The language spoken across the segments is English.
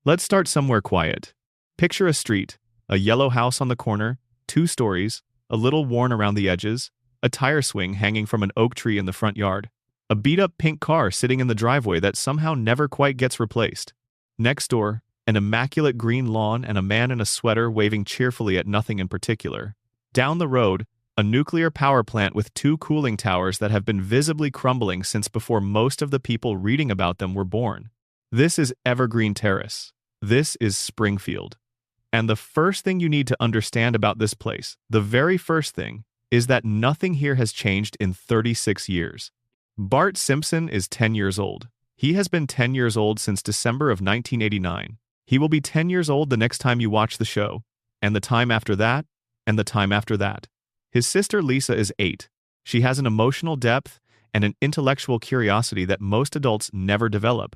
Let's start somewhere quiet. Picture a street, a yellow house on the corner, 2 stories, a little worn around the edges, a tire swing hanging from an oak tree in the front yard, a beat-up pink car sitting in the driveway that somehow never quite gets replaced. Next door, an immaculate green lawn and a man in a sweater waving cheerfully at nothing in particular. Down the road, a nuclear power plant with 2 cooling towers that have been visibly crumbling since before most of the people reading about them were born. This is Evergreen Terrace. This is Springfield. And the first thing you need to understand about this place, the very first thing, is that nothing here has changed in 36 years. Bart Simpson is 10 years old. He has been 10 years old since December of 1989. He will be 10 years old the next time you watch the show, and the time after that, and the time after that. His sister Lisa is 8. She has an emotional depth and an intellectual curiosity that most adults never develop,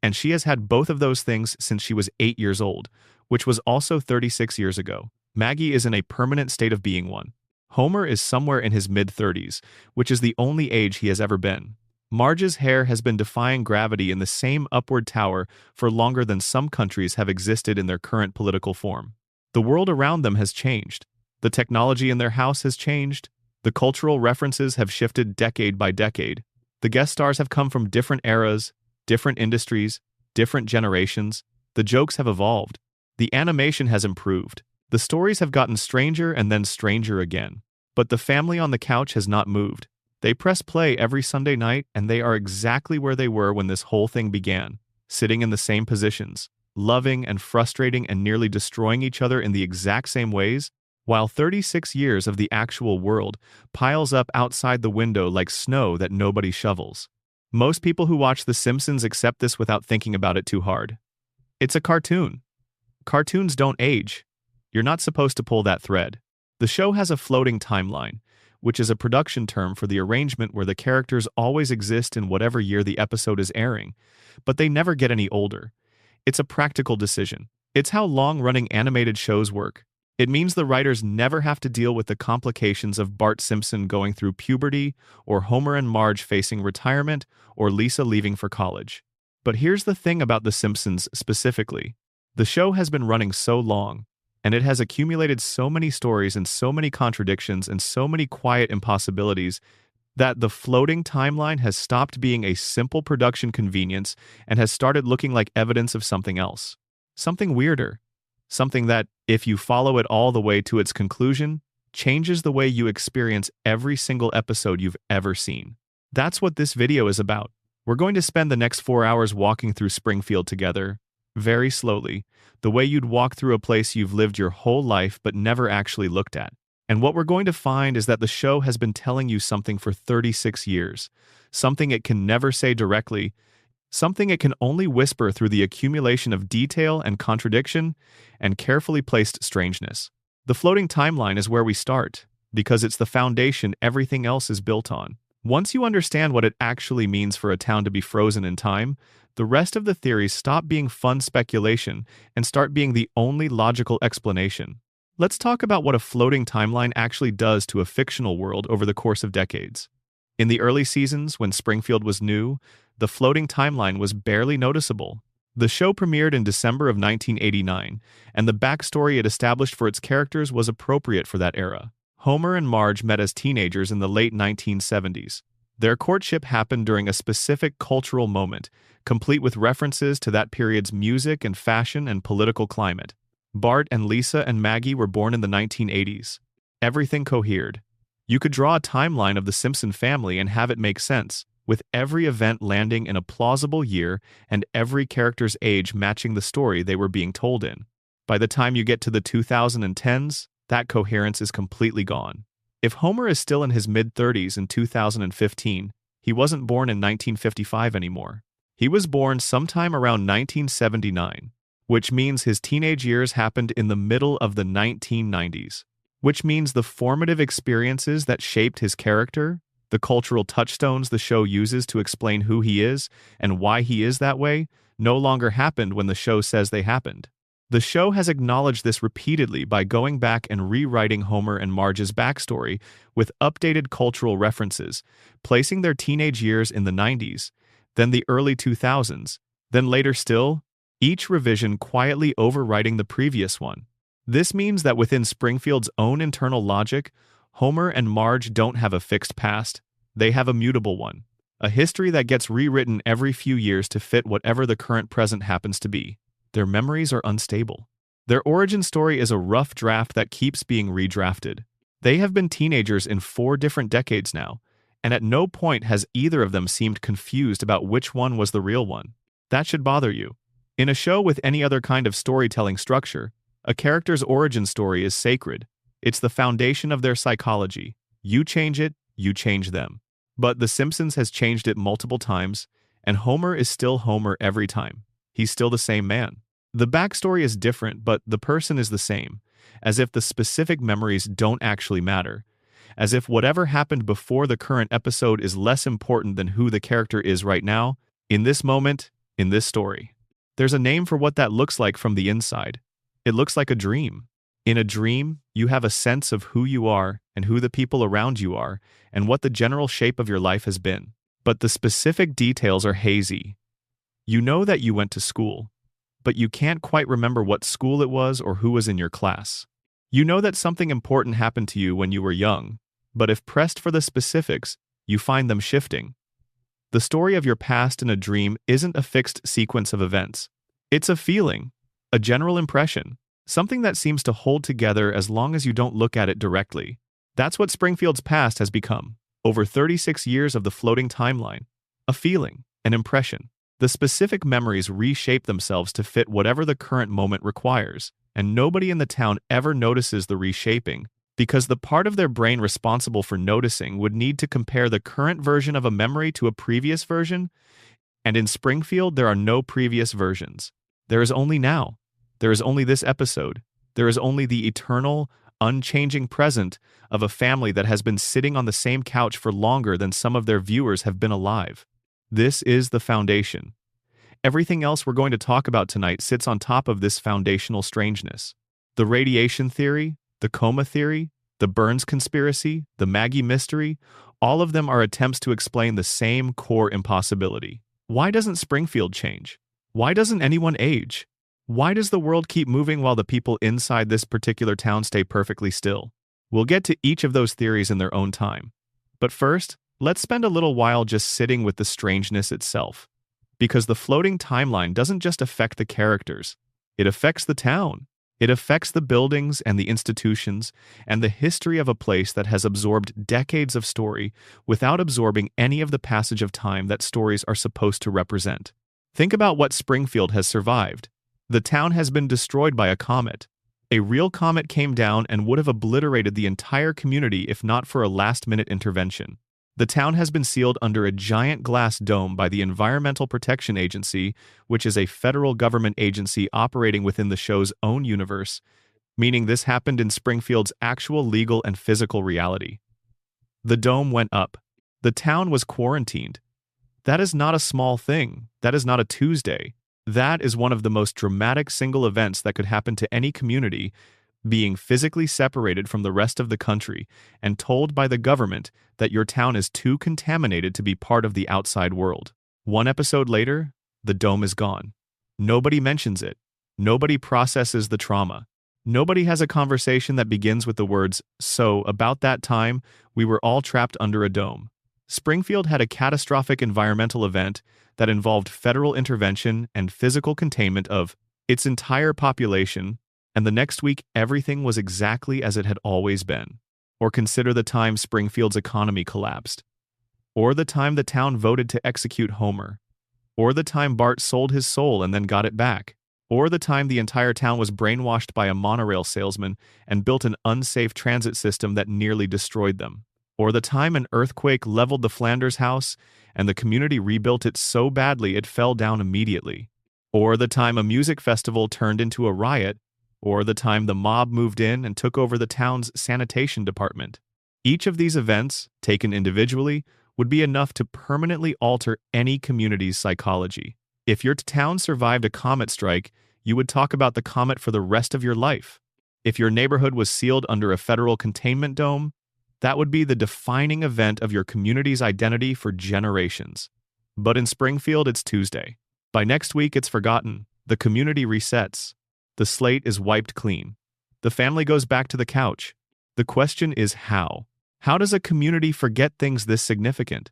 and she has had both of those things since she was 8 years old, which was also 36 years ago. Maggie is in a permanent state of being one. Homer is somewhere in his mid-30s, which is the only age he has ever been. Marge's hair has been defying gravity in the same upward tower for longer than some countries have existed in their current political form. The world around them has changed. The technology in their house has changed. The cultural references have shifted decade by decade. The guest stars have come from different eras, different industries, different generations. The jokes have evolved. The animation has improved. The stories have gotten stranger and then stranger again. But the family on the couch has not moved. They press play every Sunday night and they are exactly where they were when this whole thing began, sitting in the same positions, loving and frustrating and nearly destroying each other in the exact same ways, while 36 years of the actual world piles up outside the window like snow that nobody shovels. Most people who watch The Simpsons accept this without thinking about it too hard. It's a cartoon. Cartoons don't age. You're not supposed to pull that thread. The show has a floating timeline, which is a production term for the arrangement where the characters always exist in whatever year the episode is airing, but they never get any older. It's a practical decision. It's how long-running animated shows work. It means the writers never have to deal with the complications of Bart Simpson going through puberty, or Homer and Marge facing retirement, or Lisa leaving for college. But here's the thing about The Simpsons specifically. The show has been running so long, and it has accumulated so many stories and so many contradictions and so many quiet impossibilities that the floating timeline has stopped being a simple production convenience and has started looking like evidence of something else. Something weirder. Something that, if you follow it all the way to its conclusion, changes the way you experience every single episode you've ever seen. That's what this video is about. We're going to spend the next 4 hours walking through Springfield together, very slowly, the way you'd walk through a place you've lived your whole life but never actually looked at. And what we're going to find is that the show has been telling you something for 36 years, something it can never say directly, something it can only whisper through the accumulation of detail and contradiction and carefully placed strangeness. The floating timeline is where we start, because it's the foundation everything else is built on. Once you understand what it actually means for a town to be frozen in time, the rest of the theories stop being fun speculation and start being the only logical explanation. Let's talk about what a floating timeline actually does to a fictional world over the course of decades. In the early seasons, when Springfield was new, the floating timeline was barely noticeable. The show premiered in December of 1989, and the backstory it established for its characters was appropriate for that era. Homer and Marge met as teenagers in the late 1970s. Their courtship happened during a specific cultural moment, complete with references to that period's music and fashion and political climate. Bart and Lisa and Maggie were born in the 1980s. Everything cohered. You could draw a timeline of the Simpson family and have it make sense, with every event landing in a plausible year and every character's age matching the story they were being told in. By the time you get to the 2010s, that coherence is completely gone. If Homer is still in his mid-30s in 2015, he wasn't born in 1955 anymore. He was born sometime around 1979, which means his teenage years happened in the middle of the 1990s, which means the formative experiences that shaped his character, the cultural touchstones the show uses to explain who he is and why he is that way, no longer happened when the show says they happened. The show has acknowledged this repeatedly by going back and rewriting Homer and Marge's backstory with updated cultural references, placing their teenage years in the 90s, then the early 2000s, then later still, each revision quietly overwriting the previous one. This means that within Springfield's own internal logic, Homer and Marge don't have a fixed past, they have a mutable one. A history that gets rewritten every few years to fit whatever the current present happens to be. Their memories are unstable. Their origin story is a rough draft that keeps being redrafted. They have been teenagers in 4 different decades now, and at no point has either of them seemed confused about which one was the real one. That should bother you. In a show with any other kind of storytelling structure, a character's origin story is sacred. It's the foundation of their psychology. You change it, you change them. But The Simpsons has changed it multiple times, and Homer is still Homer every time. He's still the same man. The backstory is different, but the person is the same, as if the specific memories don't actually matter, as if whatever happened before the current episode is less important than who the character is right now, in this moment, in this story. There's a name for what that looks like from the inside. It looks like a dream. In a dream, you have a sense of who you are and who the people around you are and what the general shape of your life has been. But the specific details are hazy. You know that you went to school, but you can't quite remember what school it was or who was in your class. You know that something important happened to you when you were young, but if pressed for the specifics, you find them shifting. The story of your past in a dream isn't a fixed sequence of events. It's a feeling, a general impression, something that seems to hold together as long as you don't look at it directly. That's what Springfield's past has become, over 36 years of the floating timeline. A feeling, an impression. The specific memories reshape themselves to fit whatever the current moment requires, and nobody in the town ever notices the reshaping, because the part of their brain responsible for noticing would need to compare the current version of a memory to a previous version, and in Springfield there are no previous versions. There is only now. There is only this episode. There is only the eternal, unchanging present of a family that has been sitting on the same couch for longer than some of their viewers have been alive. This is the foundation. Everything else we're going to talk about tonight sits on top of this foundational strangeness. The radiation theory, the coma theory, the Burns conspiracy, the Maggie mystery, all of them are attempts to explain the same core impossibility. Why doesn't Springfield change? Why doesn't anyone age? Why does the world keep moving while the people inside this particular town stay perfectly still? We'll get to each of those theories in their own time. But first, let's spend a little while just sitting with the strangeness itself. Because the floating timeline doesn't just affect the characters, it affects the town. It affects the buildings and the institutions and the history of a place that has absorbed decades of story without absorbing any of the passage of time that stories are supposed to represent. Think about what Springfield has survived. The town has been destroyed by a comet. A real comet came down and would have obliterated the entire community if not for a last-minute intervention. The town has been sealed under a giant glass dome by the Environmental Protection Agency, which is a federal government agency operating within the show's own universe, meaning this happened in Springfield's actual legal and physical reality. The dome went up. The town was quarantined. That is not a small thing. That is not a Tuesday. That is one of the most dramatic single events that could happen to any community, being physically separated from the rest of the country and told by the government that your town is too contaminated to be part of the outside world. One episode later, the dome is gone. Nobody mentions it. Nobody processes the trauma. Nobody has a conversation that begins with the words, "So, about that time, we were all trapped under a dome." Springfield had a catastrophic environmental event that involved federal intervention and physical containment of its entire population, and the next week everything was exactly as it had always been. Or consider the time Springfield's economy collapsed. Or the time the town voted to execute Homer. Or the time Bart sold his soul and then got it back. Or the time the entire town was brainwashed by a monorail salesman and built an unsafe transit system that nearly destroyed them. Or the time an earthquake leveled the Flanders house and the community rebuilt it so badly it fell down immediately. Or the time a music festival turned into a riot. Or the time the mob moved in and took over the town's sanitation department. Each of these events, taken individually, would be enough to permanently alter any community's psychology. If your town survived a comet strike, you would talk about the comet for the rest of your life. If your neighborhood was sealed under a federal containment dome, that would be the defining event of your community's identity for generations. But in Springfield, it's Tuesday. By next week, it's forgotten. The community resets. The slate is wiped clean. The family goes back to the couch. The question is how? How does a community forget things this significant?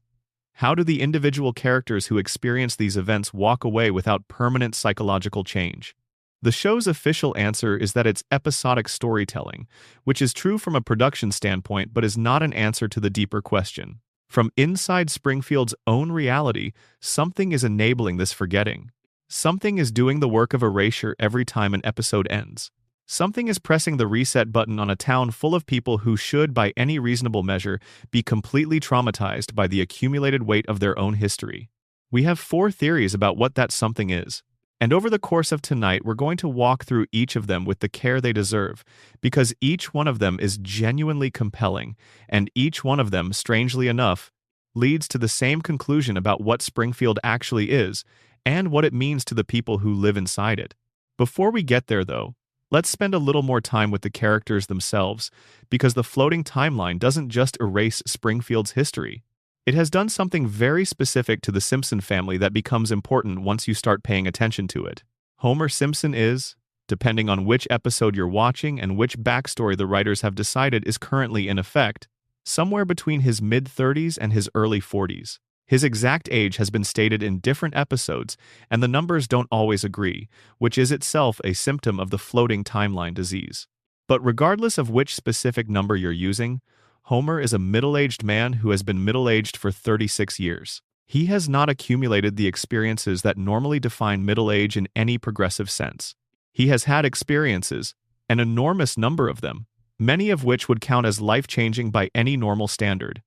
How do the individual characters who experience these events walk away without permanent psychological change? The show's official answer is that it's episodic storytelling, which is true from a production standpoint but is not an answer to the deeper question. From inside Springfield's own reality, something is enabling this forgetting. Something is doing the work of erasure every time an episode ends. Something is pressing the reset button on a town full of people who should, by any reasonable measure, be completely traumatized by the accumulated weight of their own history. We have 4 theories about what that something is. And over the course of tonight, we're going to walk through each of them with the care they deserve, because each one of them is genuinely compelling, and each one of them, strangely enough, leads to the same conclusion about what Springfield actually is, and what it means to the people who live inside it. Before we get there, though, let's spend a little more time with the characters themselves, because the floating timeline doesn't just erase Springfield's history. It has done something very specific to the Simpson family that becomes important once you start paying attention to it. Homer Simpson is, depending on which episode you're watching and which backstory the writers have decided is currently in effect, somewhere between his mid-30s and his early 40s. His exact age has been stated in different episodes, and the numbers don't always agree, which is itself a symptom of the floating timeline disease. But regardless of which specific number you're using, Homer is a middle-aged man who has been middle-aged for 36 years. He has not accumulated the experiences that normally define middle age in any progressive sense. He has had experiences, an enormous number of them, many of which would count as life-changing by any normal standard.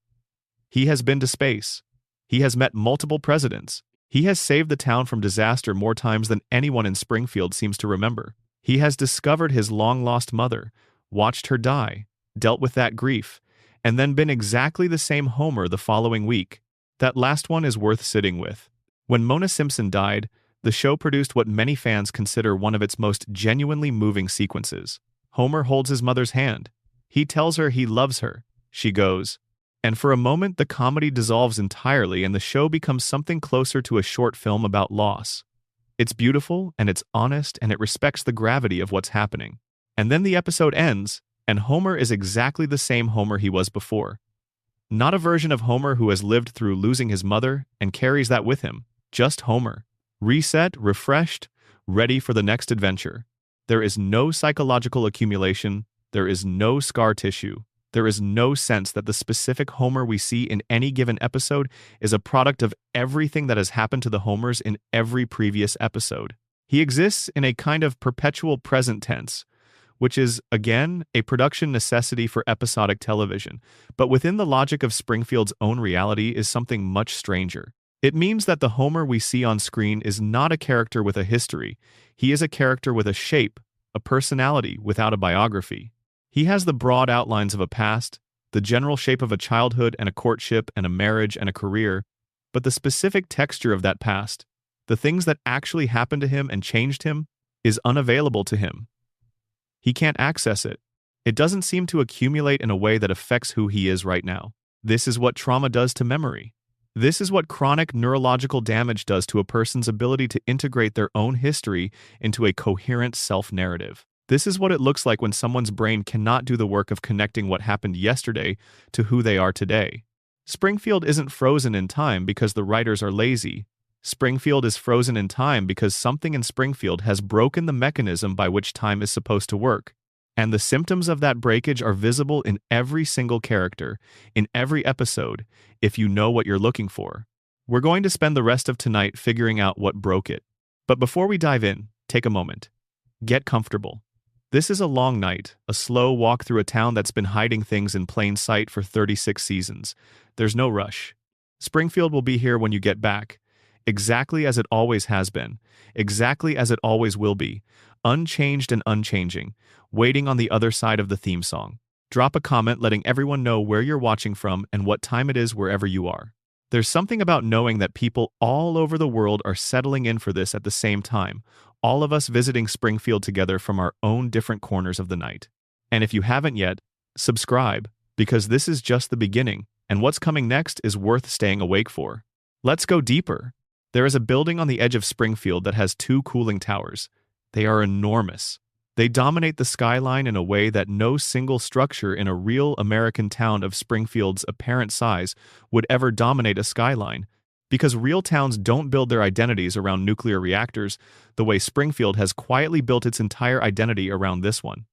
He has been to space. He has met multiple presidents. He has saved the town from disaster more times than anyone in Springfield seems to remember. He has discovered his long-lost mother, watched her die, dealt with that grief, and then been exactly the same Homer the following week. That last one is worth sitting with. When Mona Simpson died, the show produced what many fans consider one of its most genuinely moving sequences. Homer holds his mother's hand. He tells her he loves her. She goes. And for a moment, the comedy dissolves entirely and the show becomes something closer to a short film about loss. It's beautiful, and it's honest, and it respects the gravity of what's happening. And then the episode ends, and Homer is exactly the same Homer he was before. Not a version of Homer who has lived through losing his mother and carries that with him. Just Homer. Reset, refreshed, ready for the next adventure. There is no psychological accumulation. There is no scar tissue. There is no sense that the specific Homer we see in any given episode is a product of everything that has happened to the Homers in every previous episode. He exists in a kind of perpetual present tense, which is, again, a production necessity for episodic television, but within the logic of Springfield's own reality is something much stranger. It means that the Homer we see on screen is not a character with a history. He is a character with a shape, a personality without a biography. He has the broad outlines of a past, the general shape of a childhood and a courtship and a marriage and a career, but the specific texture of that past, the things that actually happened to him and changed him, is unavailable to him. He can't access it. It doesn't seem to accumulate in a way that affects who he is right now. This is what trauma does to memory. This is what chronic neurological damage does to a person's ability to integrate their own history into a coherent self-narrative. This is what it looks like when someone's brain cannot do the work of connecting what happened yesterday to who they are today. Springfield isn't frozen in time because the writers are lazy. Springfield is frozen in time because something in Springfield has broken the mechanism by which time is supposed to work. And the symptoms of that breakage are visible in every single character, in every episode, if you know what you're looking for. We're going to spend the rest of tonight figuring out what broke it. But before we dive in, take a moment. Get comfortable. This is a long night, a slow walk through a town that's been hiding things in plain sight for 36 seasons. There's no rush. Springfield will be here when you get back, exactly as it always has been, exactly as it always will be, unchanged and unchanging, waiting on the other side of the theme song. Drop a comment letting everyone know where you're watching from and what time it is wherever you are. There's something about knowing that people all over the world are settling in for this at the same time, all of us visiting Springfield together from our own different corners of the night. And if you haven't yet, subscribe, because this is just the beginning, and what's coming next is worth staying awake for. Let's go deeper. There is a building on the edge of Springfield that has two cooling towers. They are enormous. They dominate the skyline in a way that no single structure in a real American town of Springfield's apparent size would ever dominate a skyline. Because real towns don't build their identities around nuclear reactors the way Springfield has quietly built its entire identity around this one.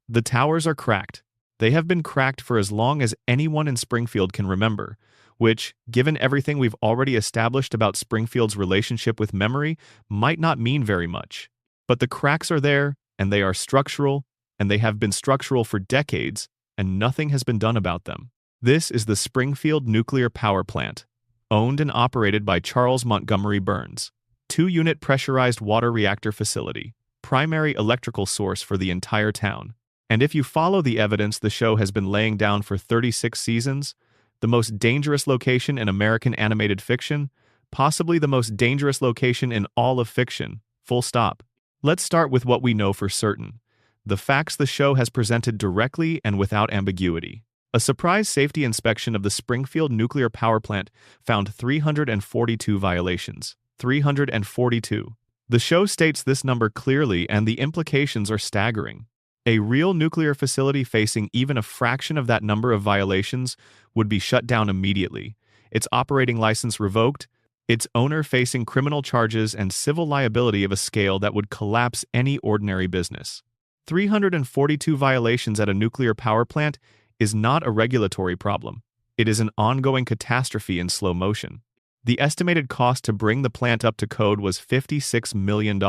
The towers are cracked. They have been cracked for as long as anyone in Springfield can remember, which, given everything we've already established about Springfield's relationship with memory, might not mean very much. But the cracks are there, and they are structural, and they have been structural for decades, and nothing has been done about them. This is the Springfield Nuclear Power Plant, owned and operated by Charles Montgomery Burns. 2-unit pressurized water reactor facility, primary electrical source for the entire town. And if you follow the evidence the show has been laying down for 36 seasons, the most dangerous location in American animated fiction, possibly the most dangerous location in all of fiction, full stop. Let's start with what we know for certain. The facts the show has presented directly and without ambiguity. A surprise safety inspection of the Springfield nuclear power plant found 342 violations. 342. The show states this number clearly, and the implications are staggering. A real nuclear facility facing even a fraction of that number of violations would be shut down immediately, its operating license revoked, its owner facing criminal charges and civil liability of a scale that would collapse any ordinary business. 342 violations at a nuclear power plant is not a regulatory problem. It is an ongoing catastrophe in slow motion. The estimated cost to bring the plant up to code was $56 million.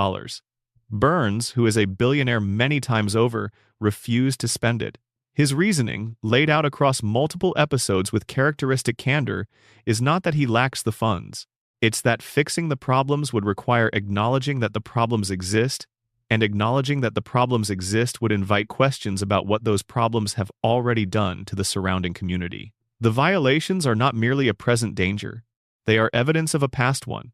Burns, who is a billionaire many times over, refused to spend it. His reasoning, laid out across multiple episodes with characteristic candor, is not that he lacks the funds. It's that fixing the problems would require acknowledging that the problems exist, and acknowledging that the problems exist would invite questions about what those problems have already done to the surrounding community. The violations are not merely a present danger. They are evidence of a past one.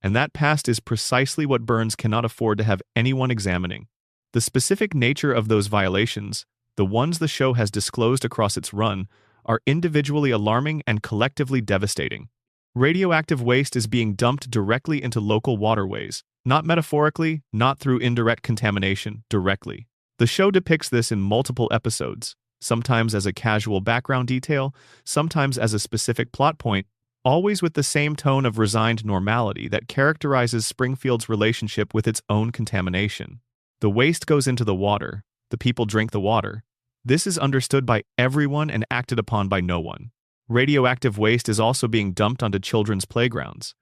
And that past is precisely what Burns cannot afford to have anyone examining. The specific nature of those violations, the ones the show has disclosed across its run, are individually alarming and collectively devastating. Radioactive waste is being dumped directly into local waterways, not metaphorically, not through indirect contamination, directly. The show depicts this in multiple episodes, sometimes as a casual background detail, sometimes as a specific plot point, always with the same tone of resigned normality that characterizes Springfield's relationship with its own contamination. The waste goes into the water. The people drink the water. This is understood by everyone and acted upon by no one. Radioactive waste is also being dumped onto children's playgrounds.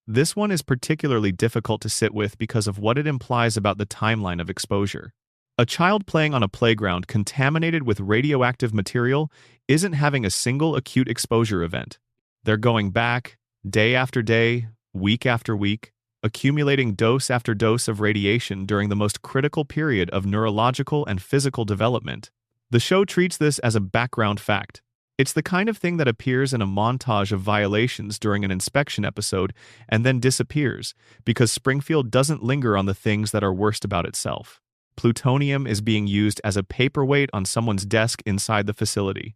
This one is particularly difficult to sit with because of what it implies about the timeline of exposure. A child playing on a playground contaminated with radioactive material isn't having a single acute exposure event. They're going back, day after day, week after week, accumulating dose after dose of radiation during the most critical period of neurological and physical development. The show treats this as a background fact. It's the kind of thing that appears in a montage of violations during an inspection episode and then disappears because Springfield doesn't linger on the things that are worst about itself. Plutonium is being used as a paperweight on someone's desk inside the facility.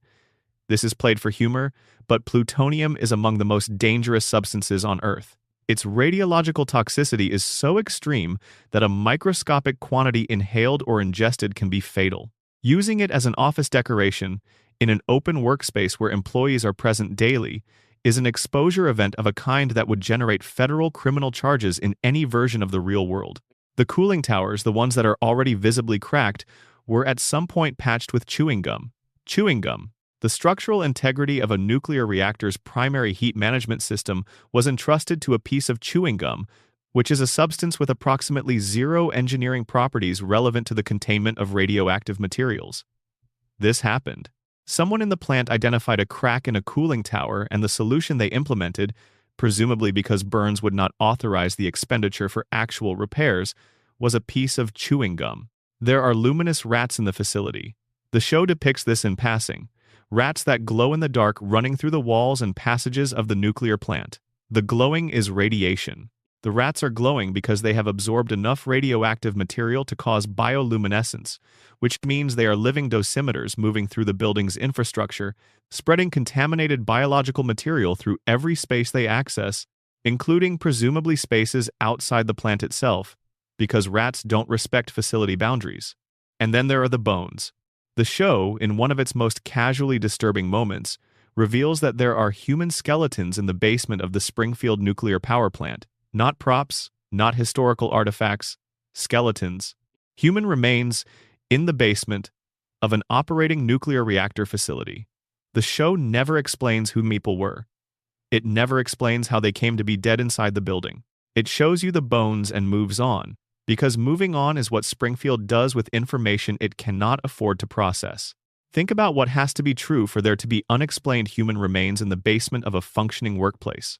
This is played for humor, but plutonium is among the most dangerous substances on Earth. Its radiological toxicity is so extreme that a microscopic quantity inhaled or ingested can be fatal. Using it as an office decoration, in an open workspace where employees are present daily, is an exposure event of a kind that would generate federal criminal charges in any version of the real world. The cooling towers, the ones that are already visibly cracked, were at some point patched with chewing gum. Chewing gum. The structural integrity of a nuclear reactor's primary heat management system was entrusted to a piece of chewing gum, which is a substance with approximately zero engineering properties relevant to the containment of radioactive materials. This happened. Someone in the plant identified a crack in a cooling tower, and the solution they implemented, presumably because Burns would not authorize the expenditure for actual repairs, was a piece of chewing gum. There are luminous rats in the facility. The show depicts this in passing. Rats that glow in the dark running through the walls and passages of the nuclear plant. The glowing is radiation. The rats are glowing because they have absorbed enough radioactive material to cause bioluminescence, which means they are living dosimeters moving through the building's infrastructure, spreading contaminated biological material through every space they access, including presumably spaces outside the plant itself, because rats don't respect facility boundaries. And then there are the bones. The show, in one of its most casually disturbing moments, reveals that there are human skeletons in the basement of the Springfield nuclear power plant. Not props, not historical artifacts, skeletons. Human remains in the basement of an operating nuclear reactor facility. The show never explains who people were. It never explains how they came to be dead inside the building. It shows you the bones and moves on, because moving on is what Springfield does with information it cannot afford to process. Think about what has to be true for there to be unexplained human remains in the basement of a functioning workplace.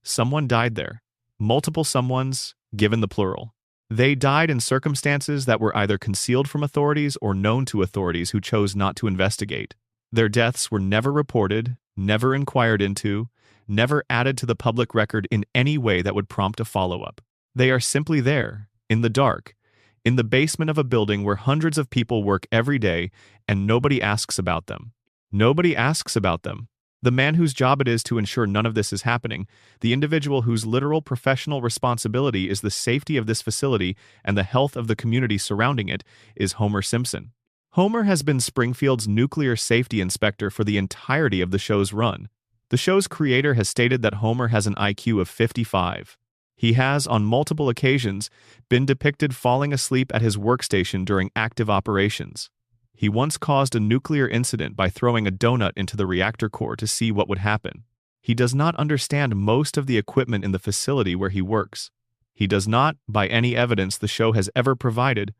Someone died there. Multiple someones, given the plural. They died in circumstances that were either concealed from authorities or known to authorities who chose not to investigate. Their deaths were never reported, never inquired into, never added to the public record in any way that would prompt a follow-up. They are simply there, in the dark, in the basement of a building where hundreds of people work every day and nobody asks about them. Nobody asks about them. The man whose job it is to ensure none of this is happening, the individual whose literal professional responsibility is the safety of this facility and the health of the community surrounding it, is Homer Simpson. Homer has been Springfield's nuclear safety inspector for the entirety of the show's run. The show's creator has stated that Homer has an IQ of 55. He has, on multiple occasions, been depicted falling asleep at his workstation during active operations. He once caused a nuclear incident by throwing a donut into the reactor core to see what would happen. He does not understand most of the equipment in the facility where he works. He does not, by any evidence the show has ever provided,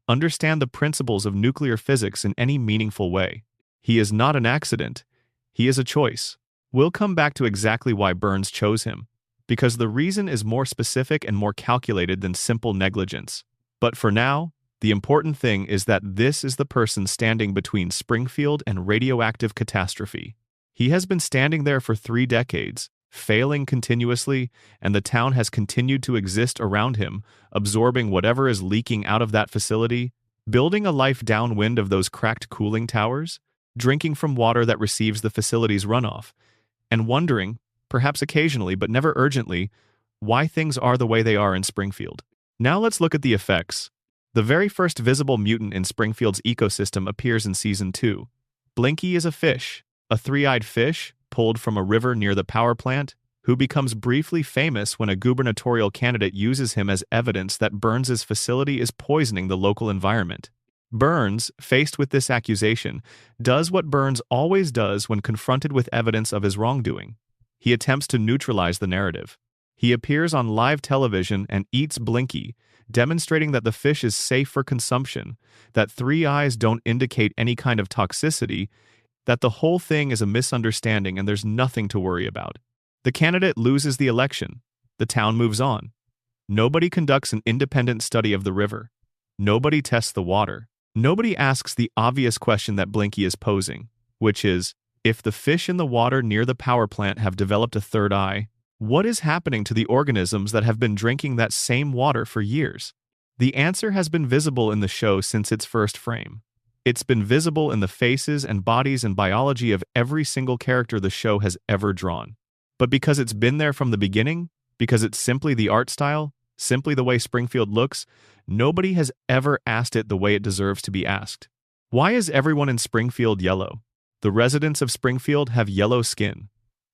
understand the principles of nuclear physics in any meaningful way. He is not an accident. He is a choice. We'll come back to exactly why Burns chose him, because the reason is more specific and more calculated than simple negligence. But for now, the important thing is that this is the person standing between Springfield and radioactive catastrophe. He has been standing there for 3 decades, failing continuously, and the town has continued to exist around him, absorbing whatever is leaking out of that facility, building a life downwind of those cracked cooling towers, drinking from water that receives the facility's runoff, and wondering, perhaps occasionally but never urgently, why things are the way they are in Springfield. Now let's look at the effects. The very first visible mutant in Springfield's ecosystem appears in Season 2. Blinky is a fish, a 3-eyed fish pulled from a river near the power plant, who becomes briefly famous when a gubernatorial candidate uses him as evidence that Burns's facility is poisoning the local environment. Burns, faced with this accusation, does what Burns always does when confronted with evidence of his wrongdoing. He attempts to neutralize the narrative. He appears on live television and eats Blinky, demonstrating that the fish is safe for consumption, that 3 eyes don't indicate any kind of toxicity, that the whole thing is a misunderstanding and there's nothing to worry about. The candidate loses the election. The town moves on. Nobody conducts an independent study of the river. Nobody tests the water. Nobody asks the obvious question that Blinky is posing, which is, if the fish in the water near the power plant have developed a 3rd eye, what is happening to the organisms that have been drinking that same water for years? The answer has been visible in the show since its first frame. It's been visible in the faces and bodies and biology of every single character the show has ever drawn. But because it's been there from the beginning, because it's simply the art style, simply the way Springfield looks, nobody has ever asked it the way it deserves to be asked. Why is everyone in Springfield yellow? The residents of Springfield have yellow skin.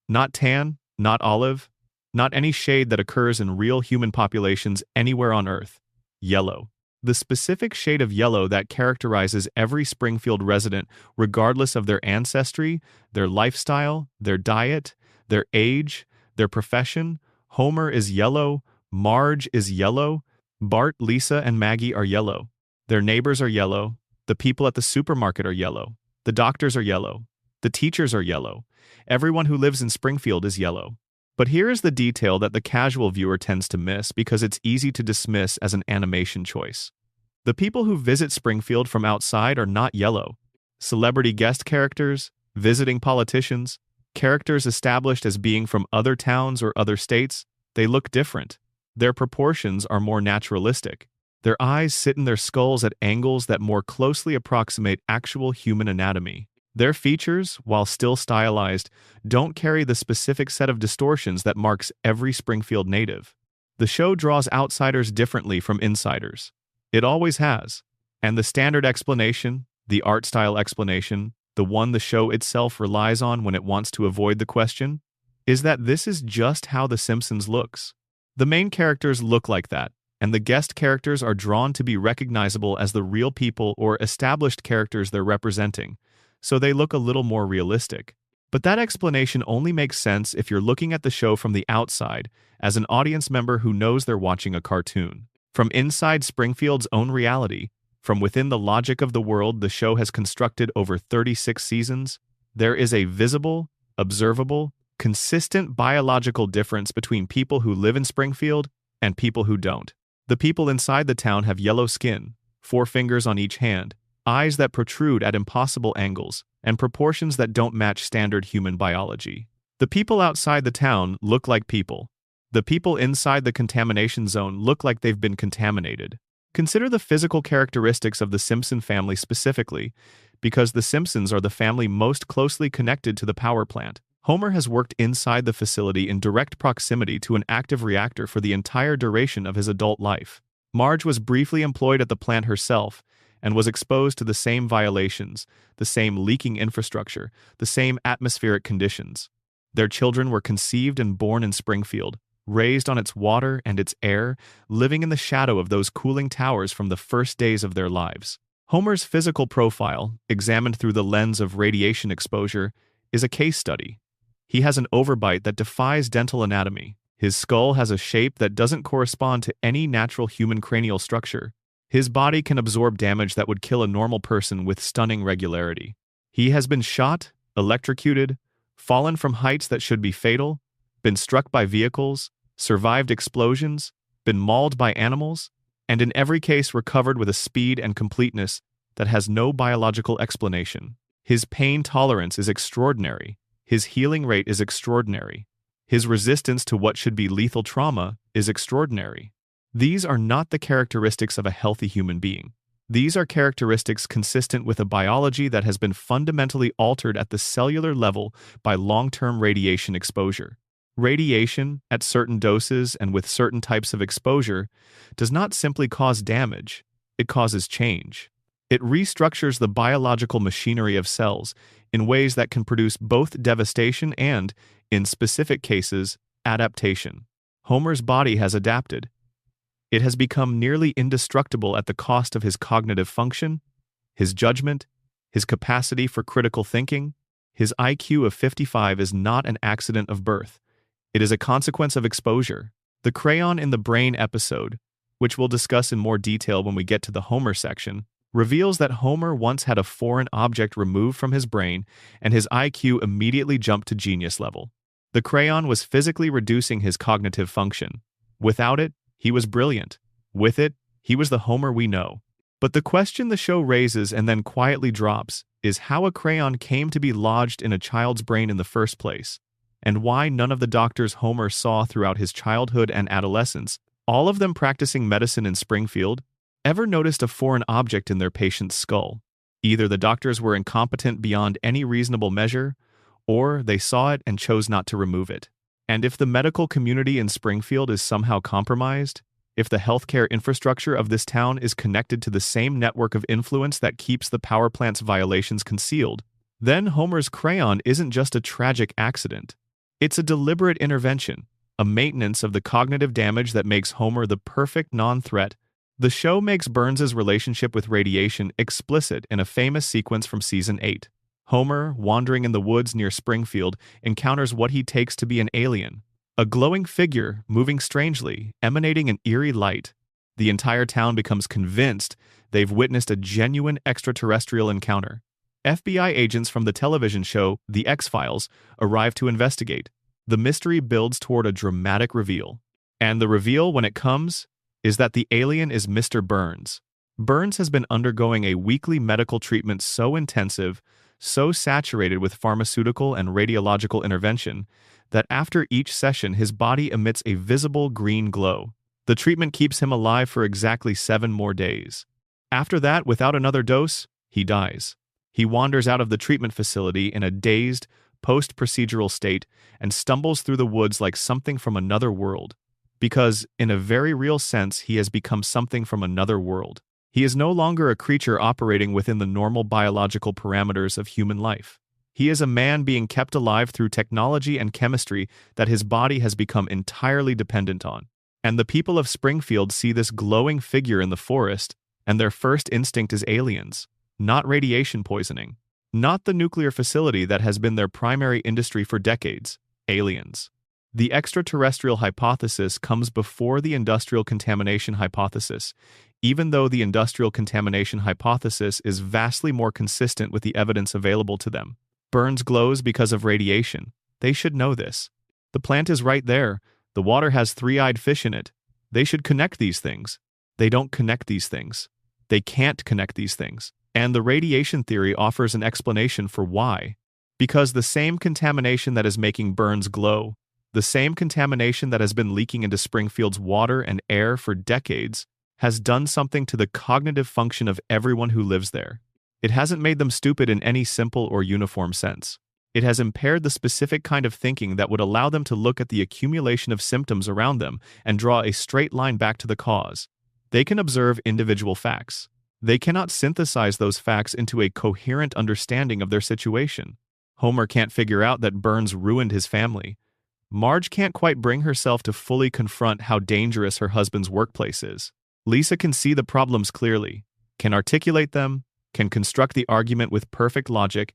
Not tan, not olive, not any shade that occurs in real human populations anywhere on Earth. Yellow. The specific shade of yellow that characterizes every Springfield resident regardless of their ancestry, their lifestyle, their diet, their age, their profession. Homer is yellow, Marge is yellow, Bart, Lisa, and Maggie are yellow. Their neighbors are yellow, the people at the supermarket are yellow, the doctors are yellow, the teachers are yellow, everyone who lives in Springfield is yellow. But here is the detail that the casual viewer tends to miss because it's easy to dismiss as an animation choice. The people who visit Springfield from outside are not yellow. Celebrity guest characters, visiting politicians, characters established as being from other towns or other states, they look different. Their proportions are more naturalistic. Their eyes sit in their skulls at angles that more closely approximate actual human anatomy. Their features, while still stylized, don't carry the specific set of distortions that marks every Springfield native. The show draws outsiders differently from insiders. It always has. And the standard explanation, the art style explanation, the one the show itself relies on when it wants to avoid the question, is that this is just how The Simpsons looks. The main characters look like that, and the guest characters are drawn to be recognizable as the real people or established characters they're representing, so they look a little more realistic. But that explanation only makes sense if you're looking at the show from the outside, as an audience member who knows they're watching a cartoon. From inside Springfield's own reality, from within the logic of the world the show has constructed over 36 seasons, there is a visible, observable, consistent biological difference between people who live in Springfield and people who don't. The people inside the town have yellow skin, 4 fingers on each hand, eyes that protrude at impossible angles, and proportions that don't match standard human biology. The people outside the town look like people. The people inside the contamination zone look like they've been contaminated. Consider the physical characteristics of the Simpson family specifically, because the Simpsons are the family most closely connected to the power plant. Homer has worked inside the facility in direct proximity to an active reactor for the entire duration of his adult life. Marge was briefly employed at the plant herself, and was exposed to the same violations, the same leaking infrastructure, the same atmospheric conditions. Their children were conceived and born in Springfield, raised on its water and its air, living in the shadow of those cooling towers from the first days of their lives. Homer's physical profile, examined through the lens of radiation exposure, is a case study. He has an overbite that defies dental anatomy. His skull has a shape that doesn't correspond to any natural human cranial structure. His body can absorb damage that would kill a normal person with stunning regularity. He has been shot, electrocuted, fallen from heights that should be fatal, been struck by vehicles, survived explosions, been mauled by animals, and in every case recovered with a speed and completeness that has no biological explanation. His pain tolerance is extraordinary. His healing rate is extraordinary. His resistance to what should be lethal trauma is extraordinary. These are not the characteristics of a healthy human being. These are characteristics consistent with a biology that has been fundamentally altered at the cellular level by long-term radiation exposure. Radiation, at certain doses and with certain types of exposure, does not simply cause damage, it causes change. It restructures the biological machinery of cells in ways that can produce both devastation and, in specific cases, adaptation. Homer's body has adapted. It has become nearly indestructible at the cost of his cognitive function, his judgment, his capacity for critical thinking. His IQ of 55 is not an accident of birth. It is a consequence of exposure. The crayon in the brain episode, which we'll discuss in more detail when we get to the Homer section, reveals that Homer once had a foreign object removed from his brain and his IQ immediately jumped to genius level. The crayon was physically reducing his cognitive function. Without it, he was brilliant. With it, he was the Homer we know. But the question the show raises and then quietly drops is how a crayon came to be lodged in a child's brain in the first place, and why none of the doctors Homer saw throughout his childhood and adolescence, all of them practicing medicine in Springfield, ever noticed a foreign object in their patient's skull. Either the doctors were incompetent beyond any reasonable measure, or they saw it and chose not to remove it. And if the medical community in Springfield is somehow compromised, if the healthcare infrastructure of this town is connected to the same network of influence that keeps the power plant's violations concealed, then Homer's crayon isn't just a tragic accident. It's a deliberate intervention, a maintenance of the cognitive damage that makes Homer the perfect non-threat. The show makes Burns's relationship with radiation explicit in a famous sequence from Season 8. Homer, wandering in the woods near Springfield, encounters what he takes to be an alien, a glowing figure moving strangely, emanating an eerie light. The entire town becomes convinced they've witnessed a genuine extraterrestrial encounter. FBI agents from the television show The X-Files arrive to investigate. The mystery builds toward a dramatic reveal. And the reveal, when it comes, is that the alien is Mr. Burns. Burns has been undergoing a weekly medical treatment so intensive, so saturated with pharmaceutical and radiological intervention, that after each session his body emits a visible green glow. The treatment keeps him alive for exactly 7 more days. After that, without another dose, he dies. He wanders out of the treatment facility in a dazed, post-procedural state and stumbles through the woods like something from another world. Because, in a very real sense, he has become something from another world. He is no longer a creature operating within the normal biological parameters of human life. He is a man being kept alive through technology and chemistry that his body has become entirely dependent on. And the people of Springfield see this glowing figure in the forest, and their first instinct is aliens, not radiation poisoning, not the nuclear facility that has been their primary industry for decades, aliens. The extraterrestrial hypothesis comes before the industrial contamination hypothesis, even though the industrial contamination hypothesis is vastly more consistent with the evidence available to them. Burns glows because of radiation. They should know this. The plant is right there. The water has three-eyed fish in it. They should connect these things. They don't connect these things. They can't connect these things. And the radiation theory offers an explanation for why. Because the same contamination that is making Burns glow, the same contamination that has been leaking into Springfield's water and air for decades, has done something to the cognitive function of everyone who lives there. It hasn't made them stupid in any simple or uniform sense. It has impaired the specific kind of thinking that would allow them to look at the accumulation of symptoms around them and draw a straight line back to the cause. They can observe individual facts. They cannot synthesize those facts into a coherent understanding of their situation. Homer can't figure out that Burns ruined his family. Marge can't quite bring herself to fully confront how dangerous her husband's workplace is. Lisa can see the problems clearly, can articulate them, can construct the argument with perfect logic,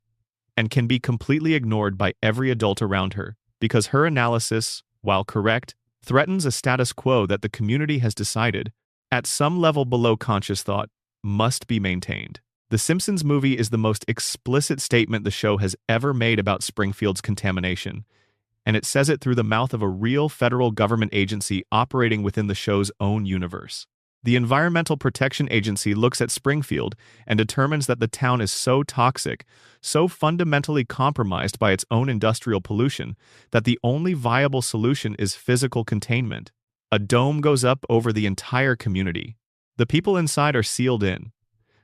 and can be completely ignored by every adult around her, because her analysis, while correct, threatens a status quo that the community has decided, at some level below conscious thought, must be maintained. The Simpsons movie is the most explicit statement the show has ever made about Springfield's contamination, and it says it through the mouth of a real federal government agency operating within the show's own universe. The Environmental Protection Agency looks at Springfield and determines that the town is so toxic, so fundamentally compromised by its own industrial pollution, that the only viable solution is physical containment. A dome goes up over the entire community. The people inside are sealed in.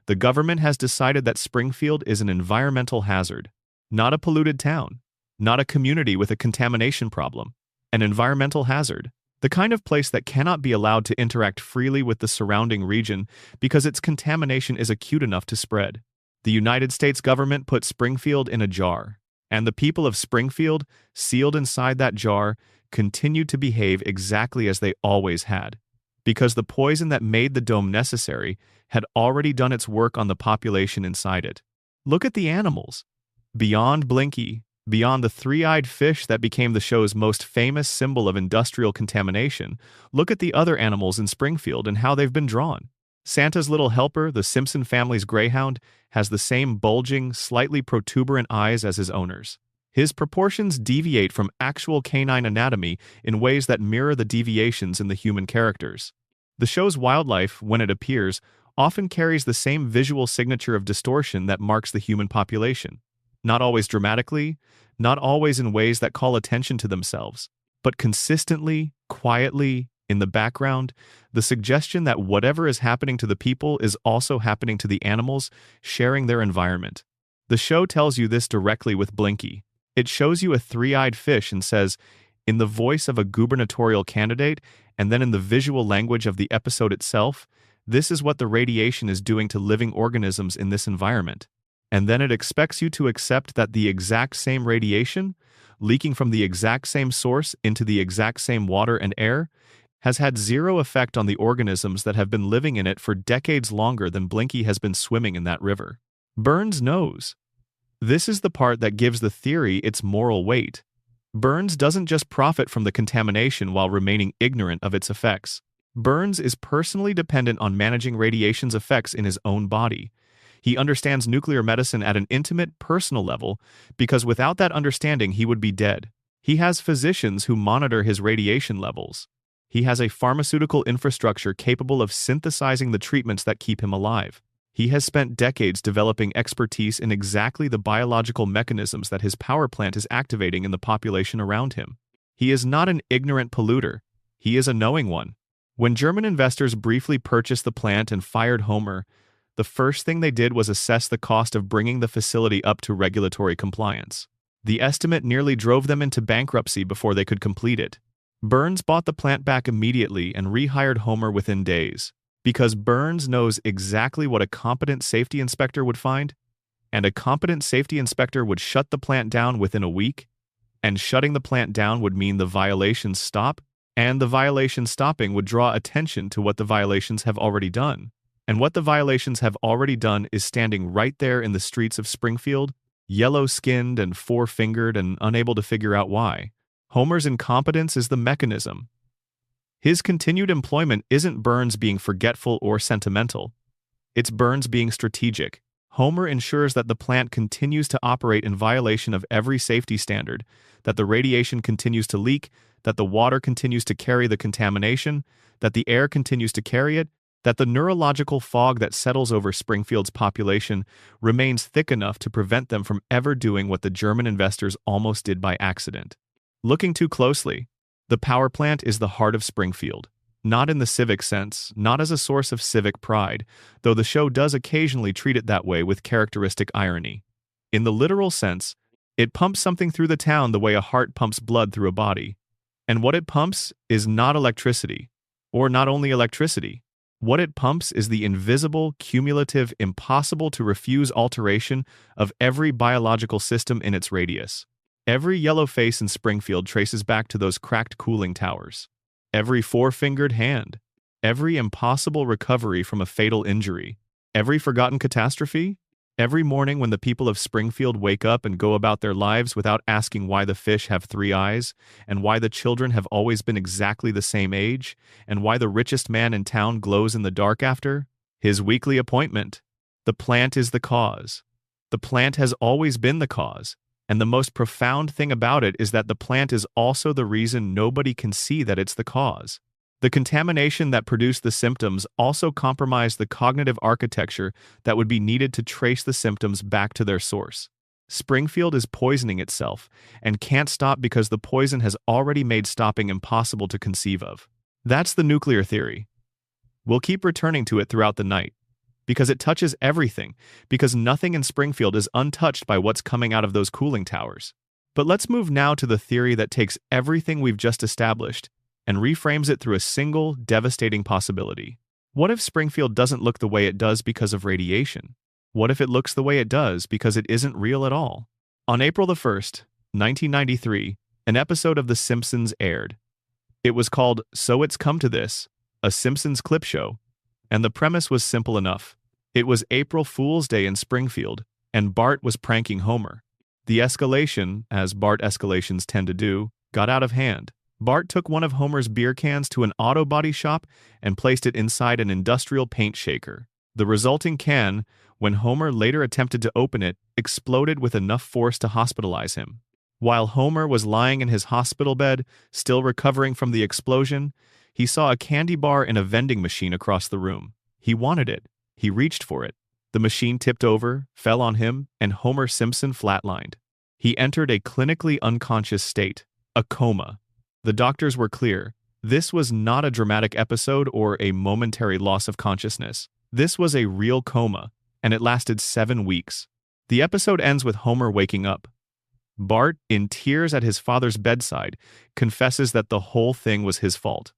The government has decided that Springfield is an environmental hazard, not a polluted town, not a community with a contamination problem, an environmental hazard. The kind of place that cannot be allowed to interact freely with the surrounding region because its contamination is acute enough to spread. The United States government put Springfield in a jar, and the people of Springfield, sealed inside that jar, continued to behave exactly as they always had, because the poison that made the dome necessary had already done its work on the population inside it. Look at the animals. Beyond Blinky, beyond the three-eyed fish that became the show's most famous symbol of industrial contamination, look at the other animals in Springfield and how they've been drawn. Santa's little helper, the Simpson family's greyhound, has the same bulging, slightly protuberant eyes as his owners. His proportions deviate from actual canine anatomy in ways that mirror the deviations in the human characters. The show's wildlife, when it appears, often carries the same visual signature of distortion that marks the human population. Not always dramatically, not always in ways that call attention to themselves, but consistently, quietly, in the background, the suggestion that whatever is happening to the people is also happening to the animals sharing their environment. The show tells you this directly with Blinky. It shows you a three-eyed fish and says, in the voice of a gubernatorial candidate, and then in the visual language of the episode itself, this is what the radiation is doing to living organisms in this environment. And then it expects you to accept that the exact same radiation, leaking from the exact same source into the exact same water and air, has had zero effect on the organisms that have been living in it for decades longer than Blinky has been swimming in that river. Burns knows. This is the part that gives the theory its moral weight. Burns doesn't just profit from the contamination while remaining ignorant of its effects. Burns is personally dependent on managing radiation's effects in his own body. He understands nuclear medicine at an intimate, personal level, because without that understanding he would be dead. He has physicians who monitor his radiation levels. He has a pharmaceutical infrastructure capable of synthesizing the treatments that keep him alive. He has spent decades developing expertise in exactly the biological mechanisms that his power plant is activating in the population around him. He is not an ignorant polluter. He is a knowing one. When German investors briefly purchased the plant and fired Homer, The first thing they did was assess the cost of bringing the facility up to regulatory compliance. The estimate nearly drove them into bankruptcy before they could complete it. Burns bought the plant back immediately and rehired Homer within days, because Burns knows exactly what a competent safety inspector would find, and a competent safety inspector would shut the plant down within a week, and shutting the plant down would mean the violations stop, and the violations stopping would draw attention to what the violations have already done. And what the violations have already done is standing right there in the streets of Springfield, yellow-skinned and four-fingered and unable to figure out why. Homer's incompetence is the mechanism. His continued employment isn't Burns being forgetful or sentimental. It's Burns being strategic. Homer ensures that the plant continues to operate in violation of every safety standard, that the radiation continues to leak, that the water continues to carry the contamination, that the air continues to carry it, that the neurological fog that settles over Springfield's population remains thick enough to prevent them from ever doing what the German investors almost did by accident. Looking too closely, the power plant is the heart of Springfield. Not in the civic sense, not as a source of civic pride, though the show does occasionally treat it that way with characteristic irony. In the literal sense, it pumps something through the town the way a heart pumps blood through a body. And what it pumps is not electricity, or not only electricity. What it pumps is the invisible, cumulative, impossible-to-refuse alteration of every biological system in its radius. Every yellow face in Springfield traces back to those cracked cooling towers. Every four-fingered hand. Every impossible recovery from a fatal injury. Every forgotten catastrophe. Every morning when the people of Springfield wake up and go about their lives without asking why the fish have 3 eyes, and why the children have always been exactly the same age, and why the richest man in town glows in the dark after his weekly appointment. The plant is the cause. The plant has always been the cause. And the most profound thing about it is that the plant is also the reason nobody can see that it's the cause. The contamination that produced the symptoms also compromised the cognitive architecture that would be needed to trace the symptoms back to their source. Springfield is poisoning itself and can't stop because the poison has already made stopping impossible to conceive of. That's the nuclear theory. We'll keep returning to it throughout the night, because it touches everything, because nothing in Springfield is untouched by what's coming out of those cooling towers. But let's move now to the theory that takes everything we've just established and reframes it through a single, devastating possibility. What if Springfield doesn't look the way it does because of radiation? What if it looks the way it does because it isn't real at all? On April the 1st, 1993, an episode of The Simpsons aired. It was called So It's Come to This, a Simpsons clip show, and the premise was simple enough. It was April Fool's Day in Springfield, and Bart was pranking Homer. The escalation, as Bart escalations tend to do, got out of hand. Bart took one of Homer's beer cans to an auto body shop and placed it inside an industrial paint shaker. The resulting can, when Homer later attempted to open it, exploded with enough force to hospitalize him. While Homer was lying in his hospital bed, still recovering from the explosion, he saw a candy bar in a vending machine across the room. He wanted it. He reached for it. The machine tipped over, fell on him, and Homer Simpson flatlined. He entered a clinically unconscious state, a coma. The doctors were clear. This was not a dramatic episode or a momentary loss of consciousness. This was a real coma, and it lasted 7 weeks. The episode ends with Homer waking up. Bart, in tears at his father's bedside, confesses that the whole thing was his fault.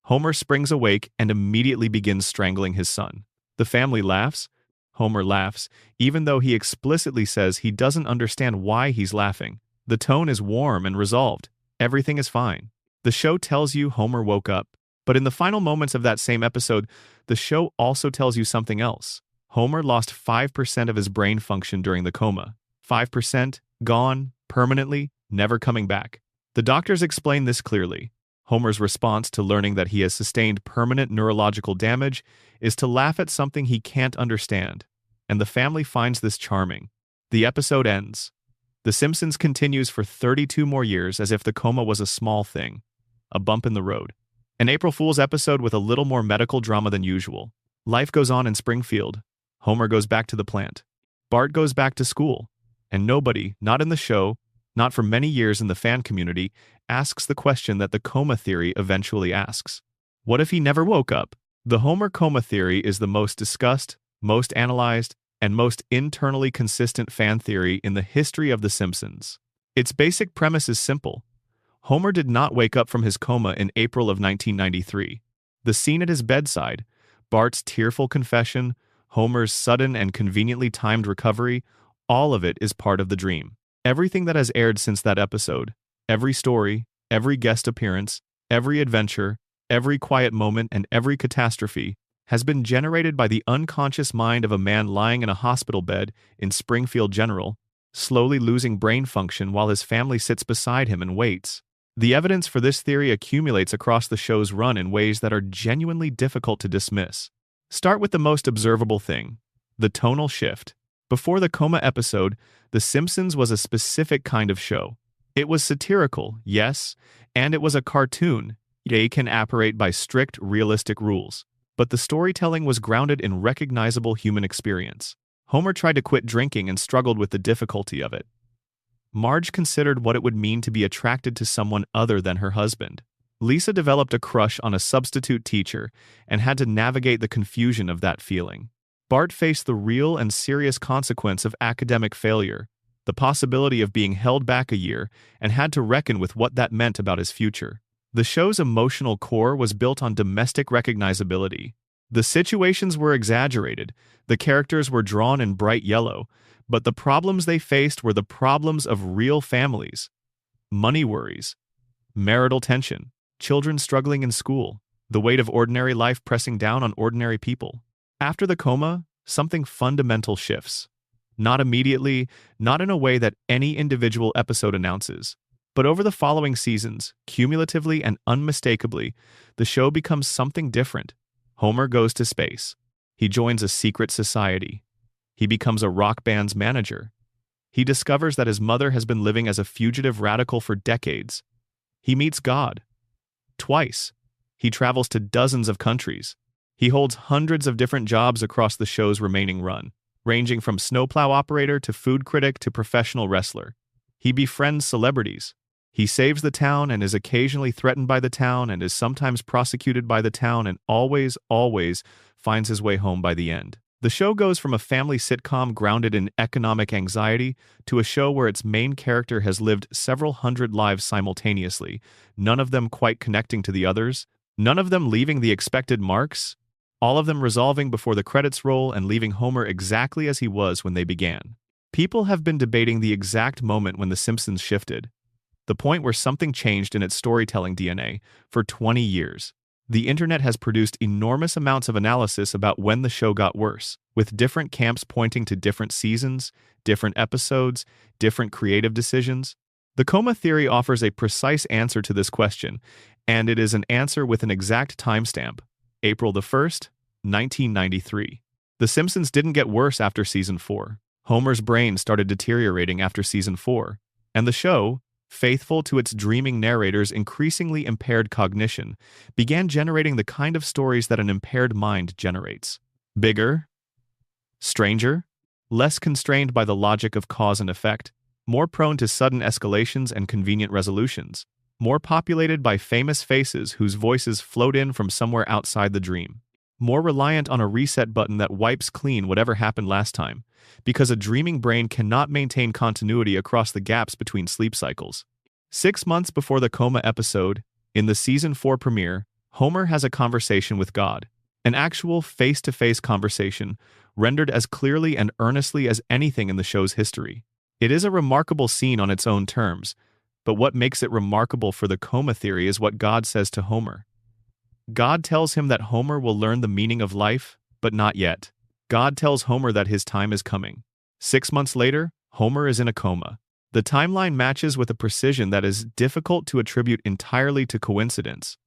Homer springs awake and immediately begins strangling his son. The family laughs. Homer laughs, even though he explicitly says he doesn't understand why he's laughing. The tone is warm and resolved. Everything is fine. The show tells you Homer woke up, but in the final moments of that same episode, the show also tells you something else. Homer lost 5% of his brain function during the coma. 5%, gone, permanently, never coming back. The doctors explain this clearly. Homer's response to learning that he has sustained permanent neurological damage is to laugh at something he can't understand, and the family finds this charming. The episode ends. The Simpsons continues for 32 more years as if the coma was a small thing, a bump in the road. An April Fool's episode with a little more medical drama than usual. Life goes on in Springfield. Homer goes back to the plant. Bart goes back to school. And nobody, not in the show, not for many years in the fan community, asks the question that the coma theory eventually asks. What if he never woke up? The Homer coma theory is the most discussed, most analyzed, and most internally consistent fan theory in the history of The Simpsons. Its basic premise is simple. Homer did not wake up from his coma in April of 1993. The scene at his bedside, Bart's tearful confession, Homer's sudden and conveniently timed recovery, all of it is part of the dream. Everything that has aired since that episode, every story, every guest appearance, every adventure, every quiet moment, and every catastrophe has been generated by the unconscious mind of a man lying in a hospital bed in Springfield, General, slowly losing brain function while his family sits beside him and waits. The evidence for this theory accumulates across the show's run in ways that are genuinely difficult to dismiss. Start with the most observable thing, the tonal shift. Before the coma episode, The Simpsons was a specific kind of show. It was satirical, yes, and it was a cartoon. They can operate by strict, realistic rules. But the storytelling was grounded in recognizable human experience. Homer tried to quit drinking and struggled with the difficulty of it. Marge considered what it would mean to be attracted to someone other than her husband. Lisa developed a crush on a substitute teacher and had to navigate the confusion of that feeling. Bart faced the real and serious consequence of academic failure, the possibility of being held back a year, and had to reckon with what that meant about his future. The show's emotional core was built on domestic recognizability. The situations were exaggerated, the characters were drawn in bright yellow, but the problems they faced were the problems of real families. Money worries, marital tension, children struggling in school, the weight of ordinary life pressing down on ordinary people. After the coma, something fundamental shifts. Not immediately, not in a way that any individual episode announces. But over the following seasons, cumulatively and unmistakably, the show becomes something different. Homer goes to space. He joins a secret society. He becomes a rock band's manager. He discovers that his mother has been living as a fugitive radical for decades. He meets God. Twice. He travels to dozens of countries. He holds hundreds of different jobs across the show's remaining run, ranging from snowplow operator to food critic to professional wrestler. He befriends celebrities. He saves the town and is occasionally threatened by the town and is sometimes prosecuted by the town and always finds his way home by the end. The show goes from a family sitcom grounded in economic anxiety to a show where its main character has lived several hundred lives simultaneously, none of them quite connecting to the others, none of them leaving the expected marks, all of them resolving before the credits roll and leaving Homer exactly as he was when they began. People have been debating the exact moment when The Simpsons shifted, the point where something changed in its storytelling DNA, for 20 years. The internet has produced enormous amounts of analysis about when the show got worse, with different camps pointing to different seasons, different episodes, different creative decisions. The coma theory offers a precise answer to this question, and it is an answer with an exact timestamp, April the 1st, 1993. The Simpsons didn't get worse after season 4. Homer's brain started deteriorating after season 4, and the show, faithful to its dreaming narrator's increasingly impaired cognition, began generating the kind of stories that an impaired mind generates. Bigger, stranger, less constrained by the logic of cause and effect, more prone to sudden escalations and convenient resolutions, more populated by famous faces whose voices float in from somewhere outside the dream, more reliant on a reset button that wipes clean whatever happened last time, because a dreaming brain cannot maintain continuity across the gaps between sleep cycles. 6 months before the coma episode, in the season 4 premiere, Homer has a conversation with God, an actual face-to-face conversation, rendered as clearly and earnestly as anything in the show's history. It is a remarkable scene on its own terms, but what makes it remarkable for the coma theory is what God says to Homer. God tells him that Homer will learn the meaning of life, but not yet. God tells Homer that his time is coming. 6 months later, Homer is in a coma. The timeline matches with a precision that is difficult to attribute entirely to coincidence.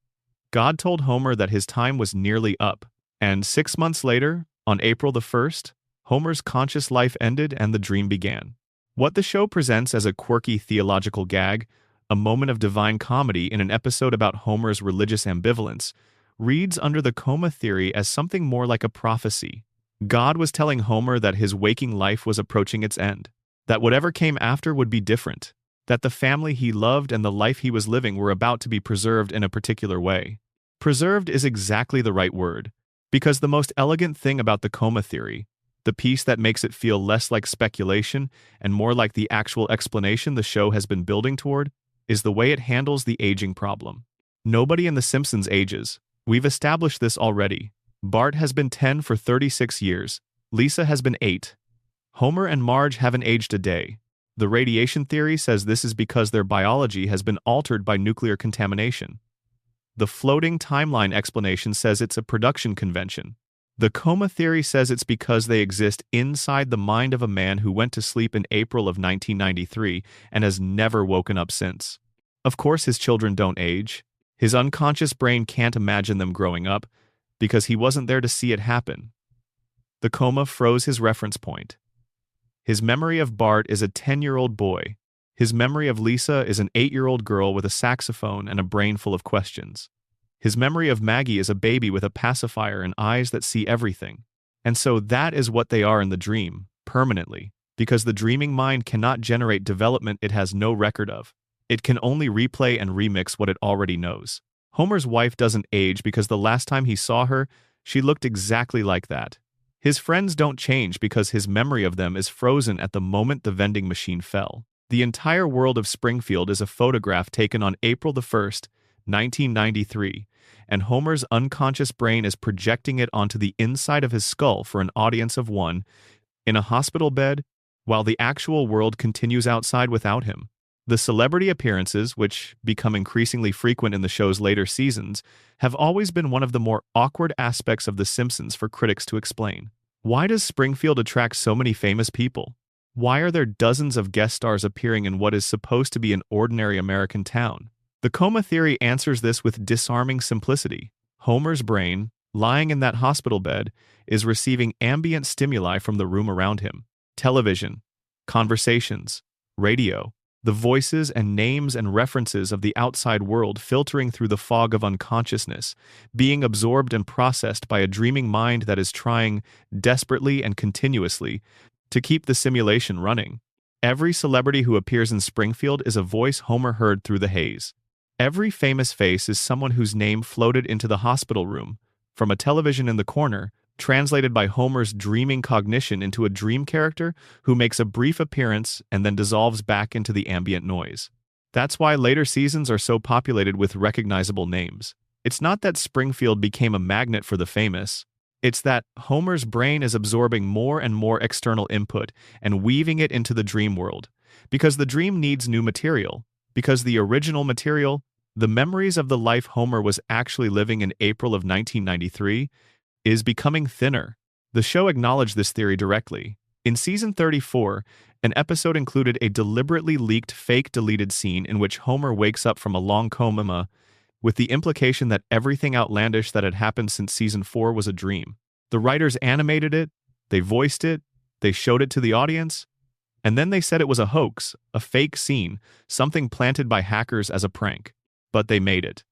God told Homer that his time was nearly up, and 6 months later, on April the 1st, Homer's conscious life ended and the dream began. What the show presents as a quirky theological gag, a moment of divine comedy in an episode about Homer's religious ambivalence, reads under the coma theory as something more like a prophecy. God was telling Homer that his waking life was approaching its end, that whatever came after would be different, that the family he loved and the life he was living were about to be preserved in a particular way. Preserved is exactly the right word, Because the most elegant thing about the coma theory, the piece that makes it feel less like speculation and more like the actual explanation the show has been building toward, is the way it handles the aging problem. Nobody in The Simpsons ages. We've established this already. Bart has been 10 for 36 years. Lisa has been 8. Homer and Marge haven't aged a day. The radiation theory says this is because their biology has been altered by nuclear contamination. The floating timeline explanation says it's a production convention. The coma theory says it's because they exist inside the mind of a man who went to sleep in April of 1993 and has never woken up since. Of course, his children don't age. His unconscious brain can't imagine them growing up because he wasn't there to see it happen. The coma froze his reference point. His memory of Bart is a 10-year-old boy. His memory of Lisa is an 8-year-old girl with a saxophone and a brain full of questions. His memory of Maggie is a baby with a pacifier and eyes that see everything. And so that is what they are in the dream, permanently, because the dreaming mind cannot generate development it has no record of. It can only replay and remix what it already knows. Homer's wife doesn't age because the last time he saw her, she looked exactly like that. His friends don't change because his memory of them is frozen at the moment the vending machine fell. The entire world of Springfield is a photograph taken on April the 1st, 1993, and Homer's unconscious brain is projecting it onto the inside of his skull for an audience of one, in a hospital bed, while the actual world continues outside without him. The celebrity appearances, which become increasingly frequent in the show's later seasons, have always been one of the more awkward aspects of The Simpsons for critics to explain. Why does Springfield attract so many famous people? Why are there dozens of guest stars appearing in what is supposed to be an ordinary American town? The coma theory answers this with disarming simplicity. Homer's brain, lying in that hospital bed, is receiving ambient stimuli from the room around him. Television, conversations, radio, the voices and names and references of the outside world filtering through the fog of unconsciousness, being absorbed and processed by a dreaming mind that is trying, desperately and continuously, to keep the simulation running. Every celebrity who appears in Springfield is a voice Homer heard through the haze. Every famous face is someone whose name floated into the hospital room, from a television in the corner, translated by Homer's dreaming cognition into a dream character who makes a brief appearance and then dissolves back into the ambient noise. That's why later seasons are so populated with recognizable names. It's not that Springfield became a magnet for the famous. It's that Homer's brain is absorbing more and more external input and weaving it into the dream world. Because the dream needs new material. Because the original material, the memories of the life Homer was actually living in April of 1993, is becoming thinner. The show acknowledged this theory directly. In season 34, an episode included a deliberately leaked fake deleted scene in which Homer wakes up from a long coma, with the implication that everything outlandish that had happened since season 4 was a dream. The writers animated it, they voiced it, they showed it to the audience, and then they said it was a hoax, a fake scene, something planted by hackers as a prank. But they made it.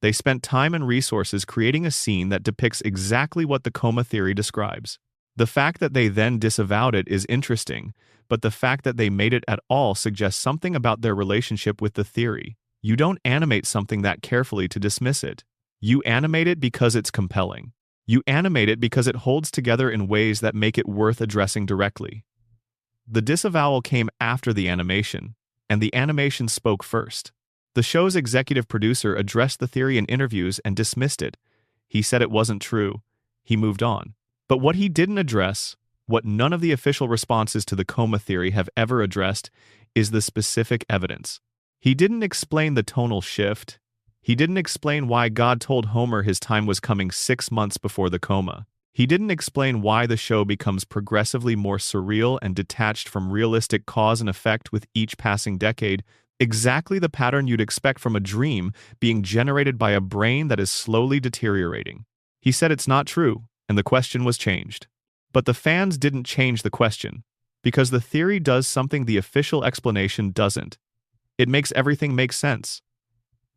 They spent time and resources creating a scene that depicts exactly what the coma theory describes. The fact that they then disavowed it is interesting, but the fact that they made it at all suggests something about their relationship with the theory. You don't animate something that carefully to dismiss it. You animate it because it's compelling. You animate it because it holds together in ways that make it worth addressing directly. The disavowal came after the animation, and the animation spoke first. The show's executive producer addressed the theory in interviews and dismissed it. He said it wasn't true. He moved on. But what he didn't address, what none of the official responses to the coma theory have ever addressed, is the specific evidence. He didn't explain the tonal shift. He didn't explain why God told Homer his time was coming 6 months before the coma. He didn't explain why the show becomes progressively more surreal and detached from realistic cause and effect with each passing decade, exactly the pattern you'd expect from a dream being generated by a brain that is slowly deteriorating. He said it's not true, and the question was changed. But the fans didn't change the question, because the theory does something the official explanation doesn't. It makes everything make sense.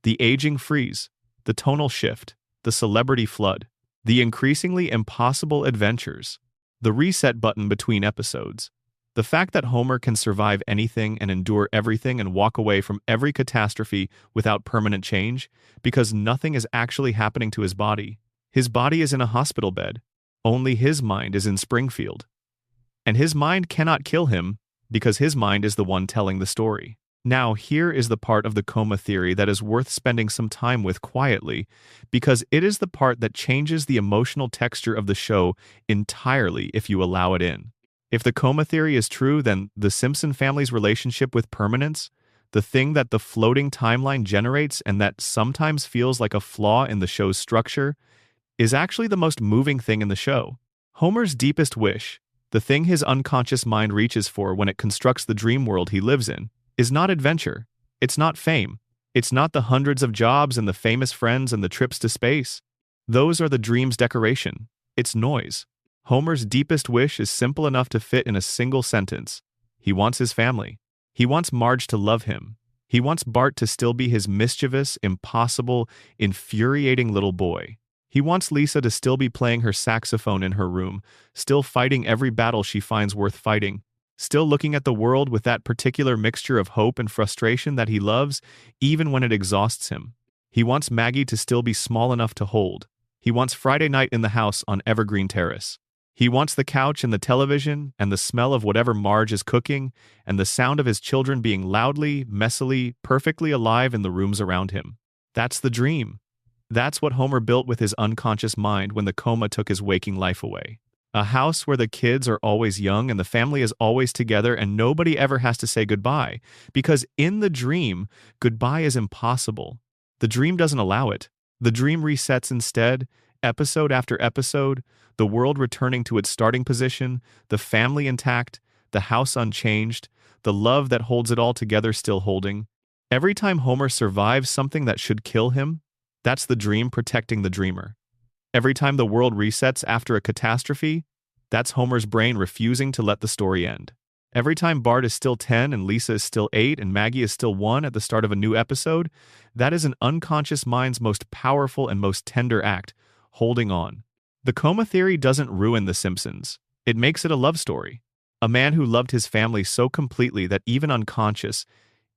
The aging freeze, the tonal shift, the celebrity flood, the increasingly impossible adventures, the reset button between episodes, the fact that Homer can survive anything and endure everything and walk away from every catastrophe without permanent change, because nothing is actually happening to his body. His body is in a hospital bed. Only his mind is in Springfield. And his mind cannot kill him because his mind is the one telling the story. Now, here is the part of the coma theory that is worth spending some time with quietly, because it is the part that changes the emotional texture of the show entirely if you allow it in. If the coma theory is true, then the Simpson family's relationship with permanence, the thing that the floating timeline generates and that sometimes feels like a flaw in the show's structure, is actually the most moving thing in the show. Homer's deepest wish, the thing his unconscious mind reaches for when it constructs the dream world he lives in, is not adventure. It's not fame. It's not the hundreds of jobs and the famous friends and the trips to space. Those are the dream's decoration. It's noise. Homer's deepest wish is simple enough to fit in a single sentence. He wants his family. He wants Marge to love him. He wants Bart to still be his mischievous, impossible, infuriating little boy. He wants Lisa to still be playing her saxophone in her room, still fighting every battle she finds worth fighting, still looking at the world with that particular mixture of hope and frustration that he loves, even when it exhausts him. He wants Maggie to still be small enough to hold. He wants Friday night in the house on Evergreen Terrace. He wants the couch and the television and the smell of whatever Marge is cooking and the sound of his children being loudly, messily, perfectly alive in the rooms around him. That's the dream. That's what Homer built with his unconscious mind when the coma took his waking life away. A house where the kids are always young and the family is always together and nobody ever has to say goodbye, because in the dream, goodbye is impossible. The dream doesn't allow it. The dream resets instead, episode after episode, the world returning to its starting position, the family intact, the house unchanged, the love that holds it all together still holding. Every time Homer survives something that should kill him, that's the dream protecting the dreamer. Every time the world resets after a catastrophe, that's Homer's brain refusing to let the story end. Every time Bart is still 10 and Lisa is still 8 and Maggie is still 1 at the start of a new episode, that is an unconscious mind's most powerful and most tender act, holding on. The coma theory doesn't ruin The Simpsons. It makes it a love story. A man who loved his family so completely that even unconscious,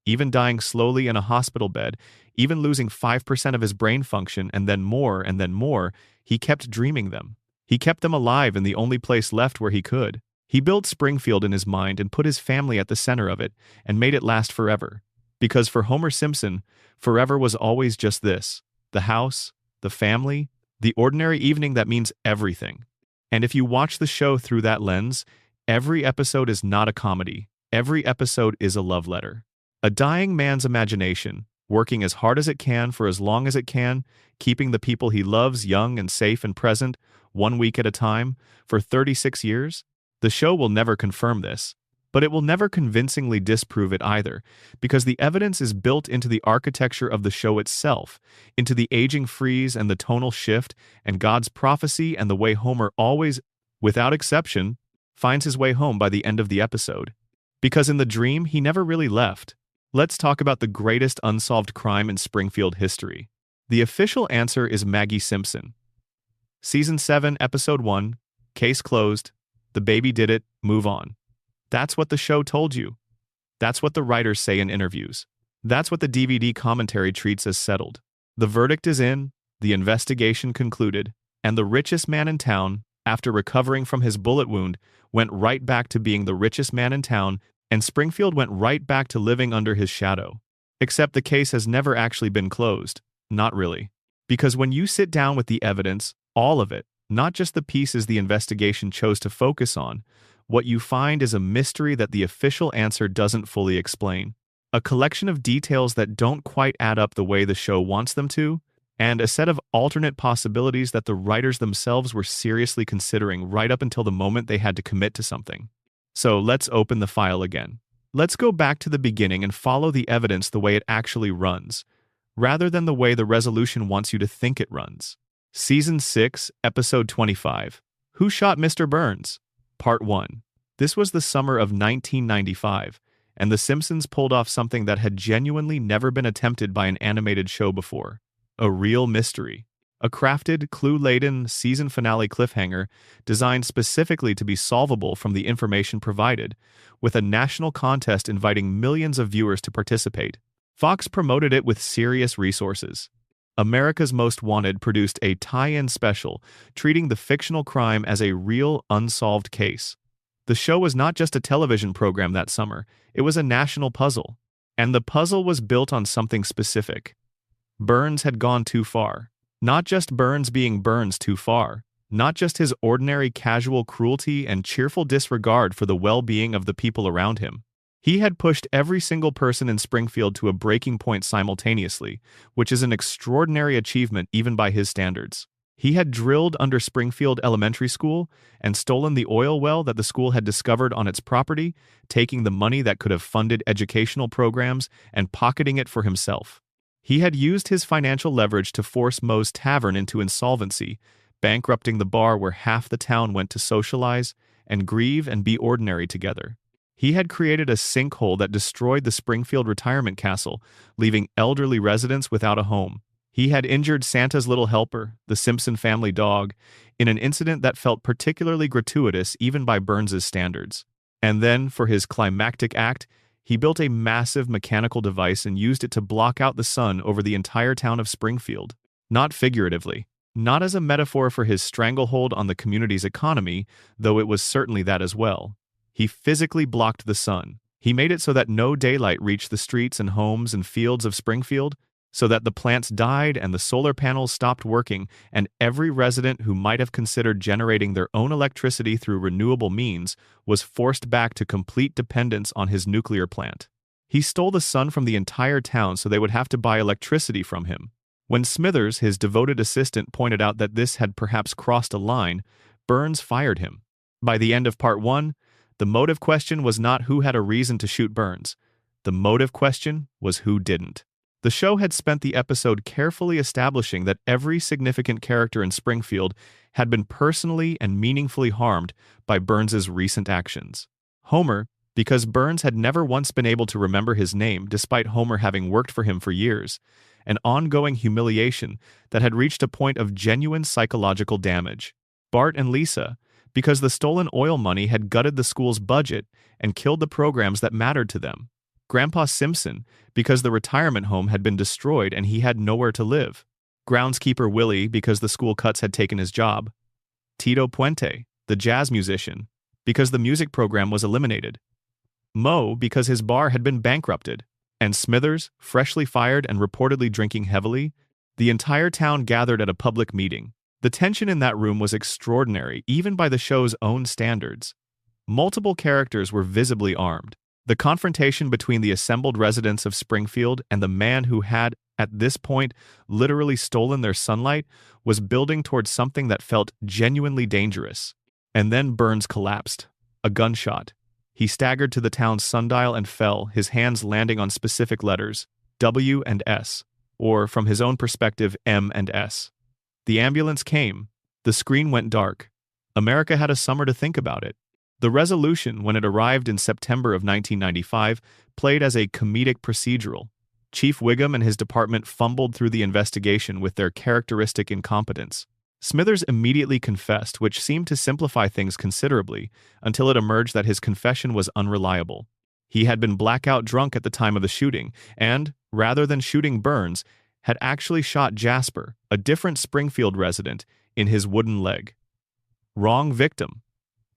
even dying slowly in a hospital bed, even losing 5% of his brain function and then more, he kept dreaming them. He kept them alive in the only place left where he could. He built Springfield in his mind and put his family at the center of it and made it last forever. Because for Homer Simpson, forever was always just this: the house, the family, the ordinary evening that means everything. And if you watch the show through that lens, every episode is not a comedy. Every episode is a love letter. A dying man's imagination, working as hard as it can for as long as it can, keeping the people he loves young and safe and present, 1 week at a time, for 36 years? The show will never confirm this, but it will never convincingly disprove it either, because the evidence is built into the architecture of the show itself, into the aging freeze and the tonal shift, and God's prophecy and the way Homer always, without exception, finds his way home by the end of the episode. Because in the dream, he never really left. Let's talk about the greatest unsolved crime in Springfield history. The official answer is Maggie Simpson. Season 7, Episode 1, Case closed. The baby did it, move on. That's what the show told you. That's what the writers say in interviews. That's what the DVD commentary treats as settled. The verdict is in, the investigation concluded, and the richest man in town, after recovering from his bullet wound, went right back to being the richest man in town, and Springfield went right back to living under his shadow. Except the case has never actually been closed. Not really. Because when you sit down with the evidence, all of it, not just the pieces the investigation chose to focus on, what you find is a mystery that the official answer doesn't fully explain. A collection of details that don't quite add up the way the show wants them to, and a set of alternate possibilities that the writers themselves were seriously considering right up until the moment they had to commit to something. So let's open the file again. Let's go back to the beginning and follow the evidence the way it actually runs, rather than the way the resolution wants you to think it runs. Season 6, Episode 25. Who Shot Mr. Burns? Part 1. This was the summer of 1995, and The Simpsons pulled off something that had genuinely never been attempted by an animated show before. A real mystery. A crafted, clue-laden season finale cliffhanger designed specifically to be solvable from the information provided, with a national contest inviting millions of viewers to participate. Fox promoted it with serious resources. America's Most Wanted produced a tie-in special treating the fictional crime as a real unsolved case. The show was not just a television program that summer, it was a national puzzle. And the puzzle was built on something specific. Burns had gone too far. Not just Burns being Burns too far. Not just his ordinary casual cruelty and cheerful disregard for the well-being of the people around him. He had pushed every single person in Springfield to a breaking point simultaneously, which is an extraordinary achievement even by his standards. He had drilled under Springfield Elementary School and stolen the oil well that the school had discovered on its property, taking the money that could have funded educational programs and pocketing it for himself. He had used his financial leverage to force Moe's Tavern into insolvency, bankrupting the bar where half the town went to socialize and grieve and be ordinary together. He had created a sinkhole that destroyed the Springfield retirement castle, leaving elderly residents without a home. He had injured Santa's little helper, the Simpson family dog, in an incident that felt particularly gratuitous even by Burns's standards. And then, for his climactic act, he built a massive mechanical device and used it to block out the sun over the entire town of Springfield. Not figuratively, not as a metaphor for his stranglehold on the community's economy, though it was certainly that as well. He physically blocked the sun. He made it so that no daylight reached the streets and homes and fields of Springfield, so that the plants died and the solar panels stopped working, and every resident who might have considered generating their own electricity through renewable means was forced back to complete dependence on his nuclear plant. He stole the sun from the entire town so they would have to buy electricity from him. When Smithers, his devoted assistant, pointed out that this had perhaps crossed a line, Burns fired him. By the end of Part 1, the motive question was not who had a reason to shoot Burns. The motive question was who didn't. The show had spent the episode carefully establishing that every significant character in Springfield had been personally and meaningfully harmed by Burns's recent actions. Homer, because Burns had never once been able to remember his name despite Homer having worked for him for years, an ongoing humiliation that had reached a point of genuine psychological damage. Bart and Lisa, because the stolen oil money had gutted the school's budget and killed the programs that mattered to them. Grandpa Simpson, because the retirement home had been destroyed and he had nowhere to live. Groundskeeper Willie, because the school cuts had taken his job. Tito Puente, the jazz musician, because the music program was eliminated. Moe, because his bar had been bankrupted. And Smithers, freshly fired and reportedly drinking heavily. The entire town gathered at a public meeting. The tension in that room was extraordinary, even by the show's own standards. Multiple characters were visibly armed. The confrontation between the assembled residents of Springfield and the man who had, at this point, literally stolen their sunlight was building towards something that felt genuinely dangerous. And then Burns collapsed. A gunshot. He staggered to the town's sundial and fell, his hands landing on specific letters, W and S, or, from his own perspective, M and S. The ambulance came. The screen went dark. America had a summer to think about it. The resolution, when it arrived in September of 1995, played as a comedic procedural. Chief Wiggum and his department fumbled through the investigation with their characteristic incompetence. Smithers immediately confessed, which seemed to simplify things considerably, until it emerged that his confession was unreliable. He had been blackout drunk at the time of the shooting, and, rather than shooting Burns, had actually shot Jasper, a different Springfield resident, in his wooden leg. Wrong victim.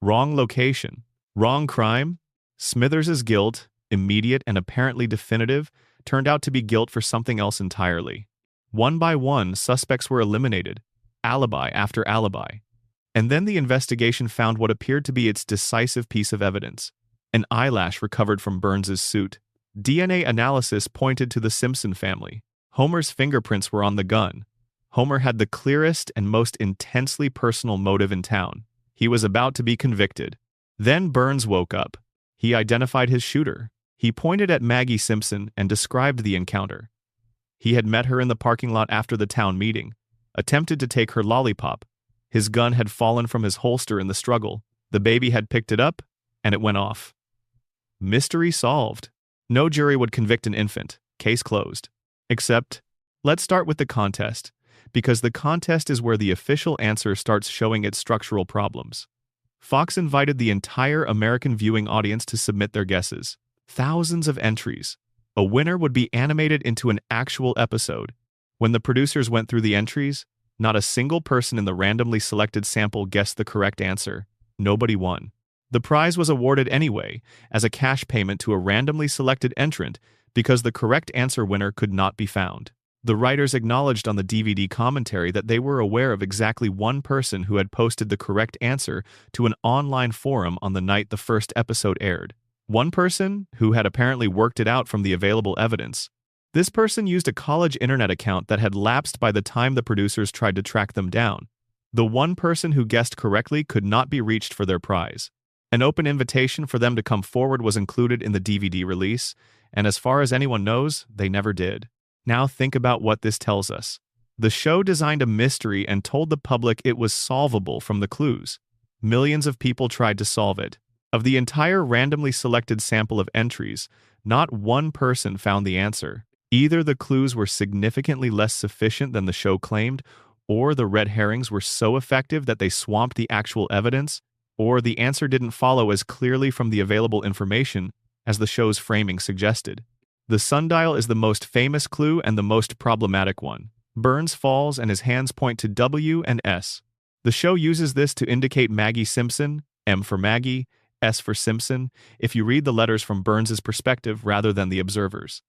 Wrong location. Wrong crime. Smithers's guilt, immediate and apparently definitive, turned out to be guilt for something else entirely. One by one, suspects were eliminated, alibi after alibi. And then the investigation found what appeared to be its decisive piece of evidence. An eyelash recovered from Burns's suit. DNA analysis pointed to the Simpson family. Homer's fingerprints were on the gun. Homer had the clearest and most intensely personal motive in town. He was about to be convicted. Then Burns woke up. He identified his shooter. He pointed at Maggie Simpson and described the encounter. He had met her in the parking lot after the town meeting, attempted to take her lollipop. His gun had fallen from his holster in the struggle. The baby had picked it up, and it went off. Mystery solved. No jury would convict an infant. Case closed. Except, let's start with the contest, because the contest is where the official answer starts showing its structural problems. Fox invited the entire American viewing audience to submit their guesses. Thousands of entries. A winner would be animated into an actual episode. When the producers went through the entries, not a single person in the randomly selected sample guessed the correct answer. Nobody won. The prize was awarded anyway, as a cash payment to a randomly selected entrant because the correct answer winner could not be found. The writers acknowledged on the DVD commentary that they were aware of exactly one person who had posted the correct answer to an online forum on the night the first episode aired. One person who had apparently worked it out from the available evidence. This person used a college internet account that had lapsed by the time the producers tried to track them down. The one person who guessed correctly could not be reached for their prize. An open invitation for them to come forward was included in the DVD release, and as far as anyone knows, they never did. Now think about what this tells us. The show designed a mystery and told the public it was solvable from the clues. Millions of people tried to solve it. Of the entire randomly selected sample of entries, not one person found the answer. Either the clues were significantly less sufficient than the show claimed, or the red herrings were so effective that they swamped the actual evidence, or the answer didn't follow as clearly from the available information as the show's framing suggested. The sundial is the most famous clue and the most problematic one. Burns falls and his hands point to W and S. The show uses this to indicate Maggie Simpson, M for Maggie, S for Simpson, if you read the letters from Burns's perspective rather than the observer's.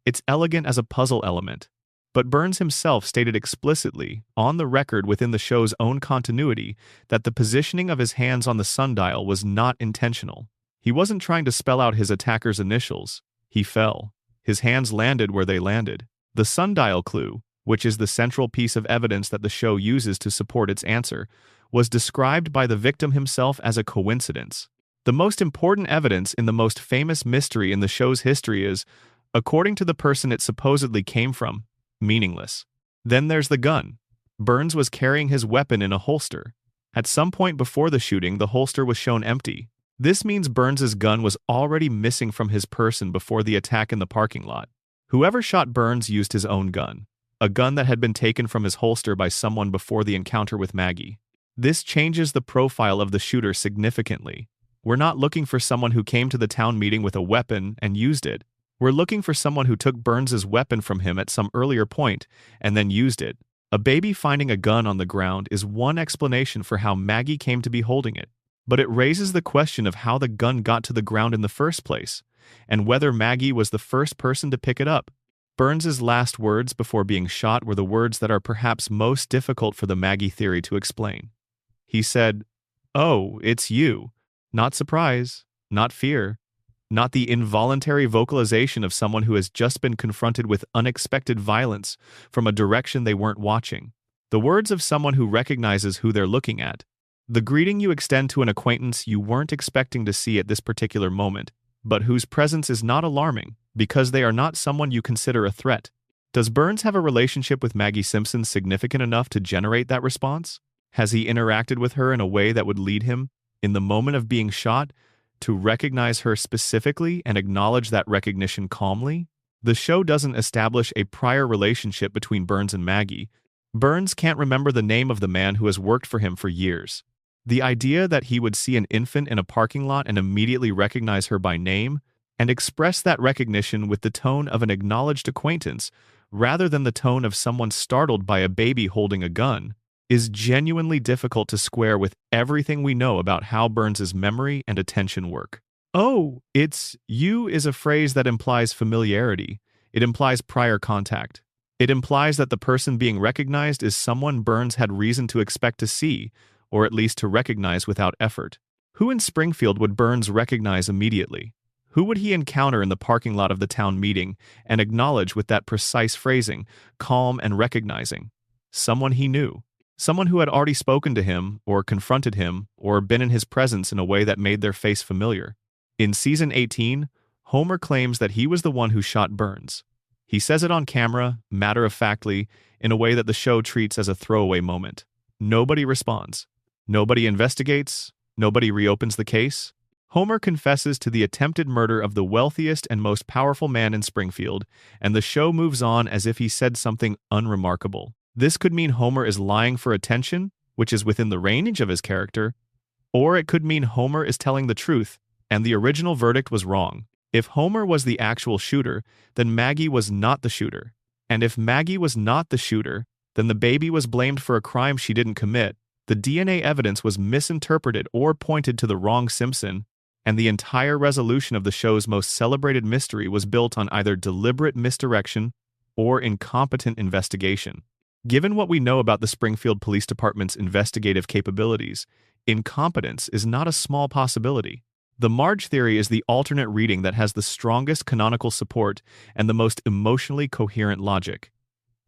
It's elegant as a puzzle element. But Burns himself stated explicitly, on the record within the show's own continuity, that the positioning of his hands on the sundial was not intentional. He wasn't trying to spell out his attacker's initials. He fell. His hands landed where they landed. The sundial clue, which is the central piece of evidence that the show uses to support its answer, was described by the victim himself as a coincidence. The most important evidence in the most famous mystery in the show's history is, according to the person it supposedly came from, meaningless. Then there's the gun. Burns was carrying his weapon in a holster. At some point before the shooting, the holster was shown empty. This means Burns's gun was already missing from his person before the attack in the parking lot. Whoever shot Burns used his own gun, a gun that had been taken from his holster by someone before the encounter with Maggie. This changes the profile of the shooter significantly. We're not looking for someone who came to the town meeting with a weapon and used it. We're looking for someone who took Burns's weapon from him at some earlier point and then used it. A baby finding a gun on the ground is one explanation for how Maggie came to be holding it. But it raises the question of how the gun got to the ground in the first place, and whether Maggie was the first person to pick it up. Burns's last words before being shot were the words that are perhaps most difficult for the Maggie theory to explain. He said, "Oh, it's you." Not surprise, not fear, not the involuntary vocalization of someone who has just been confronted with unexpected violence from a direction they weren't watching. The words of someone who recognizes who they're looking at. The greeting you extend to an acquaintance you weren't expecting to see at this particular moment, but whose presence is not alarming because they are not someone you consider a threat. Does Burns have a relationship with Maggie Simpson significant enough to generate that response? Has he interacted with her in a way that would lead him, in the moment of being shot, to recognize her specifically and acknowledge that recognition calmly? The show doesn't establish a prior relationship between Burns and Maggie. Burns can't remember the name of the man who has worked for him for years. The idea that he would see an infant in a parking lot and immediately recognize her by name, and express that recognition with the tone of an acknowledged acquaintance, rather than the tone of someone startled by a baby holding a gun, is genuinely difficult to square with everything we know about how Burns's memory and attention work. "Oh, it's you" is a phrase that implies familiarity. It implies prior contact. It implies that the person being recognized is someone Burns had reason to expect to see, or at least to recognize without effort. Who in Springfield would Burns recognize immediately? Who would he encounter in the parking lot of the town meeting and acknowledge with that precise phrasing, calm and recognizing? Someone he knew. Someone who had already spoken to him, or confronted him, or been in his presence in a way that made their face familiar. In Season 18, Homer claims that he was the one who shot Burns. He says it on camera, matter-of-factly, in a way that the show treats as a throwaway moment. Nobody responds. Nobody investigates. Nobody reopens the case. Homer confesses to the attempted murder of the wealthiest and most powerful man in Springfield, and the show moves on as if he said something unremarkable. This could mean Homer is lying for attention, which is within the range of his character, or it could mean Homer is telling the truth, and the original verdict was wrong. If Homer was the actual shooter, then Maggie was not the shooter. And if Maggie was not the shooter, then the baby was blamed for a crime she didn't commit. The DNA evidence was misinterpreted or pointed to the wrong Simpson, and the entire resolution of the show's most celebrated mystery was built on either deliberate misdirection or incompetent investigation. Given what we know about the Springfield Police Department's investigative capabilities, incompetence is not a small possibility. The Marge theory is the alternate reading that has the strongest canonical support and the most emotionally coherent logic.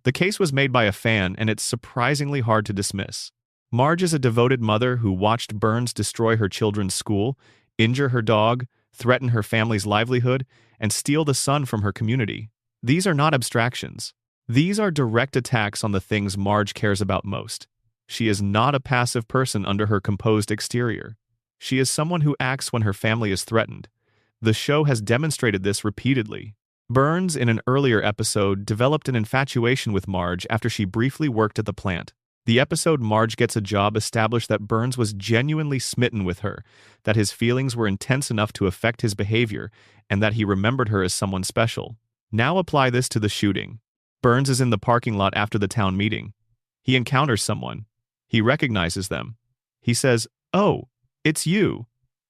The case was made by a fan, and it's surprisingly hard to dismiss. Marge is a devoted mother who watched Burns destroy her children's school, injure her dog, threaten her family's livelihood, and steal the sun from her community. These are not abstractions. These are direct attacks on the things Marge cares about most. She is not a passive person under her composed exterior. She is someone who acts when her family is threatened. The show has demonstrated this repeatedly. Burns, in an earlier episode, developed an infatuation with Marge after she briefly worked at the plant. The episode Marge Gets a Job established that Burns was genuinely smitten with her, that his feelings were intense enough to affect his behavior, and that he remembered her as someone special. Now apply this to the shooting. Burns is in the parking lot after the town meeting. He encounters someone. He recognizes them. He says, "Oh, it's you,"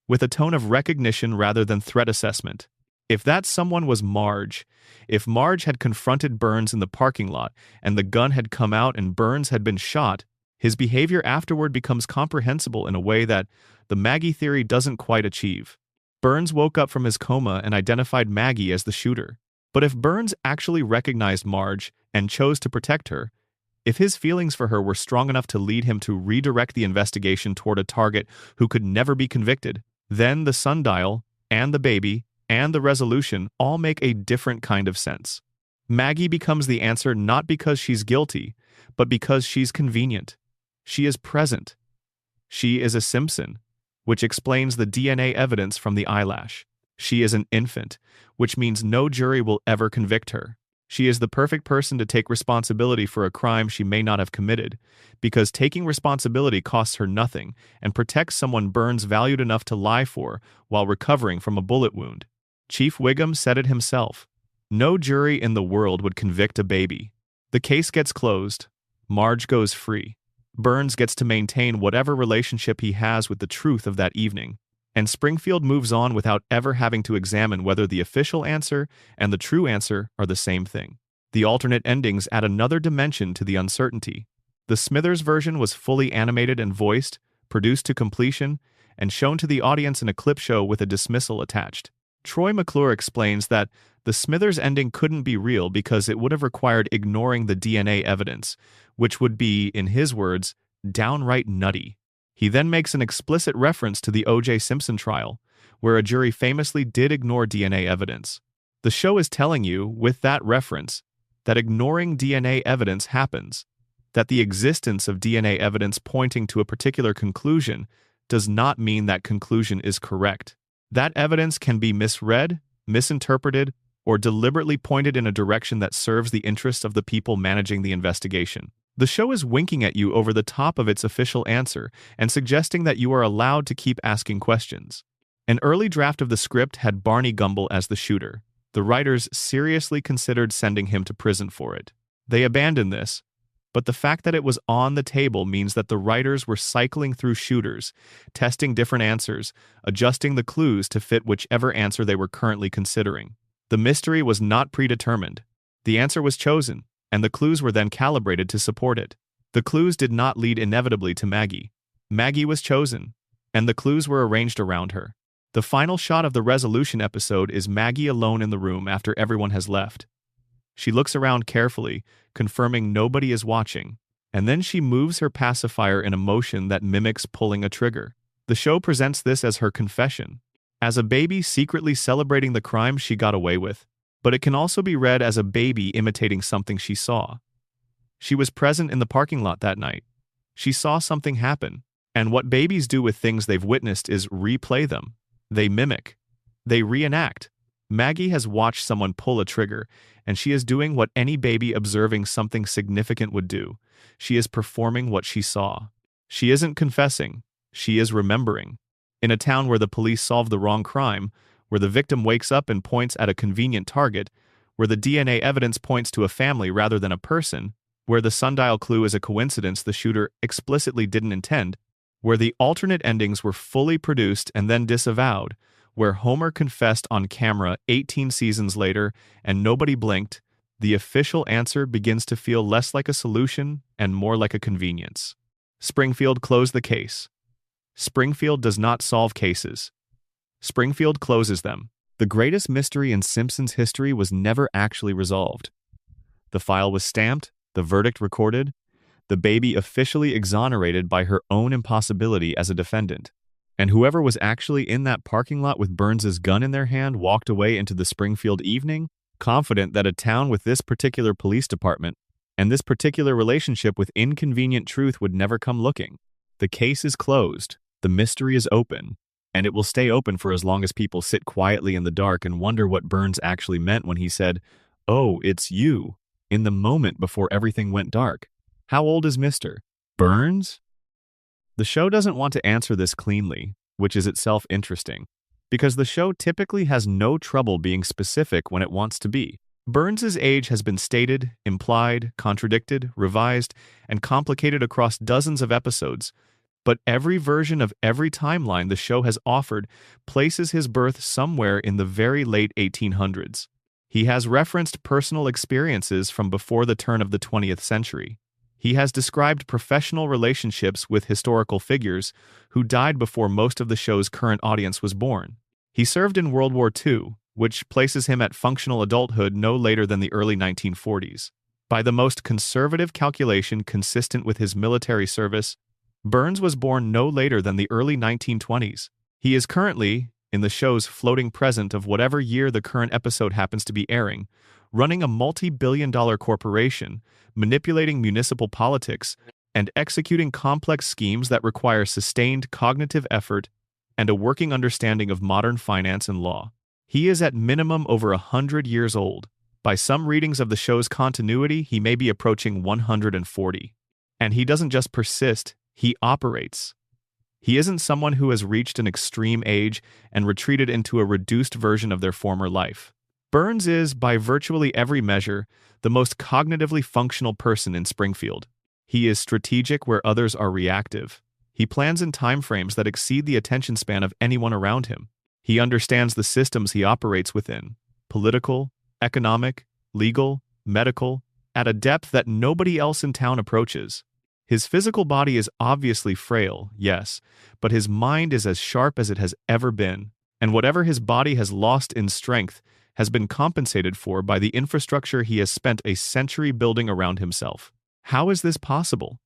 with a tone of recognition rather than threat assessment. If that someone was Marge, if Marge had confronted Burns in the parking lot and the gun had come out and Burns had been shot, his behavior afterward becomes comprehensible in a way that the Maggie theory doesn't quite achieve. Burns woke up from his coma and identified Maggie as the shooter. But if Burns actually recognized Marge and chose to protect her, if his feelings for her were strong enough to lead him to redirect the investigation toward a target who could never be convicted, then the sundial and the baby and the resolution all make a different kind of sense. Maggie becomes the answer not because she's guilty, but because she's convenient. She is present. She is a Simpson, which explains the DNA evidence from the eyelash. She is an infant, which means no jury will ever convict her. She is the perfect person to take responsibility for a crime she may not have committed, because taking responsibility costs her nothing and protects someone Burns valued enough to lie for while recovering from a bullet wound. Chief Wiggum said it himself. No jury in the world would convict a baby. The case gets closed. Marge goes free. Burns gets to maintain whatever relationship he has with the truth of that evening. And Springfield moves on without ever having to examine whether the official answer and the true answer are the same thing. The alternate endings add another dimension to the uncertainty. The Smithers version was fully animated and voiced, produced to completion, and shown to the audience in a clip show with a dismissal attached. Troy McClure explains that the Smithers ending couldn't be real because it would have required ignoring the DNA evidence, which would be, in his words, downright nutty. He then makes an explicit reference to the O.J. Simpson trial, where a jury famously did ignore DNA evidence. The show is telling you, with that reference, that ignoring DNA evidence happens, that the existence of DNA evidence pointing to a particular conclusion does not mean that conclusion is correct. That evidence can be misread, misinterpreted, or deliberately pointed in a direction that serves the interests of the people managing the investigation. The show is winking at you over the top of its official answer and suggesting that you are allowed to keep asking questions. An early draft of the script had Barney Gumble as the shooter. The writers seriously considered sending him to prison for it. They abandoned this, but the fact that it was on the table means that the writers were cycling through shooters, testing different answers, adjusting the clues to fit whichever answer they were currently considering. The mystery was not predetermined. The answer was chosen, and the clues were then calibrated to support it. The clues did not lead inevitably to Maggie. Maggie was chosen, and the clues were arranged around her. The final shot of the resolution episode is Maggie alone in the room after everyone has left. She looks around carefully, confirming nobody is watching, and then she moves her pacifier in a motion that mimics pulling a trigger. The show presents this as her confession, as a baby secretly celebrating the crime she got away with, but it can also be read as a baby imitating something she saw. She was present in the parking lot that night. She saw something happen, and what babies do with things they've witnessed is replay them. They mimic. They reenact. Maggie has watched someone pull a trigger, and she is doing what any baby observing something significant would do. She is performing what she saw. She isn't confessing. She is remembering. In a town where the police solve the wrong crime, where the victim wakes up and points at a convenient target, where the DNA evidence points to a family rather than a person, where the sundial clue is a coincidence the shooter explicitly didn't intend, where the alternate endings were fully produced and then disavowed, where Homer confessed on camera 18 seasons later and nobody blinked, the official answer begins to feel less like a solution and more like a convenience. Springfield closed the case. Springfield does not solve cases. Springfield closes them. The greatest mystery in Simpsons history was never actually resolved. The file was stamped, the verdict recorded, the baby officially exonerated by her own impossibility as a defendant. And whoever was actually in that parking lot with Burns's gun in their hand walked away into the Springfield evening, confident that a town with this particular police department and this particular relationship with inconvenient truth would never come looking. The case is closed, the mystery is open, and it will stay open for as long as people sit quietly in the dark and wonder what Burns actually meant when he said, "Oh, it's you," in the moment before everything went dark. How old is Mr. Burns? The show doesn't want to answer this cleanly, which is itself interesting, because the show typically has no trouble being specific when it wants to be. Burns's age has been stated, implied, contradicted, revised, and complicated across dozens of episodes, but every version of every timeline the show has offered places his birth somewhere in the very late 1800s. He has referenced personal experiences from before the turn of the 20th century. He has described professional relationships with historical figures who died before most of the show's current audience was born. He served in World War II, which places him at functional adulthood no later than the early 1940s. By the most conservative calculation consistent with his military service, Burns was born no later than the early 1920s. He is currently, in the show's floating present of whatever year the current episode happens to be airing, running a multi-billion-dollar corporation, manipulating municipal politics, and executing complex schemes that require sustained cognitive effort and a working understanding of modern finance and law. He is at minimum over 100 years old. By some readings of the show's continuity, he may be approaching 140. And he doesn't just persist, he operates. He isn't someone who has reached an extreme age and retreated into a reduced version of their former life. Burns is, by virtually every measure, the most cognitively functional person in Springfield. He is strategic where others are reactive. He plans in timeframes that exceed the attention span of anyone around him. He understands the systems he operates within, political, economic, legal, medical, at a depth that nobody else in town approaches. His physical body is obviously frail, yes, but his mind is as sharp as it has ever been, and whatever his body has lost in strength has been compensated for by the infrastructure he has spent a century building around himself. How is this possible?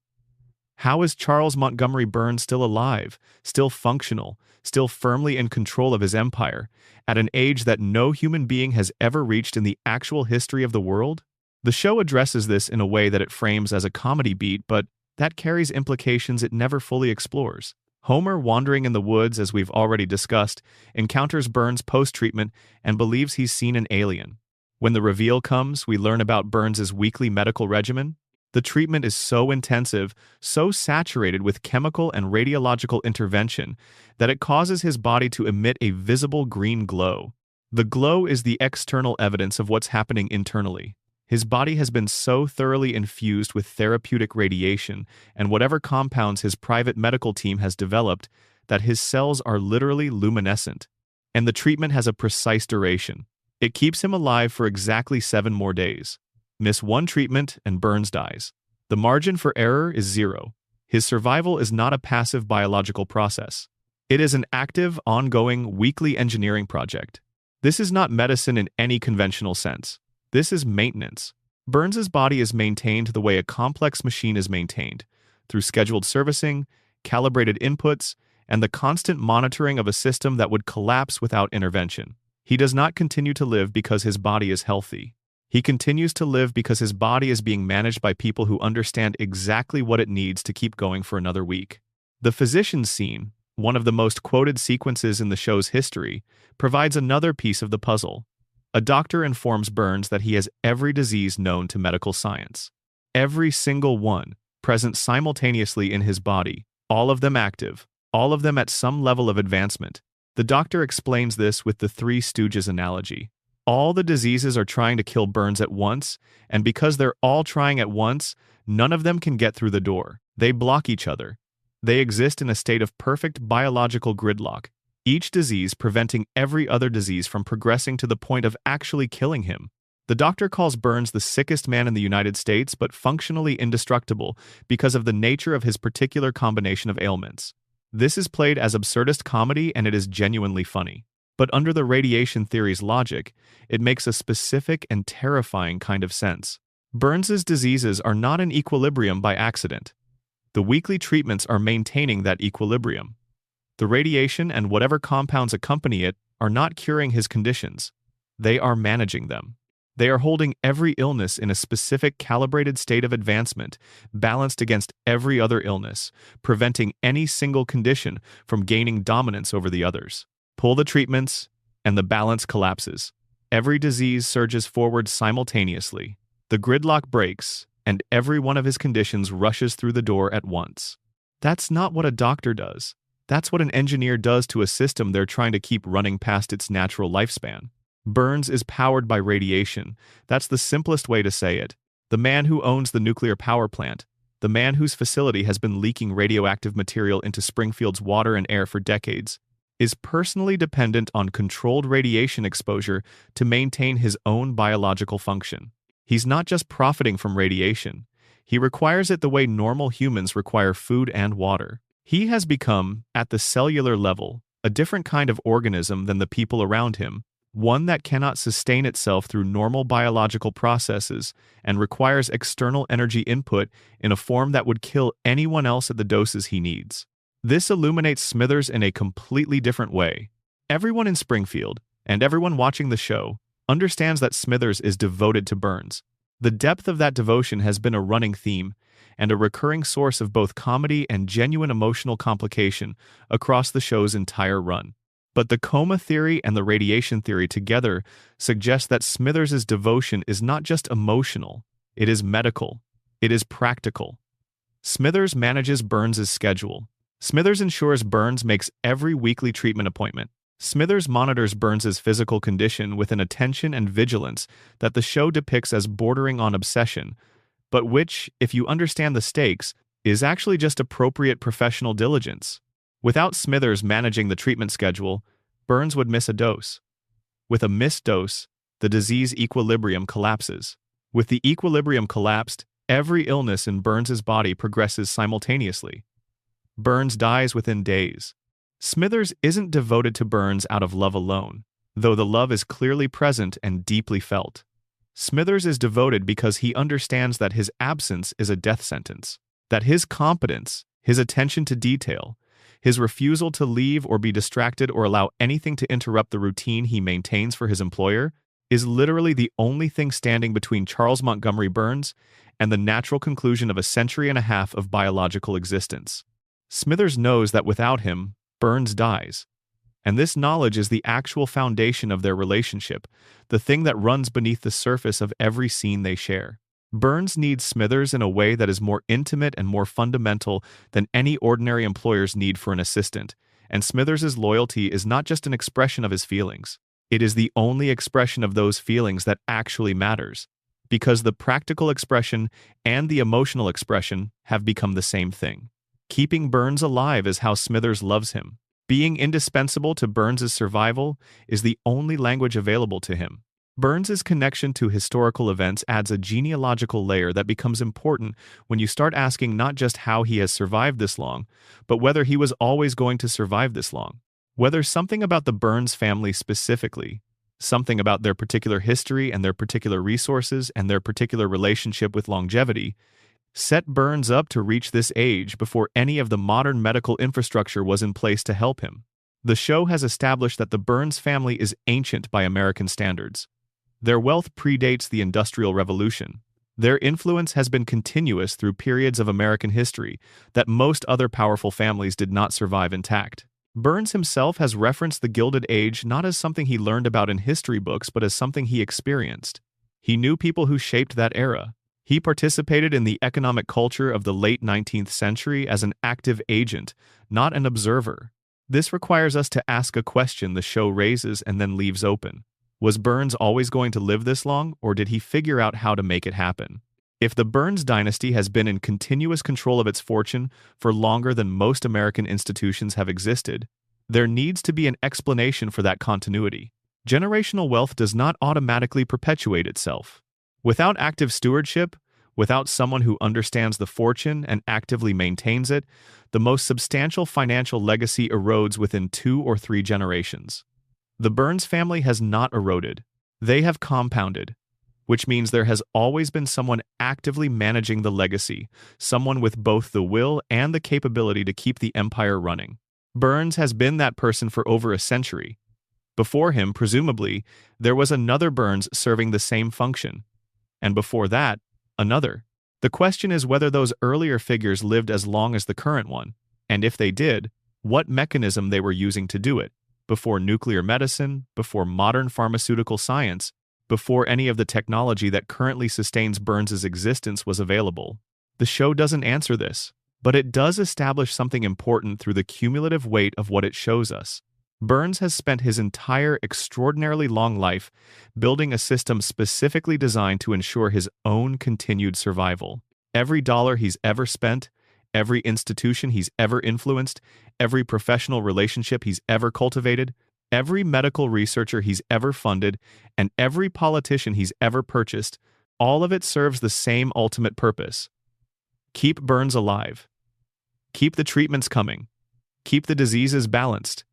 How is Charles Montgomery Burns still alive, still functional, still firmly in control of his empire, at an age that no human being has ever reached in the actual history of the world? The show addresses this in a way that it frames as a comedy beat, but that carries implications it never fully explores. Homer, wandering in the woods, as we've already discussed, encounters Burns post-treatment and believes he's seen an alien. When the reveal comes, we learn about Burns's weekly medical regimen. The treatment is so intensive, so saturated with chemical and radiological intervention, that it causes his body to emit a visible green glow. The glow is the external evidence of what's happening internally. His body has been so thoroughly infused with therapeutic radiation and whatever compounds his private medical team has developed that his cells are literally luminescent. And the treatment has a precise duration. It keeps him alive for exactly 7 more days. Miss one treatment and Burns dies. The margin for error is 0. His survival is not a passive biological process. It is an active, ongoing, weekly engineering project. This is not medicine in any conventional sense. This is maintenance. Burns's body is maintained the way a complex machine is maintained, through scheduled servicing, calibrated inputs, and the constant monitoring of a system that would collapse without intervention. He does not continue to live because his body is healthy. He continues to live because his body is being managed by people who understand exactly what it needs to keep going for another week. The physician scene, one of the most quoted sequences in the show's history, provides another piece of the puzzle. A doctor informs Burns that he has every disease known to medical science. Every single one, present simultaneously in his body, all of them active, all of them at some level of advancement. The doctor explains this with the Three Stooges analogy. All the diseases are trying to kill Burns at once, and because they're all trying at once, none of them can get through the door. They block each other. They exist in a state of perfect biological gridlock, each disease preventing every other disease from progressing to the point of actually killing him. The doctor calls Burns the sickest man in the United States, but functionally indestructible because of the nature of his particular combination of ailments. This is played as absurdist comedy, and it is genuinely funny. But under the radiation theory's logic, it makes a specific and terrifying kind of sense. Burns's diseases are not in equilibrium by accident. The weekly treatments are maintaining that equilibrium. The radiation and whatever compounds accompany it are not curing his conditions. They are managing them. They are holding every illness in a specific calibrated state of advancement, balanced against every other illness, preventing any single condition from gaining dominance over the others. Pull the treatments, and the balance collapses. Every disease surges forward simultaneously. The gridlock breaks, and every one of his conditions rushes through the door at once. That's not what a doctor does. That's what an engineer does to a system they're trying to keep running past its natural lifespan. Burns is powered by radiation. That's the simplest way to say it. The man who owns the nuclear power plant, the man whose facility has been leaking radioactive material into Springfield's water and air for decades, is personally dependent on controlled radiation exposure to maintain his own biological function. He's not just profiting from radiation. He requires it the way normal humans require food and water. He has become, at the cellular level, a different kind of organism than the people around him, one that cannot sustain itself through normal biological processes and requires external energy input in a form that would kill anyone else at the doses he needs. This illuminates Smithers in a completely different way. Everyone in Springfield, and everyone watching the show, understands that Smithers is devoted to Burns. The depth of that devotion has been a running theme and a recurring source of both comedy and genuine emotional complication across the show's entire run. But the coma theory and the radiation theory together suggest that Smithers' devotion is not just emotional, it is medical, it is practical. Smithers manages Burns' schedule. Smithers ensures Burns makes every weekly treatment appointment. Smithers monitors Burns' physical condition with an attention and vigilance that the show depicts as bordering on obsession, but which, if you understand the stakes, is actually just appropriate professional diligence. Without Smithers managing the treatment schedule, Burns would miss a dose. With a missed dose, the disease equilibrium collapses. With the equilibrium collapsed, every illness in Burns' body progresses simultaneously. Burns dies within days. Smithers isn't devoted to Burns out of love alone, though the love is clearly present and deeply felt. Smithers is devoted because he understands that his absence is a death sentence, that his competence, his attention to detail, his refusal to leave or be distracted or allow anything to interrupt the routine he maintains for his employer is literally the only thing standing between Charles Montgomery Burns and the natural conclusion of a century and a half of biological existence. Smithers knows that without him, Burns dies. And this knowledge is the actual foundation of their relationship, the thing that runs beneath the surface of every scene they share. Burns needs Smithers in a way that is more intimate and more fundamental than any ordinary employer's need for an assistant, and Smithers' loyalty is not just an expression of his feelings. It is the only expression of those feelings that actually matters, because the practical expression and the emotional expression have become the same thing. Keeping Burns alive is how Smithers loves him. Being indispensable to Burns' survival is the only language available to him. Burns' connection to historical events adds a genealogical layer that becomes important when you start asking not just how he has survived this long, but whether he was always going to survive this long. Whether something about the Burns family specifically, something about their particular history and their particular resources and their particular relationship with longevity, set Burns up to reach this age before any of the modern medical infrastructure was in place to help him. The show has established that the Burns family is ancient by American standards. Their wealth predates the Industrial Revolution. Their influence has been continuous through periods of American history that most other powerful families did not survive intact. Burns himself has referenced the Gilded Age not as something he learned about in history books, but as something he experienced. He knew people who shaped that era. He participated in the economic culture of the late 19th century as an active agent, not an observer. This requires us to ask a question the show raises and then leaves open. Was Burns always going to live this long, or did he figure out how to make it happen? If the Burns dynasty has been in continuous control of its fortune for longer than most American institutions have existed, there needs to be an explanation for that continuity. Generational wealth does not automatically perpetuate itself. Without active stewardship, without someone who understands the fortune and actively maintains it, the most substantial financial legacy erodes within 2 or 3 generations. The Burns family has not eroded. They have compounded, which means there has always been someone actively managing the legacy, someone with both the will and the capability to keep the empire running. Burns has been that person for over a century. Before him, presumably, there was another Burns serving the same function. And before that, another. The question is whether those earlier figures lived as long as the current one, and if they did, what mechanism they were using to do it, before nuclear medicine, before modern pharmaceutical science, before any of the technology that currently sustains Burns's existence was available. The show doesn't answer this, but it does establish something important through the cumulative weight of what it shows us. Burns has spent his entire extraordinarily long life building a system specifically designed to ensure his own continued survival. Every dollar he's ever spent, every institution he's ever influenced, every professional relationship he's ever cultivated, every medical researcher he's ever funded, and every politician he's ever purchased, all of it serves the same ultimate purpose. Keep Burns alive. Keep the treatments coming. Keep the diseases balanced.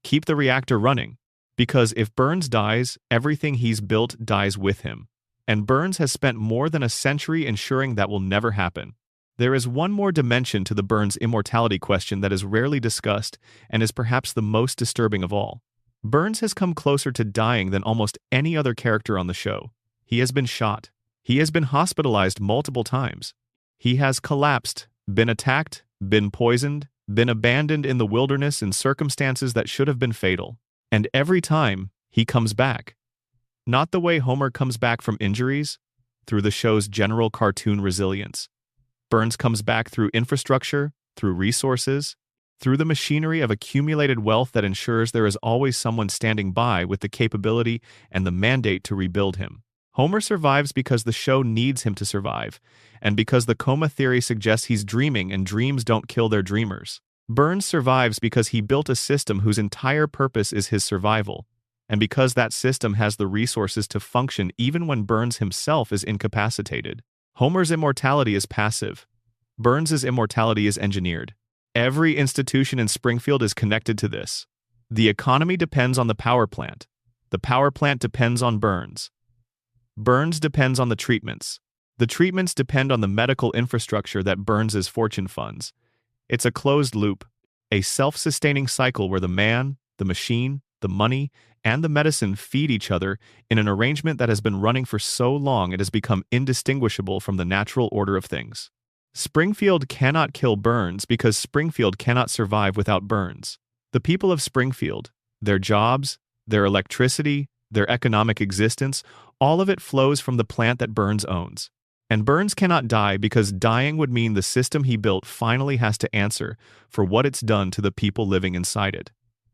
Keep the reactor running, because if Burns dies, everything he's built dies with him. And Burns has spent more than a century ensuring that will never happen. There is one more dimension to the Burns immortality question that is rarely discussed and is perhaps the most disturbing of all. Burns has come closer to dying than almost any other character on the show. He has been shot. He has been hospitalized multiple times. He has collapsed, been attacked, been poisoned, been abandoned in the wilderness in circumstances that should have been fatal. And every time, he comes back. Not the way Homer comes back from injuries, through the show's general cartoon resilience. Burns comes back through infrastructure, through resources, through the machinery of accumulated wealth that ensures there is always someone standing by with the capability and the mandate to rebuild him. Homer survives because the show needs him to survive, and because the coma theory suggests he's dreaming and dreams don't kill their dreamers. Burns survives because he built a system whose entire purpose is his survival, and because that system has the resources to function even when Burns himself is incapacitated. Homer's immortality is passive. Burns's immortality is engineered. Every institution in Springfield is connected to this. The economy depends on the power plant. The power plant depends on Burns. Burns depends on the treatments. The treatments depend on the medical infrastructure that Burns's fortune funds. It's a closed loop, a self-sustaining cycle where the man, the machine, the money, and the medicine feed each other in an arrangement that has been running for so long it has become indistinguishable from the natural order of things. Springfield cannot kill Burns because Springfield cannot survive without Burns. The people of Springfield, their jobs, their electricity, their economic existence, all of it flows from the plant that Burns owns. And Burns cannot die because dying would mean the system he built finally has to answer for what it's done to the people living inside it.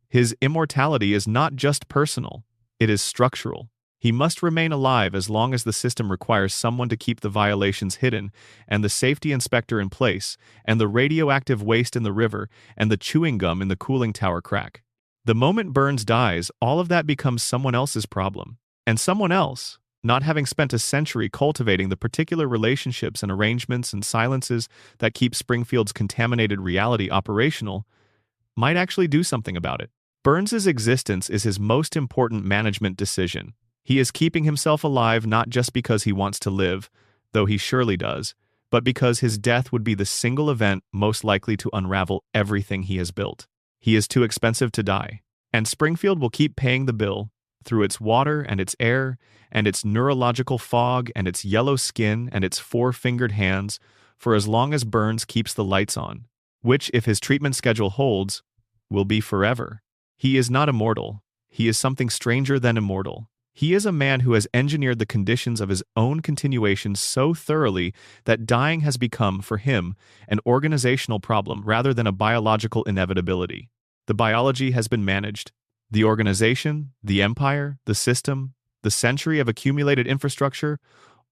His immortality is not just personal, it is structural. He must remain alive as long as the system requires someone to keep the violations hidden, and the safety inspector in place, and the radioactive waste in the river, and the chewing gum in the cooling tower crack. The moment Burns dies, all of that becomes someone else's problem. And someone else, not having spent a century cultivating the particular relationships and arrangements and silences that keep Springfield's contaminated reality operational, might actually do something about it. Burns's existence is his most important management decision. He is keeping himself alive not just because he wants to live, though he surely does, but because his death would be the single event most likely to unravel everything he has built. He is too expensive to die, and Springfield will keep paying the bill through its water and its air and its neurological fog and its yellow skin and its four-fingered hands for as long as Burns keeps the lights on, which, if his treatment schedule holds, will be forever. He is not immortal. He is something stranger than immortal. He is a man who has engineered the conditions of his own continuation so thoroughly that dying has become, for him, an organizational problem rather than a biological inevitability. The biology has been managed. The organization, the empire, the system, the century of accumulated infrastructure,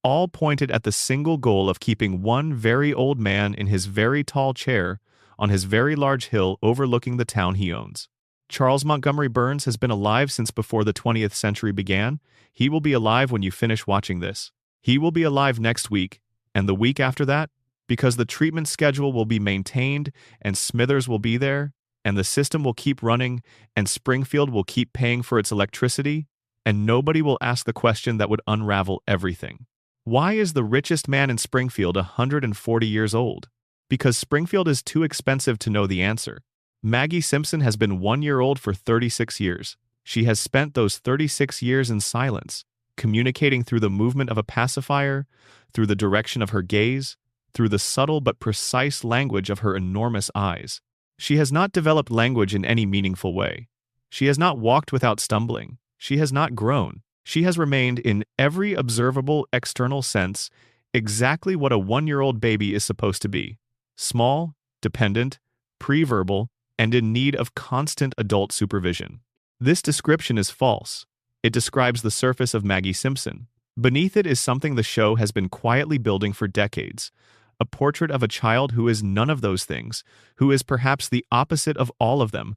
all pointed at the single goal of keeping one very old man in his very tall chair on his very large hill overlooking the town he owns. Charles Montgomery Burns has been alive since before the 20th century began. He will be alive when you finish watching this. He will be alive next week, and the week after that, because the treatment schedule will be maintained, and Smithers will be there, and the system will keep running, and Springfield will keep paying for its electricity, and nobody will ask the question that would unravel everything. Why is the richest man in Springfield 140 years old? Because Springfield is too expensive to know the answer. Maggie Simpson has been 1 year old for 36 years. She has spent those 36 years in silence, communicating through the movement of a pacifier, through the direction of her gaze, through the subtle but precise language of her enormous eyes. She has not developed language in any meaningful way. She has not walked without stumbling. She has not grown. She has remained, in every observable external sense, exactly what a 1-year-old baby is supposed to be: small, dependent, pre-verbal, and in need of constant adult supervision. This description is false. It describes the surface of Maggie Simpson. Beneath it is something the show has been quietly building for decades: a portrait of a child who is none of those things, who is perhaps the opposite of all of them,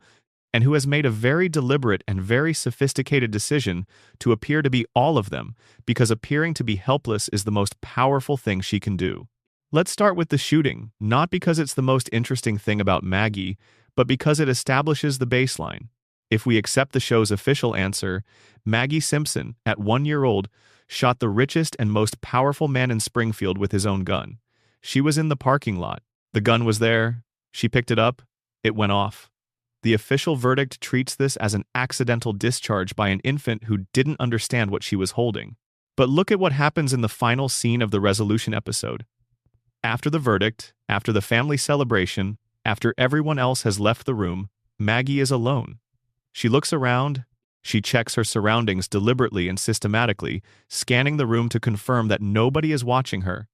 and who has made a very deliberate and very sophisticated decision to appear to be all of them, because appearing to be helpless is the most powerful thing she can do. Let's start with the shooting, not because it's the most interesting thing about Maggie, but because it establishes the baseline. If we accept the show's official answer, Maggie Simpson, at 1 year old, shot the richest and most powerful man in Springfield with his own gun. She was in the parking lot. The gun was there. She picked it up. It went off. The official verdict treats this as an accidental discharge by an infant who didn't understand what she was holding. But look at what happens in the final scene of the resolution episode. After the verdict, after the family celebration, after everyone else has left the room, Maggie is alone. She looks around. She checks her surroundings deliberately and systematically, scanning the room to confirm that nobody is watching her.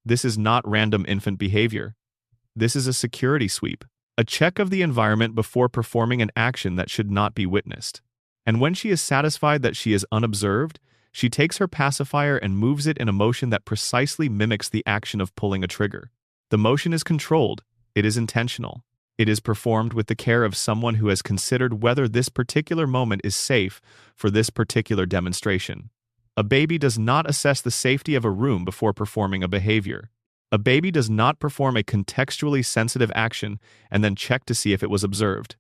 This is not random infant behavior. This is a security sweep, a check of the environment before performing an action that should not be witnessed. And when she is satisfied that she is unobserved, she takes her pacifier and moves it in a motion that precisely mimics the action of pulling a trigger. The motion is controlled. It is intentional. It is performed with the care of someone who has considered whether this particular moment is safe for this particular demonstration. A baby does not assess the safety of a room before performing a behavior. A baby does not perform a contextually sensitive action and then check to see if it was observed.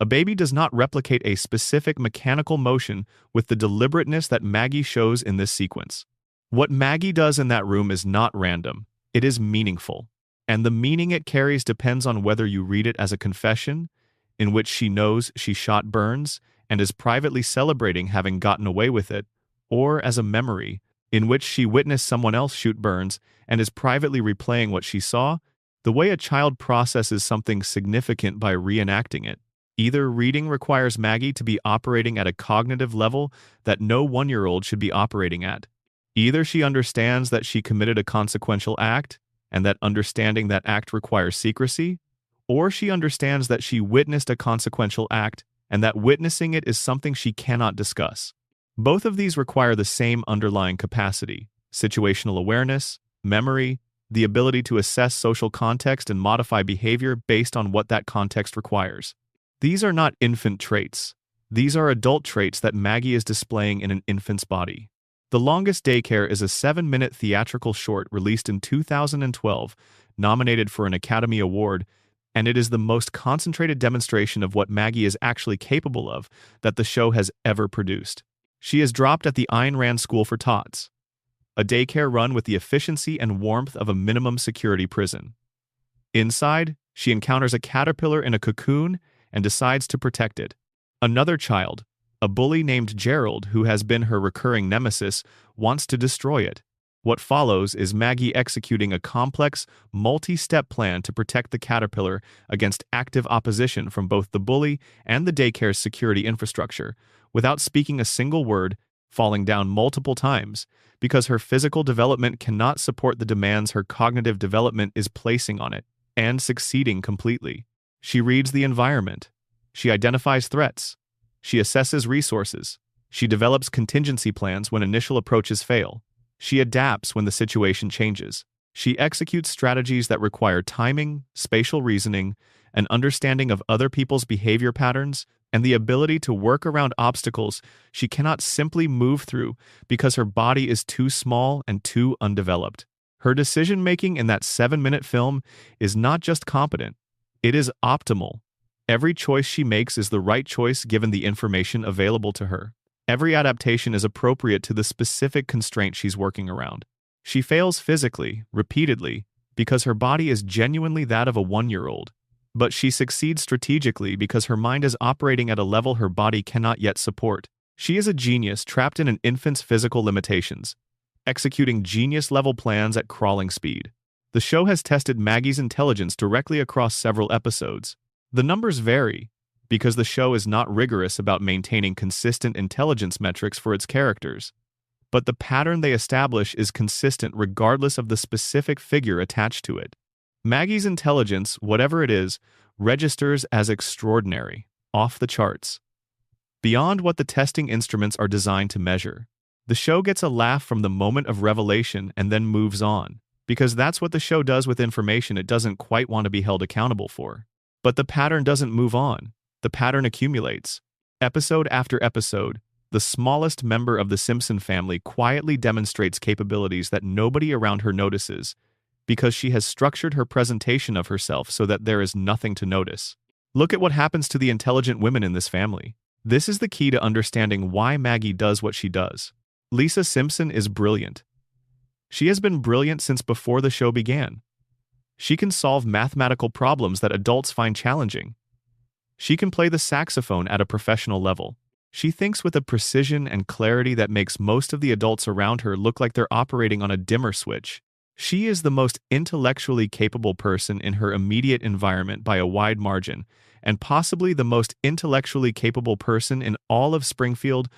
A baby does not replicate a specific mechanical motion with the deliberateness that Maggie shows in this sequence. What Maggie does in that room is not random. It is meaningful. And the meaning it carries depends on whether you read it as a confession, in which she knows she shot Burns and is privately celebrating having gotten away with it, or as a memory, in which she witnessed someone else shoot Burns and is privately replaying what she saw. The way a child processes something significant by reenacting it. Either reading requires Maggie to be operating at a cognitive level that no 1-year-old should be operating at. Either she understands that she committed a consequential act, and that understanding that act requires secrecy, or she understands that she witnessed a consequential act, and that witnessing it is something she cannot discuss. Both of these require the same underlying capacity: situational awareness, memory, the ability to assess social context and modify behavior based on what that context requires. These are not infant traits. These are adult traits that Maggie is displaying in an infant's body. The Longest Daycare is a 7-minute theatrical short released in 2012, nominated for an Academy Award, and it is the most concentrated demonstration of what Maggie is actually capable of that the show has ever produced. She is dropped at the Ayn Rand School for Tots, a daycare run with the efficiency and warmth of a minimum security prison. Inside, she encounters a caterpillar in a cocoon and decides to protect it. Another child, a bully named Gerald, who has been her recurring nemesis, wants to destroy it. What follows is Maggie executing a complex, multi-step plan to protect the caterpillar against active opposition from both the bully and the daycare's security infrastructure, without speaking a single word, falling down multiple times, because her physical development cannot support the demands her cognitive development is placing on it, and succeeding completely. She reads the environment. She identifies threats. She assesses resources. She develops contingency plans when initial approaches fail. She adapts when the situation changes. She executes strategies that require timing, spatial reasoning, an understanding of other people's behavior patterns, and the ability to work around obstacles she cannot simply move through because her body is too small and too undeveloped. Her decision-making in that 7-minute film is not just competent, it is optimal. Every choice she makes is the right choice given the information available to her. Every adaptation is appropriate to the specific constraint she's working around. She fails physically, repeatedly, because her body is genuinely that of a 1-year-old. But she succeeds strategically because her mind is operating at a level her body cannot yet support. She is a genius trapped in an infant's physical limitations, executing genius-level plans at crawling speed. The show has tested Maggie's intelligence directly across several episodes. The numbers vary, because the show is not rigorous about maintaining consistent intelligence metrics for its characters. But the pattern they establish is consistent regardless of the specific figure attached to it. Maggie's intelligence, whatever it is, registers as extraordinary, off the charts, beyond what the testing instruments are designed to measure. The show gets a laugh from the moment of revelation and then moves on, because that's what the show does with information it doesn't quite want to be held accountable for. But the pattern doesn't move on. The pattern accumulates. Episode after episode, the smallest member of the Simpson family quietly demonstrates capabilities that nobody around her notices, because she has structured her presentation of herself so that there is nothing to notice. Look at what happens to the intelligent women in this family. This is the key to understanding why Maggie does what she does. Lisa Simpson is brilliant. She has been brilliant since before the show began. She can solve mathematical problems that adults find challenging. She can play the saxophone at a professional level. She thinks with a precision and clarity that makes most of the adults around her look like they're operating on a dimmer switch. She is the most intellectually capable person in her immediate environment by a wide margin, and possibly the most intellectually capable person in all of Springfield,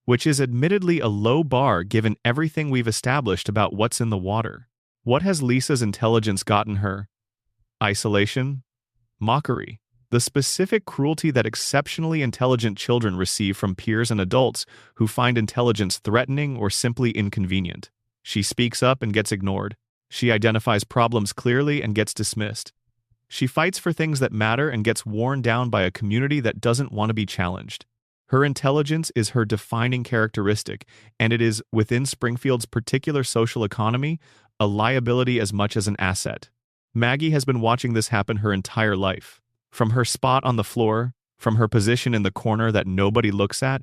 which is admittedly a low bar given everything we've established about what's in the water. What has Lisa's intelligence gotten her? Isolation? Mockery. The specific cruelty that exceptionally intelligent children receive from peers and adults who find intelligence threatening or simply inconvenient. She speaks up and gets ignored. She identifies problems clearly and gets dismissed. She fights for things that matter and gets worn down by a community that doesn't want to be challenged. Her intelligence is her defining characteristic, and it is, within Springfield's particular social economy, a liability as much as an asset. Maggie has been watching this happen her entire life. From her spot on the floor, from her position in the corner that nobody looks at,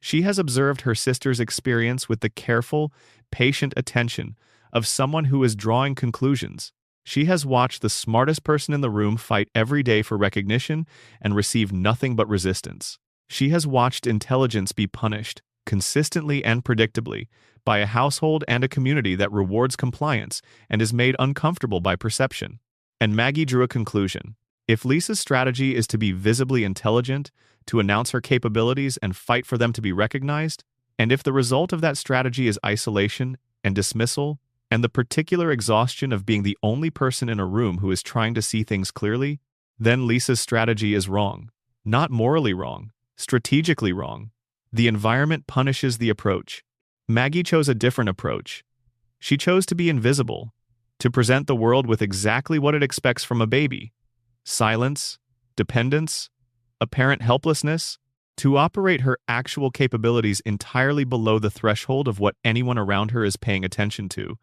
she has observed her sister's experience with the careful, patient attention of someone who is drawing conclusions. She has watched the smartest person in the room fight every day for recognition and receive nothing but resistance. She has watched intelligence be punished, consistently and predictably, by a household and a community that rewards compliance and is made uncomfortable by perception. And Maggie drew a conclusion. If Lisa's strategy is to be visibly intelligent, to announce her capabilities and fight for them to be recognized, and if the result of that strategy is isolation and dismissal, and the particular exhaustion of being the only person in a room who is trying to see things clearly, then Lisa's strategy is wrong. Not morally wrong, strategically wrong. The environment punishes the approach. Maggie chose a different approach. She chose to be invisible, to present the world with exactly what it expects from a baby: silence, dependence, apparent helplessness, to operate her actual capabilities entirely below the threshold of what anyone around her is paying attention to.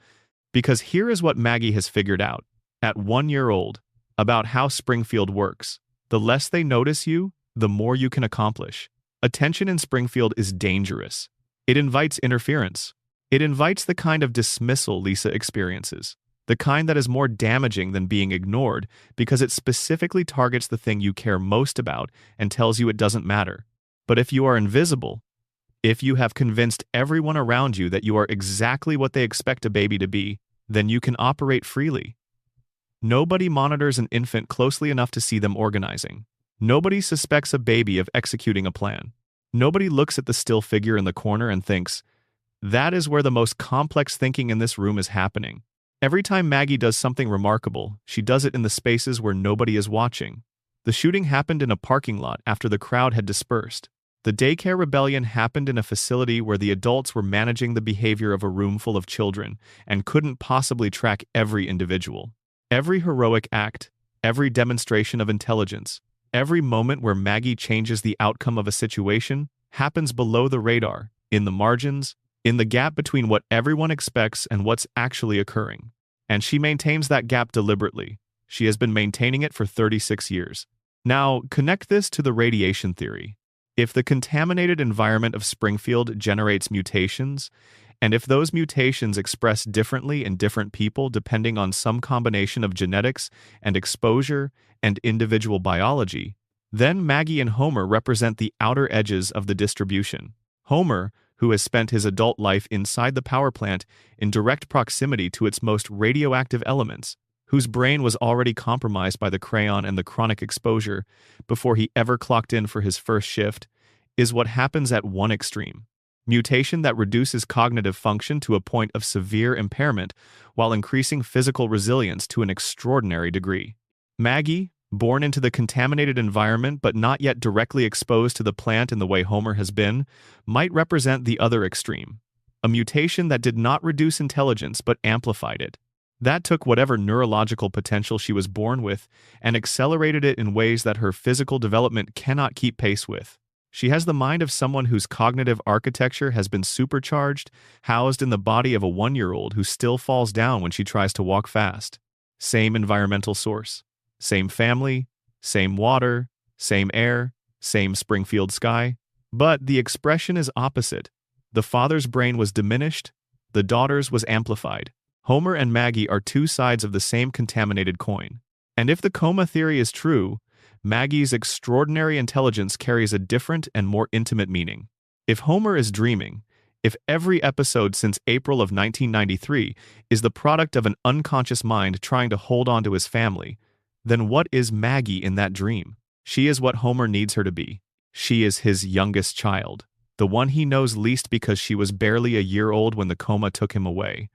Because here is what Maggie has figured out, at 1 year old, about how Springfield works. The less they notice you, the more you can accomplish. Attention in Springfield is dangerous. It invites interference. It invites the kind of dismissal Lisa experiences, the kind that is more damaging than being ignored because it specifically targets the thing you care most about and tells you it doesn't matter. But if you are invisible, if you have convinced everyone around you that you are exactly what they expect a baby to be, then you can operate freely. Nobody monitors an infant closely enough to see them organizing. Nobody suspects a baby of executing a plan. Nobody looks at the still figure in the corner and thinks, that is where the most complex thinking in this room is happening. Every time Maggie does something remarkable, she does it in the spaces where nobody is watching. The shooting happened in a parking lot after the crowd had dispersed. The daycare rebellion happened in a facility where the adults were managing the behavior of a room full of children and couldn't possibly track every individual. Every heroic act, every demonstration of intelligence, every moment where Maggie changes the outcome of a situation happens below the radar, in the margins, in the gap between what everyone expects and what's actually occurring. And she maintains that gap deliberately. She has been maintaining it for 36 years. Now, connect this to the radiation theory. If the contaminated environment of Springfield generates mutations, and if those mutations express differently in different people depending on some combination of genetics and exposure and individual biology, then Maggie and Homer represent the outer edges of the distribution. Homer, who has spent his adult life inside the power plant in direct proximity to its most radioactive elements, whose brain was already compromised by the crayon and the chronic exposure before he ever clocked in for his first shift, is what happens at one extreme. Mutation that reduces cognitive function to a point of severe impairment while increasing physical resilience to an extraordinary degree. Maggie, born into the contaminated environment but not yet directly exposed to the plant in the way Homer has been, might represent the other extreme. A mutation that did not reduce intelligence but amplified it. That took whatever neurological potential she was born with and accelerated it in ways that her physical development cannot keep pace with. She has the mind of someone whose cognitive architecture has been supercharged, housed in the body of a 1-year-old who still falls down when she tries to walk fast. Same environmental source. Same family, same water, same air, same Springfield sky. But the expression is opposite. The father's brain was diminished, the daughter's was amplified. Homer and Maggie are two sides of the same contaminated coin. And if the coma theory is true, Maggie's extraordinary intelligence carries a different and more intimate meaning. If Homer is dreaming, if every episode since April of 1993 is the product of an unconscious mind trying to hold on to his family, then what is Maggie in that dream? She is what Homer needs her to be. She is his youngest child, the one he knows least because she was barely a year old when the coma took him away,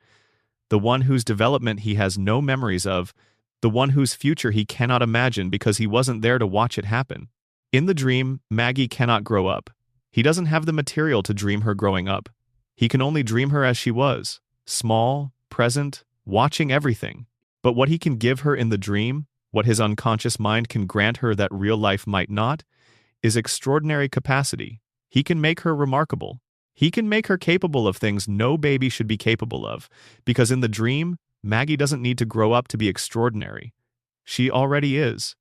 the one whose development he has no memories of, the one whose future he cannot imagine because he wasn't there to watch it happen. In the dream, Maggie cannot grow up. He doesn't have the material to dream her growing up. He can only dream her as she was, small, present, watching everything. But what he can give her in the dream, what his unconscious mind can grant her that real life might not, is extraordinary capacity. He can make her remarkable. He can make her capable of things no baby should be capable of, because in the dream, Maggie doesn't need to grow up to be extraordinary. She already is.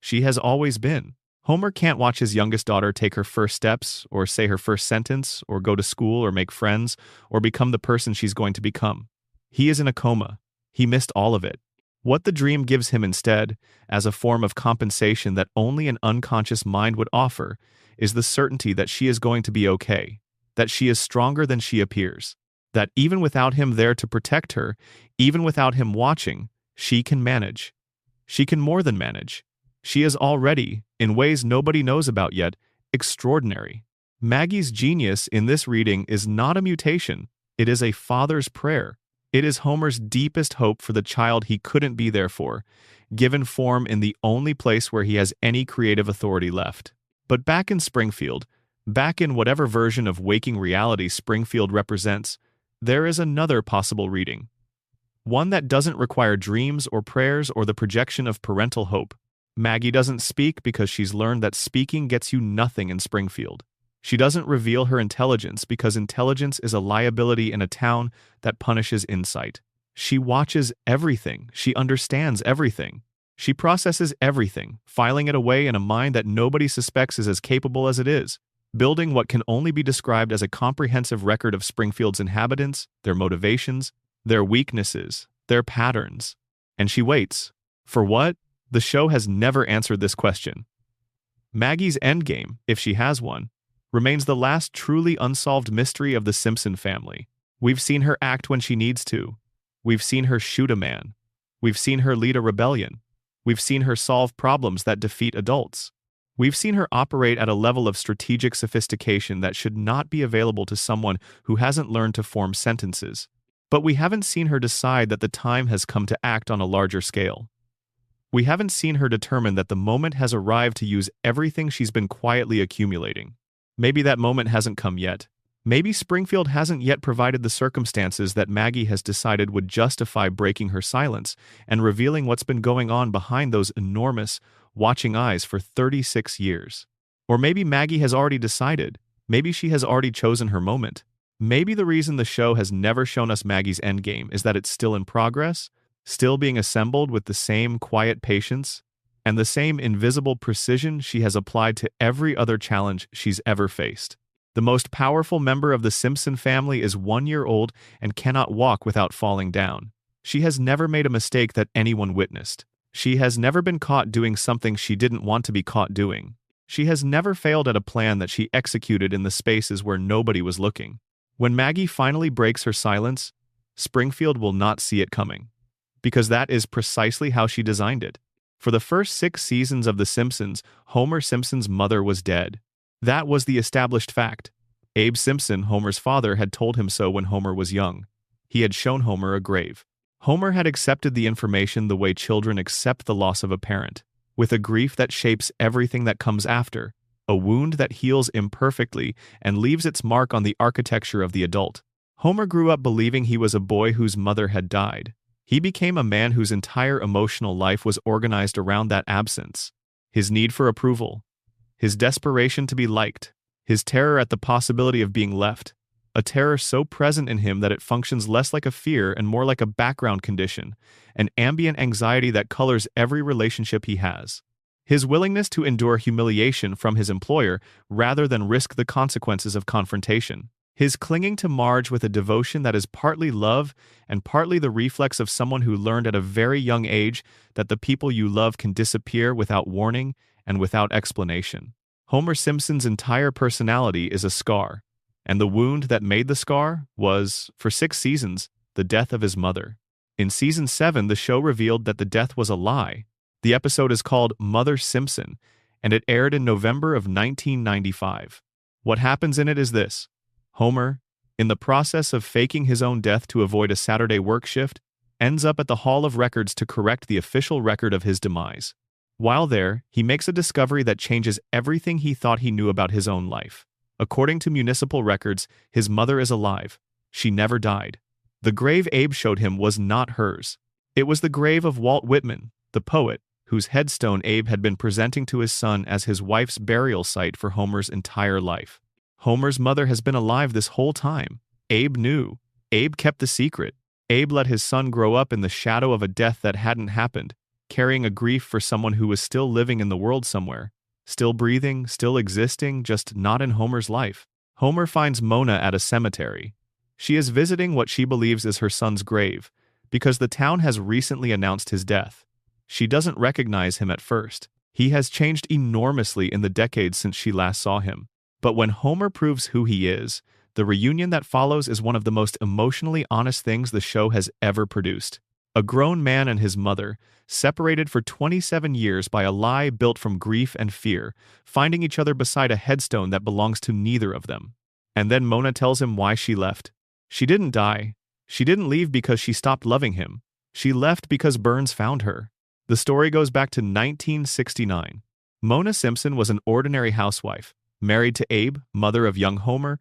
She has always been. Homer can't watch his youngest daughter take her first steps, or say her first sentence, or go to school, or make friends, or become the person she's going to become. He is in a coma. He missed all of it. What the dream gives him instead, as a form of compensation that only an unconscious mind would offer, is the certainty that she is going to be okay, that she is stronger than she appears, that even without him there to protect her, even without him watching, she can manage. She can more than manage. She is already, in ways nobody knows about yet, extraordinary. Maggie's genius in this reading is not a mutation, it is a father's prayer. It is Homer's deepest hope for the child he couldn't be there for, given form in the only place where he has any creative authority left. But back in Springfield, back in whatever version of waking reality Springfield represents, there is another possible reading. One that doesn't require dreams or prayers or the projection of parental hope. Maggie doesn't speak because she's learned that speaking gets you nothing in Springfield. She doesn't reveal her intelligence because intelligence is a liability in a town that punishes insight. She watches everything. She understands everything. She processes everything, filing it away in a mind that nobody suspects is as capable as it is, building what can only be described as a comprehensive record of Springfield's inhabitants, their motivations, their weaknesses, their patterns. And she waits. For what? The show has never answered this question. Maggie's endgame, if she has one, remains the last truly unsolved mystery of the Simpson family. We've seen her act when she needs to. We've seen her shoot a man. We've seen her lead a rebellion. We've seen her solve problems that defeat adults. We've seen her operate at a level of strategic sophistication that should not be available to someone who hasn't learned to form sentences. But we haven't seen her decide that the time has come to act on a larger scale. We haven't seen her determine that the moment has arrived to use everything she's been quietly accumulating. Maybe that moment hasn't come yet. Maybe Springfield hasn't yet provided the circumstances that Maggie has decided would justify breaking her silence and revealing what's been going on behind those enormous, watching eyes for 36 years. Or maybe Maggie has already decided. Maybe she has already chosen her moment. Maybe the reason the show has never shown us Maggie's endgame is that it's still in progress, still being assembled with the same quiet patience and the same invisible precision she has applied to every other challenge she's ever faced. The most powerful member of the Simpson family is 1 year old and cannot walk without falling down. She has never made a mistake that anyone witnessed. She has never been caught doing something she didn't want to be caught doing. She has never failed at a plan that she executed in the spaces where nobody was looking. When Maggie finally breaks her silence, Springfield will not see it coming. Because that is precisely how she designed it. For the first 6 seasons of The Simpsons, Homer Simpson's mother was dead. That was the established fact. Abe Simpson, Homer's father, had told him so when Homer was young. He had shown Homer a grave. Homer had accepted the information the way children accept the loss of a parent, with a grief that shapes everything that comes after, a wound that heals imperfectly and leaves its mark on the architecture of the adult. Homer grew up believing he was a boy whose mother had died. He became a man whose entire emotional life was organized around that absence. His need for approval, his desperation to be liked, his terror at the possibility of being left, a terror so present in him that it functions less like a fear and more like a background condition, an ambient anxiety that colors every relationship he has. His willingness to endure humiliation from his employer rather than risk the consequences of confrontation. His clinging to Marge with a devotion that is partly love and partly the reflex of someone who learned at a very young age that the people you love can disappear without warning and without explanation. Homer Simpson's entire personality is a scar, and the wound that made the scar was, for 6 seasons, the death of his mother. In season 7, the show revealed that the death was a lie. The episode is called Mother Simpson, and it aired in November of 1995. What happens in it is this. Homer, in the process of faking his own death to avoid a Saturday work shift, ends up at the Hall of Records to correct the official record of his demise. While there, he makes a discovery that changes everything he thought he knew about his own life. According to municipal records, his mother is alive. She never died. The grave Abe showed him was not hers. It was the grave of Walt Whitman, the poet, whose headstone Abe had been presenting to his son as his wife's burial site for Homer's entire life. Homer's mother has been alive this whole time. Abe knew. Abe kept the secret. Abe let his son grow up in the shadow of a death that hadn't happened, carrying a grief for someone who was still living in the world somewhere, still breathing, still existing, just not in Homer's life. Homer finds Mona at a cemetery. She is visiting what she believes is her son's grave, because the town has recently announced his death. She doesn't recognize him at first. He has changed enormously in the decades since she last saw him. But when Homer proves who he is, the reunion that follows is one of the most emotionally honest things the show has ever produced. A grown man and his mother, separated for 27 years by a lie built from grief and fear, finding each other beside a headstone that belongs to neither of them. And then Mona tells him why she left. She didn't die. She didn't leave because she stopped loving him. She left because Burns found her. The story goes back to 1969. Mona Simpson was an ordinary housewife, married to Abe, mother of young Homer,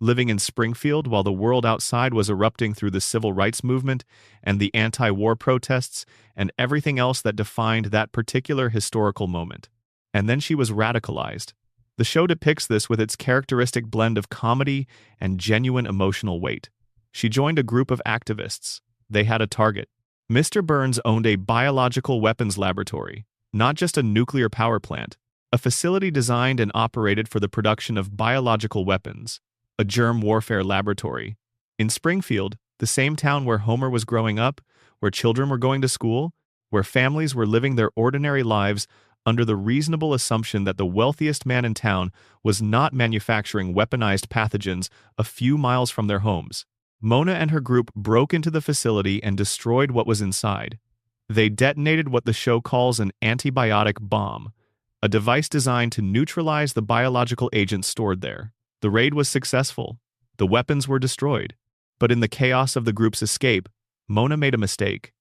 living in Springfield while the world outside was erupting through the civil rights movement and the anti-war protests and everything else that defined that particular historical moment. And then she was radicalized. The show depicts this with its characteristic blend of comedy and genuine emotional weight. She joined a group of activists. They had a target. Mr. Burns owned a biological weapons laboratory, not just a nuclear power plant, a facility designed and operated for the production of biological weapons, a germ warfare laboratory. In Springfield, the same town where Homer was growing up, where children were going to school, where families were living their ordinary lives under the reasonable assumption that the wealthiest man in town was not manufacturing weaponized pathogens a few miles from their homes. Mona and her group broke into the facility and destroyed what was inside. They detonated what the show calls an antibiotic bomb, a device designed to neutralize the biological agents stored there. The raid was successful. The weapons were destroyed. But in the chaos of the group's escape, Mona made a mistake.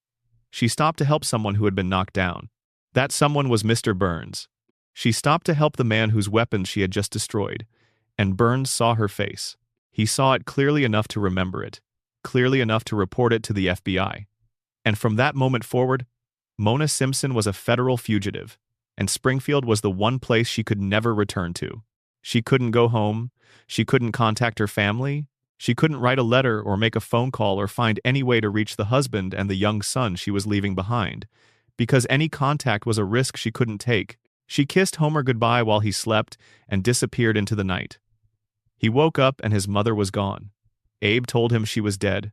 She stopped to help someone who had been knocked down. That someone was Mr. Burns. She stopped to help the man whose weapons she had just destroyed. and Burns saw her face. He saw it clearly enough to remember it, clearly enough to report it to the FBI. And from that moment forward, Mona Simpson was a federal fugitive, and Springfield was the one place she could never return to. She couldn't go home, she couldn't contact her family, she couldn't write a letter or make a phone call or find any way to reach the husband and the young son she was leaving behind, because any contact was a risk she couldn't take. She kissed Homer goodbye while he slept and disappeared into the night. He woke up and his mother was gone. Abe told him she was dead,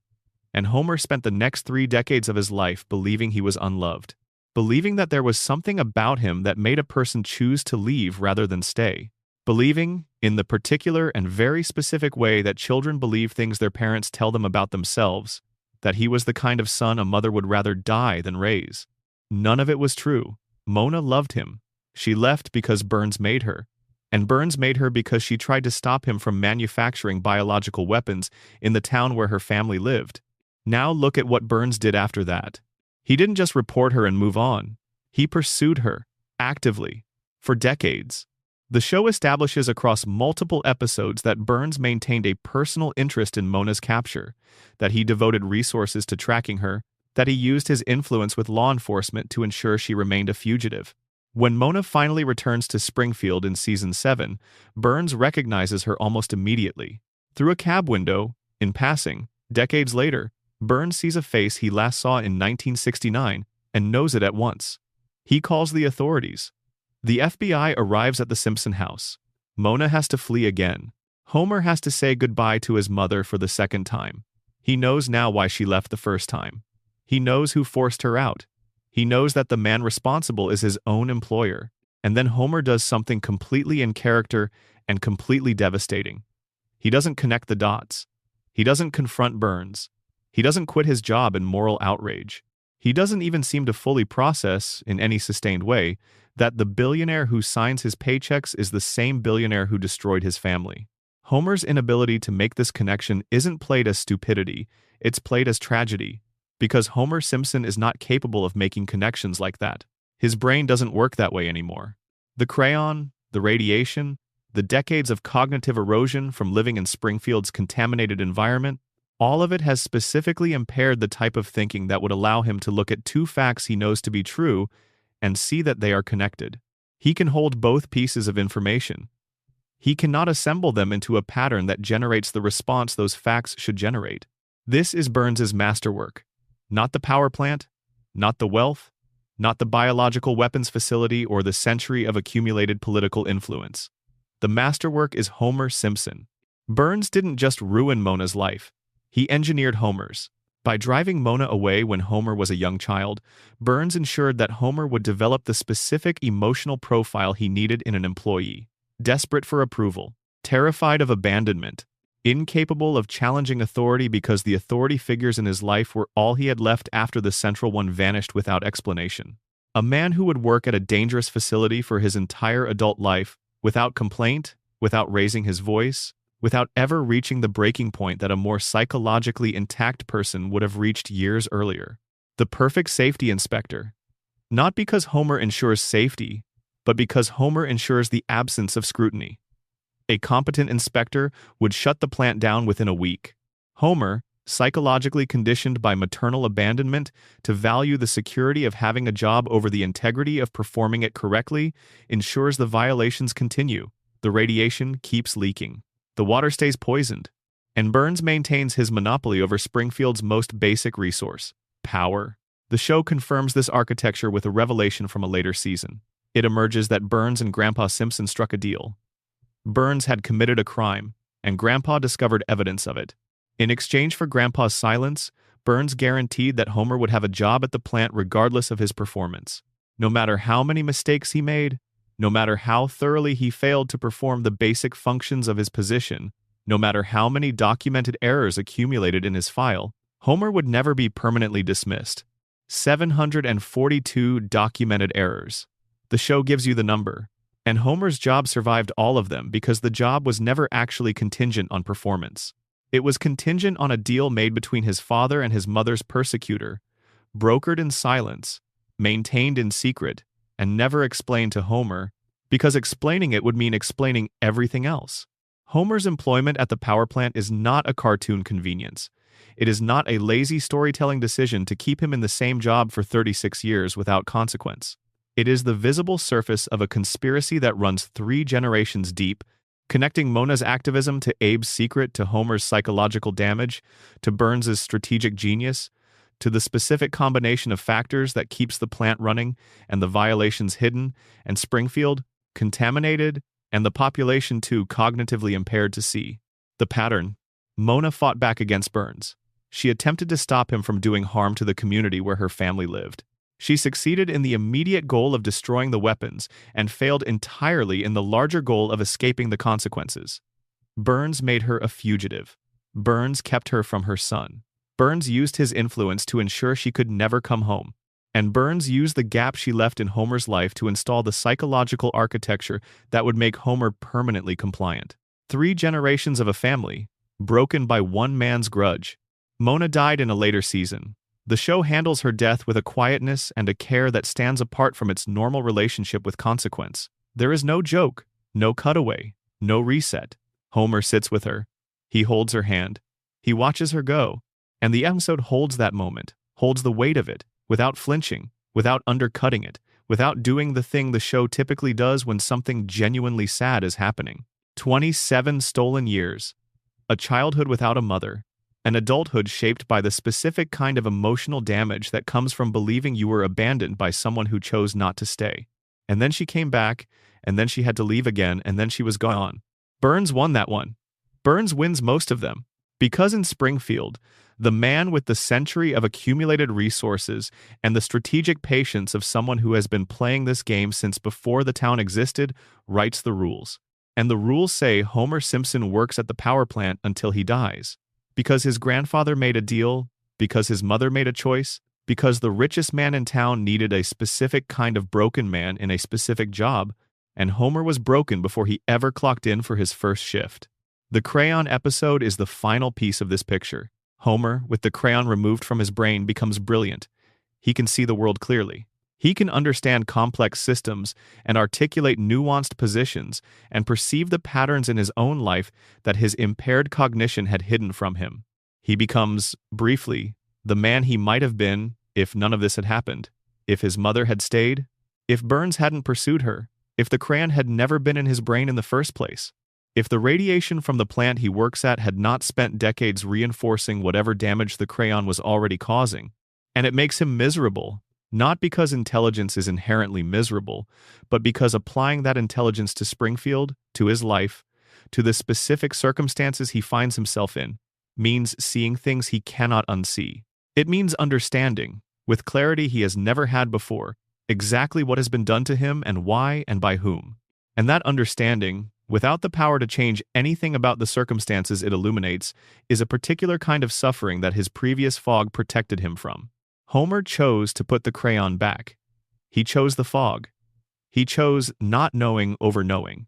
and Homer spent the next 3 decades of his life believing he was unloved, believing that there was something about him that made a person choose to leave rather than stay, believing, in the particular and very specific way that children believe things their parents tell them about themselves, that he was the kind of son a mother would rather die than raise. None of it was true. Mona loved him. She left because Burns made her, and Burns made her because she tried to stop him from manufacturing biological weapons in the town where her family lived. Now look at what Burns did after that. He didn't just report her and move on. He pursued her, actively, for decades. The show establishes across multiple episodes that Burns maintained a personal interest in Mona's capture, that he devoted resources to tracking her, that he used his influence with law enforcement to ensure she remained a fugitive. When Mona finally returns to Springfield in Season 7, Burns recognizes her almost immediately. Through a cab window, in passing, decades later, Burns sees a face he last saw in 1969 and knows it at once. He calls the authorities. The FBI arrives at the Simpson house. Mona has to flee again. Homer has to say goodbye to his mother for the second time. He knows now why she left the first time. He knows who forced her out. He knows that the man responsible is his own employer. And then Homer does something completely in character and completely devastating. He doesn't connect the dots. He doesn't confront Burns. He doesn't quit his job in moral outrage. He doesn't even seem to fully process, in any sustained way, that the billionaire who signs his paychecks is the same billionaire who destroyed his family. Homer's inability to make this connection isn't played as stupidity, it's played as tragedy, because Homer Simpson is not capable of making connections like that. His brain doesn't work that way anymore. The crayon, the radiation, the decades of cognitive erosion from living in Springfield's contaminated environment, all of it has specifically impaired the type of thinking that would allow him to look at 2 facts he knows to be true and see that they are connected. He can hold both pieces of information. He cannot assemble them into a pattern that generates the response those facts should generate. This is Burns's masterwork. Not the power plant, not the wealth, not the biological weapons facility or the century of accumulated political influence. The masterwork is Homer Simpson. Burns didn't just ruin Mona's life. He engineered Homer's. By driving Mona away when Homer was a young child, Burns ensured that Homer would develop the specific emotional profile he needed in an employee. Desperate for approval, terrified of abandonment, incapable of challenging authority because the authority figures in his life were all he had left after the central one vanished without explanation. A man who would work at a dangerous facility for his entire adult life, without complaint, without raising his voice, without ever reaching the breaking point that a more psychologically intact person would have reached years earlier. The perfect safety inspector. Not because Homer ensures safety, but because Homer ensures the absence of scrutiny. A competent inspector would shut the plant down within a week. Homer, psychologically conditioned by maternal abandonment to value the security of having a job over the integrity of performing it correctly, ensures the violations continue. The radiation keeps leaking. The water stays poisoned, and Burns maintains his monopoly over Springfield's most basic resource, power. The show confirms this architecture with a revelation from a later season. It emerges that Burns and Grandpa Simpson struck a deal. Burns had committed a crime, and Grandpa discovered evidence of it. In exchange for Grandpa's silence, Burns guaranteed that Homer would have a job at the plant regardless of his performance. No matter how many mistakes he made, no matter how thoroughly he failed to perform the basic functions of his position, no matter how many documented errors accumulated in his file, Homer would never be permanently dismissed. 742 documented errors. The show gives you the number, and Homer's job survived all of them because the job was never actually contingent on performance. It was contingent on a deal made between his father and his mother's persecutor, brokered in silence, maintained in secret, and never explained to Homer, because explaining it would mean explaining everything else. Homer's employment at the power plant is not a cartoon convenience. It is not a lazy storytelling decision to keep him in the same job for 36 years without consequence. It is the visible surface of a conspiracy that runs 3 generations deep, connecting Mona's activism to Abe's secret, to Homer's psychological damage, to Burns's strategic genius, to the specific combination of factors that keeps the plant running and the violations hidden, and Springfield contaminated, and the population too cognitively impaired to see. The pattern. Mona fought back against Burns. She attempted to stop him from doing harm to the community where her family lived. She succeeded in the immediate goal of destroying the weapons and failed entirely in the larger goal of escaping the consequences. Burns made her a fugitive. Burns kept her from her son. Burns used his influence to ensure she could never come home. And Burns used the gap she left in Homer's life to install the psychological architecture that would make Homer permanently compliant. 3 generations of a family, broken by one man's grudge. Mona died in a later season. The show handles her death with a quietness and a care that stands apart from its normal relationship with consequence. There is no joke, no cutaway, no reset. Homer sits with her. He holds her hand. He watches her go. And the episode holds that moment, holds the weight of it, without flinching, without undercutting it, without doing the thing the show typically does when something genuinely sad is happening. 27 stolen years. A childhood without a mother. An adulthood shaped by the specific kind of emotional damage that comes from believing you were abandoned by someone who chose not to stay. And then she came back, and then she had to leave again, and then she was gone. Burns won that one. Burns wins most of them. Because in Springfield, the man with the century of accumulated resources and the strategic patience of someone who has been playing this game since before the town existed writes the rules. And the rules say Homer Simpson works at the power plant until he dies. Because his grandfather made a deal, because his mother made a choice, because the richest man in town needed a specific kind of broken man in a specific job, and Homer was broken before he ever clocked in for his first shift. The crayon episode is the final piece of this picture. Homer, with the crayon removed from his brain, becomes brilliant. He can see the world clearly. He can understand complex systems and articulate nuanced positions and perceive the patterns in his own life that his impaired cognition had hidden from him. He becomes, briefly, the man he might have been if none of this had happened, if his mother had stayed, if Burns hadn't pursued her, if the crayon had never been in his brain in the first place, if the radiation from the plant he works at had not spent decades reinforcing whatever damage the crayon was already causing. And it makes him miserable. Not because intelligence is inherently miserable, but because applying that intelligence to Springfield, to his life, to the specific circumstances he finds himself in, means seeing things he cannot unsee. It means understanding, with clarity he has never had before, exactly what has been done to him and why and by whom. And that understanding, without the power to change anything about the circumstances it illuminates, is a particular kind of suffering that his previous fog protected him from. Homer chose to put the crayon back. He chose the fog. He chose not knowing over knowing.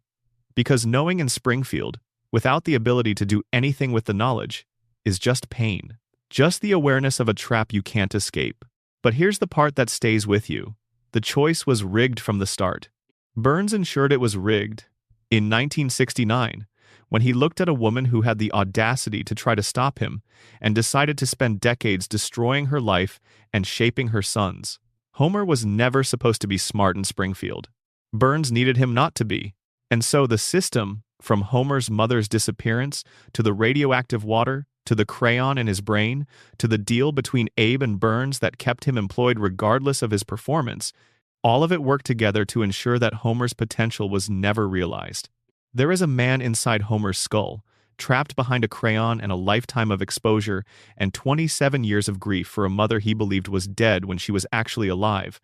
Because knowing in Springfield, without the ability to do anything with the knowledge, is just pain. Just the awareness of a trap you can't escape. But here's the part that stays with you. The choice was rigged from the start. Burns ensured it was rigged. In 1969, when he looked at a woman who had the audacity to try to stop him and decided to spend decades destroying her life and shaping her sons. Homer was never supposed to be smart in Springfield. Burns needed him not to be. And so the system, from Homer's mother's disappearance, to the radioactive water, to the crayon in his brain, to the deal between Abe and Burns that kept him employed regardless of his performance, all of it worked together to ensure that Homer's potential was never realized. There is a man inside Homer's skull, trapped behind a crayon and a lifetime of exposure and 27 years of grief for a mother he believed was dead when she was actually alive,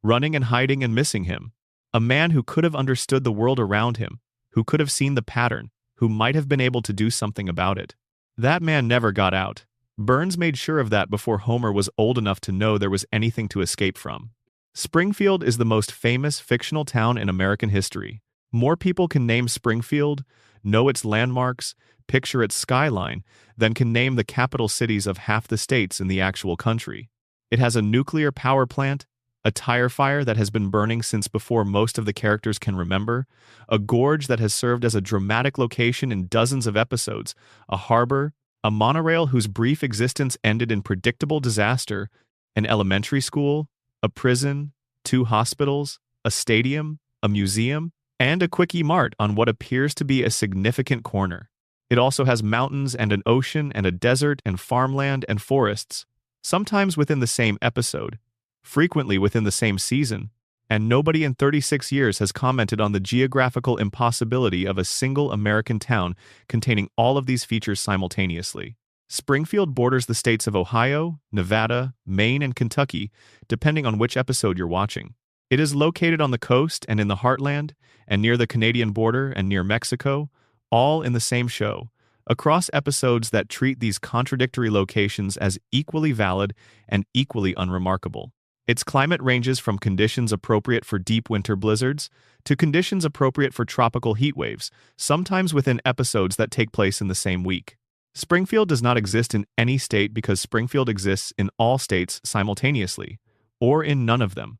running and hiding and missing him. A man who could have understood the world around him, who could have seen the pattern, who might have been able to do something about it. That man never got out. Burns made sure of that before Homer was old enough to know there was anything to escape from. Springfield is the most famous fictional town in American history. More people can name Springfield, know its landmarks, picture its skyline, than can name the capital cities of half the states in the actual country. It has a nuclear power plant, a tire fire that has been burning since before most of the characters can remember, a gorge that has served as a dramatic location in dozens of episodes, a harbor, a monorail whose brief existence ended in predictable disaster, an elementary school, a prison, two hospitals, a stadium, a museum, and a quickie mart on what appears to be a significant corner. It also has mountains and an ocean and a desert and farmland and forests, sometimes within the same episode, frequently within the same season, and nobody in 36 years has commented on the geographical impossibility of a single American town containing all of these features simultaneously. Springfield borders the states of Ohio, Nevada, Maine, and Kentucky, depending on which episode you're watching. It is located on the coast and in the heartland, and near the Canadian border and near Mexico, all in the same show, across episodes that treat these contradictory locations as equally valid and equally unremarkable. Its climate ranges from conditions appropriate for deep winter blizzards to conditions appropriate for tropical heat waves, sometimes within episodes that take place in the same week. Springfield does not exist in any state because Springfield exists in all states simultaneously, or in none of them,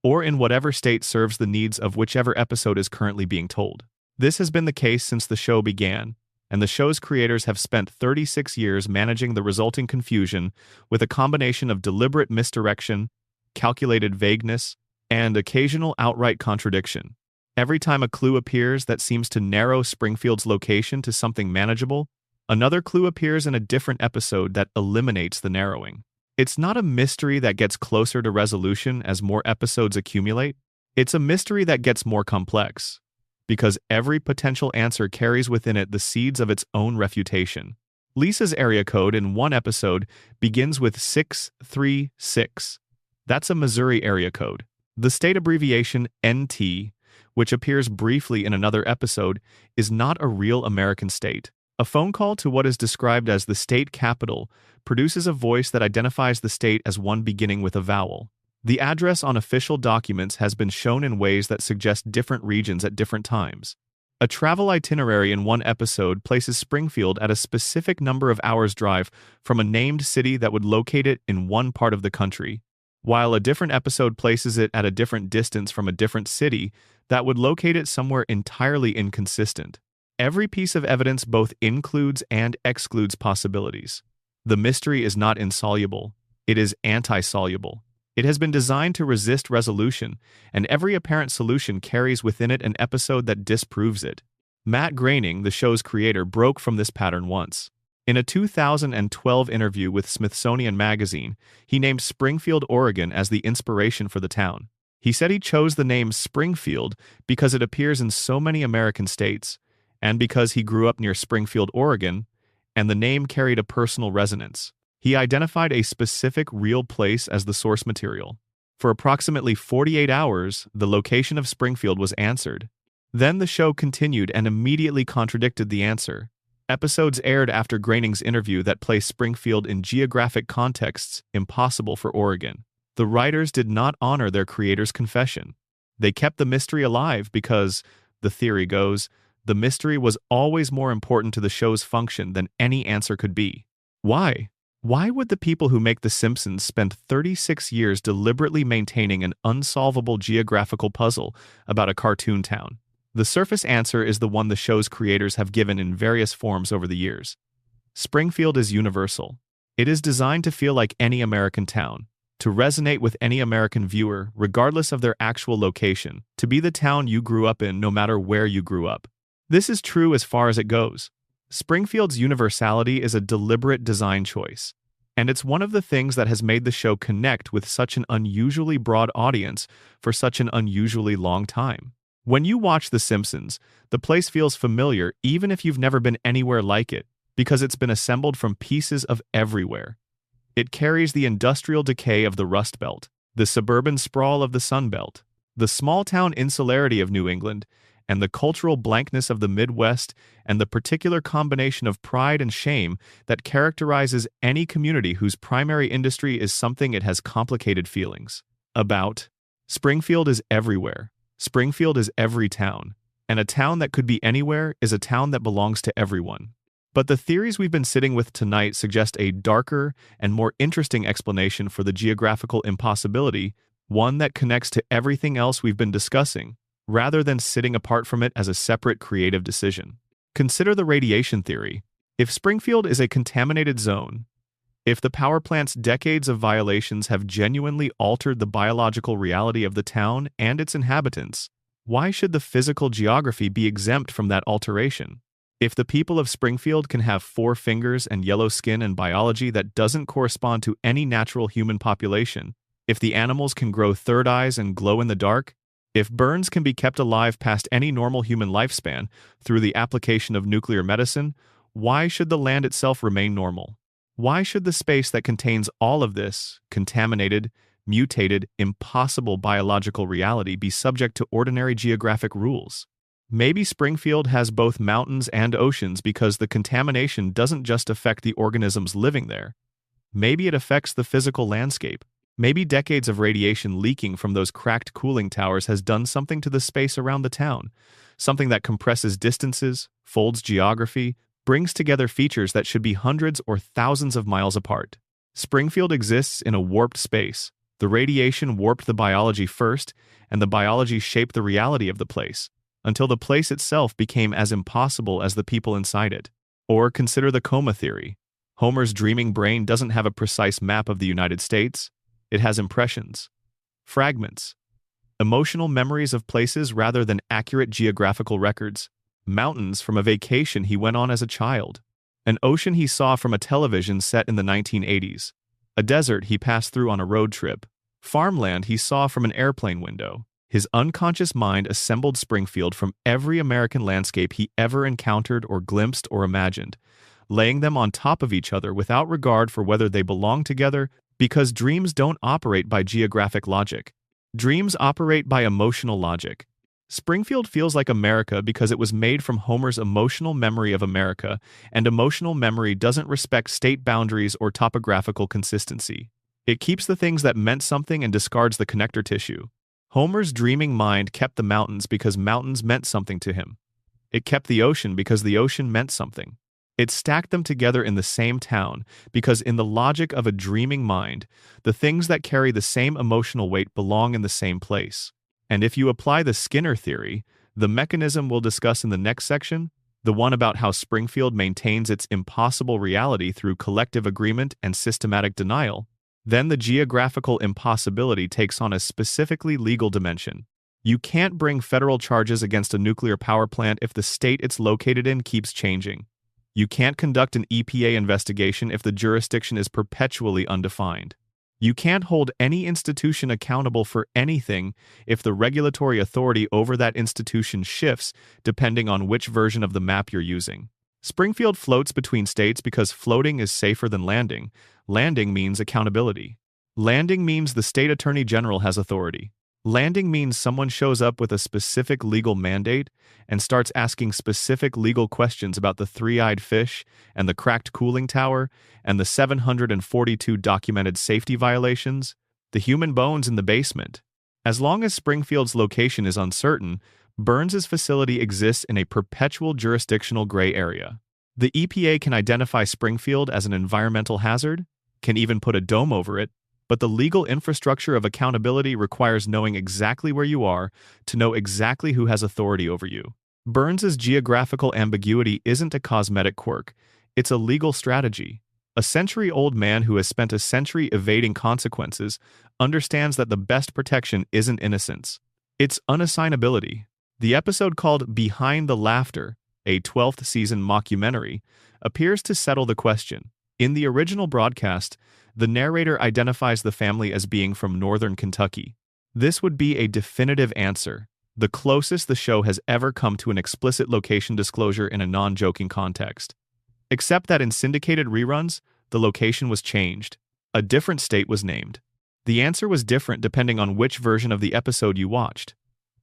or in whatever state serves the needs of whichever episode is currently being told. This has been the case since the show began, and the show's creators have spent 36 years managing the resulting confusion with a combination of deliberate misdirection, calculated vagueness, and occasional outright contradiction. Every time a clue appears that seems to narrow Springfield's location to something manageable, another clue appears in a different episode that eliminates the narrowing. It's not a mystery that gets closer to resolution as more episodes accumulate. It's a mystery that gets more complex, because every potential answer carries within it the seeds of its own refutation. Lisa's area code in one episode begins with 636. That's a Missouri area code. The state abbreviation NT, which appears briefly in another episode, is not a real American state. A phone call to what is described as the state capital produces a voice that identifies the state as one beginning with a vowel. The address on official documents has been shown in ways that suggest different regions at different times. A travel itinerary in one episode places Springfield at a specific number of hours' drive from a named city that would locate it in one part of the country, while a different episode places it at a different distance from a different city that would locate it somewhere entirely inconsistent. Every piece of evidence both includes and excludes possibilities. The mystery is not insoluble, it is anti-soluble. It has been designed to resist resolution, and every apparent solution carries within it an episode that disproves it. Matt Groening, the show's creator, broke from this pattern once. In a 2012 interview with Smithsonian Magazine, he named Springfield, Oregon as the inspiration for the town. He said he chose the name Springfield because it appears in so many American states, and because he grew up near Springfield, Oregon, and the name carried a personal resonance. He identified a specific real place as the source material. For approximately 48 hours, the location of Springfield was answered. Then the show continued and immediately contradicted the answer. Episodes aired after Groening's interview that placed Springfield in geographic contexts impossible for Oregon. The writers did not honor their creator's confession. They kept the mystery alive because, the theory goes, the mystery was always more important to the show's function than any answer could be. Why? Why would the people who make The Simpsons spend 36 years deliberately maintaining an unsolvable geographical puzzle about a cartoon town? The surface answer is the one the show's creators have given in various forms over the years. Springfield is universal. It is designed to feel like any American town, to resonate with any American viewer, regardless of their actual location, to be the town you grew up in no matter where you grew up. This is true as far as it goes. Springfield's universality is a deliberate design choice, and it's one of the things that has made the show connect with such an unusually broad audience for such an unusually long time. When you watch The Simpsons, the place feels familiar even if you've never been anywhere like it, because it's been assembled from pieces of everywhere. It carries the industrial decay of the Rust Belt, the suburban sprawl of the Sun Belt, the small-town insularity of New England, and the cultural blankness of the Midwest, and the particular combination of pride and shame that characterizes any community whose primary industry is something it has complicated feelings about. Springfield is everywhere. Springfield is every town. And a town that could be anywhere is a town that belongs to everyone. But the theories we've been sitting with tonight suggest a darker and more interesting explanation for the geographical impossibility, one that connects to everything else we've been discussing, rather than sitting apart from it as a separate creative decision. Consider the radiation theory. If Springfield is a contaminated zone, if the power plant's decades of violations have genuinely altered the biological reality of the town and its inhabitants, why should the physical geography be exempt from that alteration? If the people of Springfield can have 4 fingers and yellow skin and biology that doesn't correspond to any natural human population, if the animals can grow third eyes and glow in the dark, if burns can be kept alive past any normal human lifespan through the application of nuclear medicine, why should the land itself remain normal? Why should the space that contains all of this, contaminated, mutated, impossible biological reality be subject to ordinary geographic rules? Maybe Springfield has both mountains and oceans because the contamination doesn't just affect the organisms living there. Maybe it affects the physical landscape. Maybe decades of radiation leaking from those cracked cooling towers has done something to the space around the town, something that compresses distances, folds geography, brings together features that should be hundreds or thousands of miles apart. Springfield exists in a warped space. The radiation warped the biology first, and the biology shaped the reality of the place, until the place itself became as impossible as the people inside it. Or consider the coma theory. Homer's dreaming brain doesn't have a precise map of the United States. It has impressions, fragments, emotional memories of places rather than accurate geographical records. Mountains from a vacation he went on as a child, an ocean he saw from a television set in the 1980s, a desert he passed through on a road trip, farmland he saw from an airplane window. His unconscious mind assembled Springfield from every American landscape he ever encountered or glimpsed or imagined, laying them on top of each other without regard for whether they belong together, because dreams don't operate by geographic logic. Dreams operate by emotional logic. Springfield feels like America because it was made from Homer's emotional memory of America, and emotional memory doesn't respect state boundaries or topographical consistency. It keeps the things that meant something and discards the connector tissue. Homer's dreaming mind kept the mountains because mountains meant something to him. It kept the ocean because the ocean meant something. It stacked them together in the same town because in the logic of a dreaming mind, the things that carry the same emotional weight belong in the same place. And if you apply the Skinner theory, the mechanism we'll discuss in the next section, the one about how Springfield maintains its impossible reality through collective agreement and systematic denial, then the geographical impossibility takes on a specifically legal dimension. You can't bring federal charges against a nuclear power plant if the state it's located in keeps changing. You can't conduct an EPA investigation if the jurisdiction is perpetually undefined. You can't hold any institution accountable for anything if the regulatory authority over that institution shifts depending on which version of the map you're using. Springfield floats between states because floating is safer than landing. Landing means accountability. Landing means the state attorney general has authority. Landing means someone shows up with a specific legal mandate and starts asking specific legal questions about the three-eyed fish and the cracked cooling tower and the 742 documented safety violations, the human bones in the basement. As long as Springfield's location is uncertain, Burns's facility exists in a perpetual jurisdictional gray area. The EPA can identify Springfield as an environmental hazard, can even put a dome over it, but the legal infrastructure of accountability requires knowing exactly where you are to know exactly who has authority over you. Burns's geographical ambiguity isn't a cosmetic quirk, it's a legal strategy. A century-old man who has spent a century evading consequences understands that the best protection isn't innocence. It's unassignability. The episode called Behind the Laughter, a 12th season mockumentary, appears to settle the question. In the original broadcast, the narrator identifies the family as being from northern Kentucky. This would be a definitive answer, the closest the show has ever come to an explicit location disclosure in a non-joking context. Except that in syndicated reruns, the location was changed. A different state was named. The answer was different depending on which version of the episode you watched.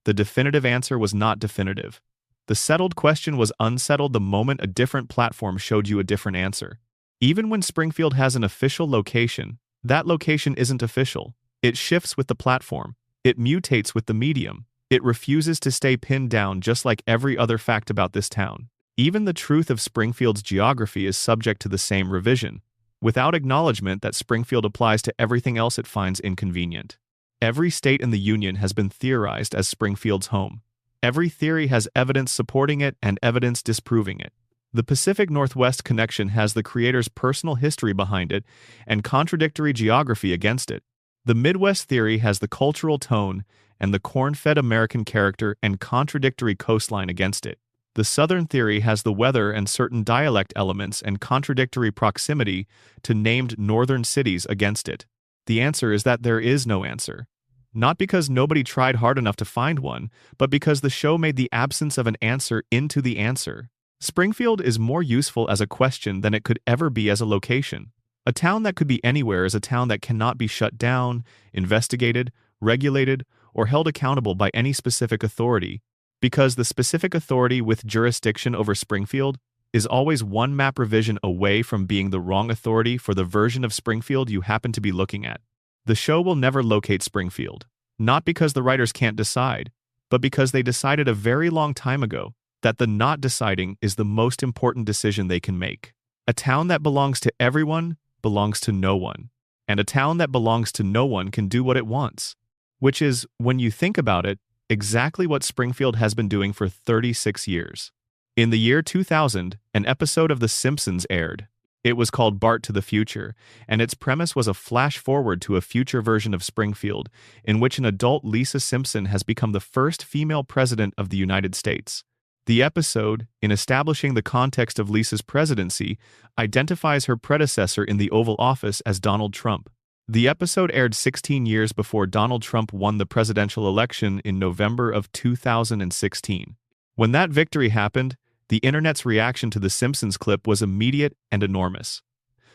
The definitive answer was not definitive. The settled question was unsettled the moment a different platform showed you a different answer. Even when Springfield has an official location, that location isn't official. It shifts with the platform. It mutates with the medium. It refuses to stay pinned down just like every other fact about this town. Even the truth of Springfield's geography is subject to the same revision, without acknowledgement that Springfield applies to everything else it finds inconvenient. Every state in the Union has been theorized as Springfield's home. Every theory has evidence supporting it and evidence disproving it. The Pacific Northwest connection has the creator's personal history behind it and contradictory geography against it. The Midwest theory has the cultural tone and the corn-fed American character and contradictory coastline against it. The Southern theory has the weather and certain dialect elements and contradictory proximity to named northern cities against it. The answer is that there is no answer. Not because nobody tried hard enough to find one, but because the show made the absence of an answer into the answer. Springfield is more useful as a question than it could ever be as a location. A town that could be anywhere is a town that cannot be shut down, investigated, regulated, or held accountable by any specific authority, because the specific authority with jurisdiction over Springfield is always one map revision away from being the wrong authority for the version of Springfield you happen to be looking at. The show will never locate Springfield, not because the writers can't decide, but because they decided a very long time ago that the not deciding is the most important decision they can make. A town that belongs to everyone belongs to no one, and a town that belongs to no one can do what it wants, which is, when you think about it, exactly what Springfield has been doing for 36 years. In the year 2000, an episode of The Simpsons aired. It was called Bart to the Future, and its premise was a flash forward to a future version of Springfield, in which an adult Lisa Simpson has become the first female president of the United States. The episode, in establishing the context of Lisa's presidency, identifies her predecessor in the Oval Office as Donald Trump. The episode aired 16 years before Donald Trump won the presidential election in November of 2016. When that victory happened, the internet's reaction to the Simpsons clip was immediate and enormous.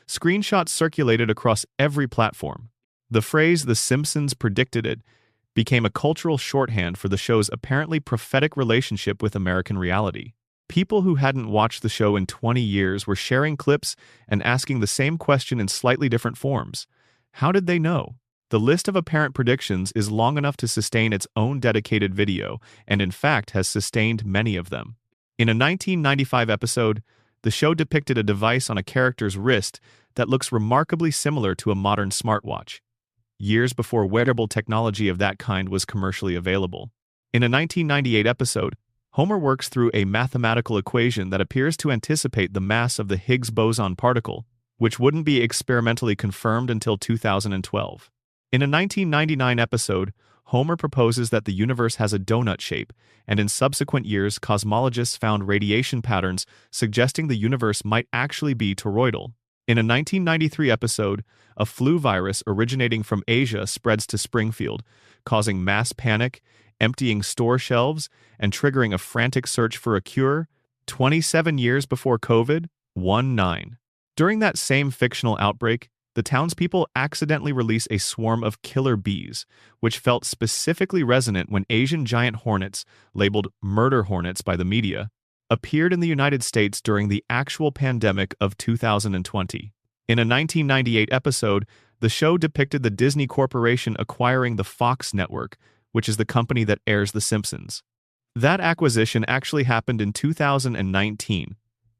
Screenshots circulated across every platform. The phrase "The Simpsons predicted it" became a cultural shorthand for the show's apparently prophetic relationship with American reality. People who hadn't watched the show in 20 years were sharing clips and asking the same question in slightly different forms. How did they know? The list of apparent predictions is long enough to sustain its own dedicated video, and in fact has sustained many of them. In a 1995 episode, the show depicted a device on a character's wrist that looks remarkably similar to a modern smartwatch, years before wearable technology of that kind was commercially available. In a 1998 episode, Homer works through a mathematical equation that appears to anticipate the mass of the Higgs boson particle, which wouldn't be experimentally confirmed until 2012. In a 1999 episode, Homer proposes that the universe has a donut shape, and in subsequent years, cosmologists found radiation patterns suggesting the universe might actually be toroidal. In a 1993 episode, a flu virus originating from Asia spreads to Springfield, causing mass panic, emptying store shelves, and triggering a frantic search for a cure. 27 years before COVID-19. During that same fictional outbreak, the townspeople accidentally release a swarm of killer bees, which felt specifically resonant when Asian giant hornets, labeled murder hornets by the media, appeared in the United States during the actual pandemic of 2020. In a 1998 episode, the show depicted the Disney Corporation acquiring the Fox network, which is the company that airs The Simpsons. That acquisition actually happened in 2019,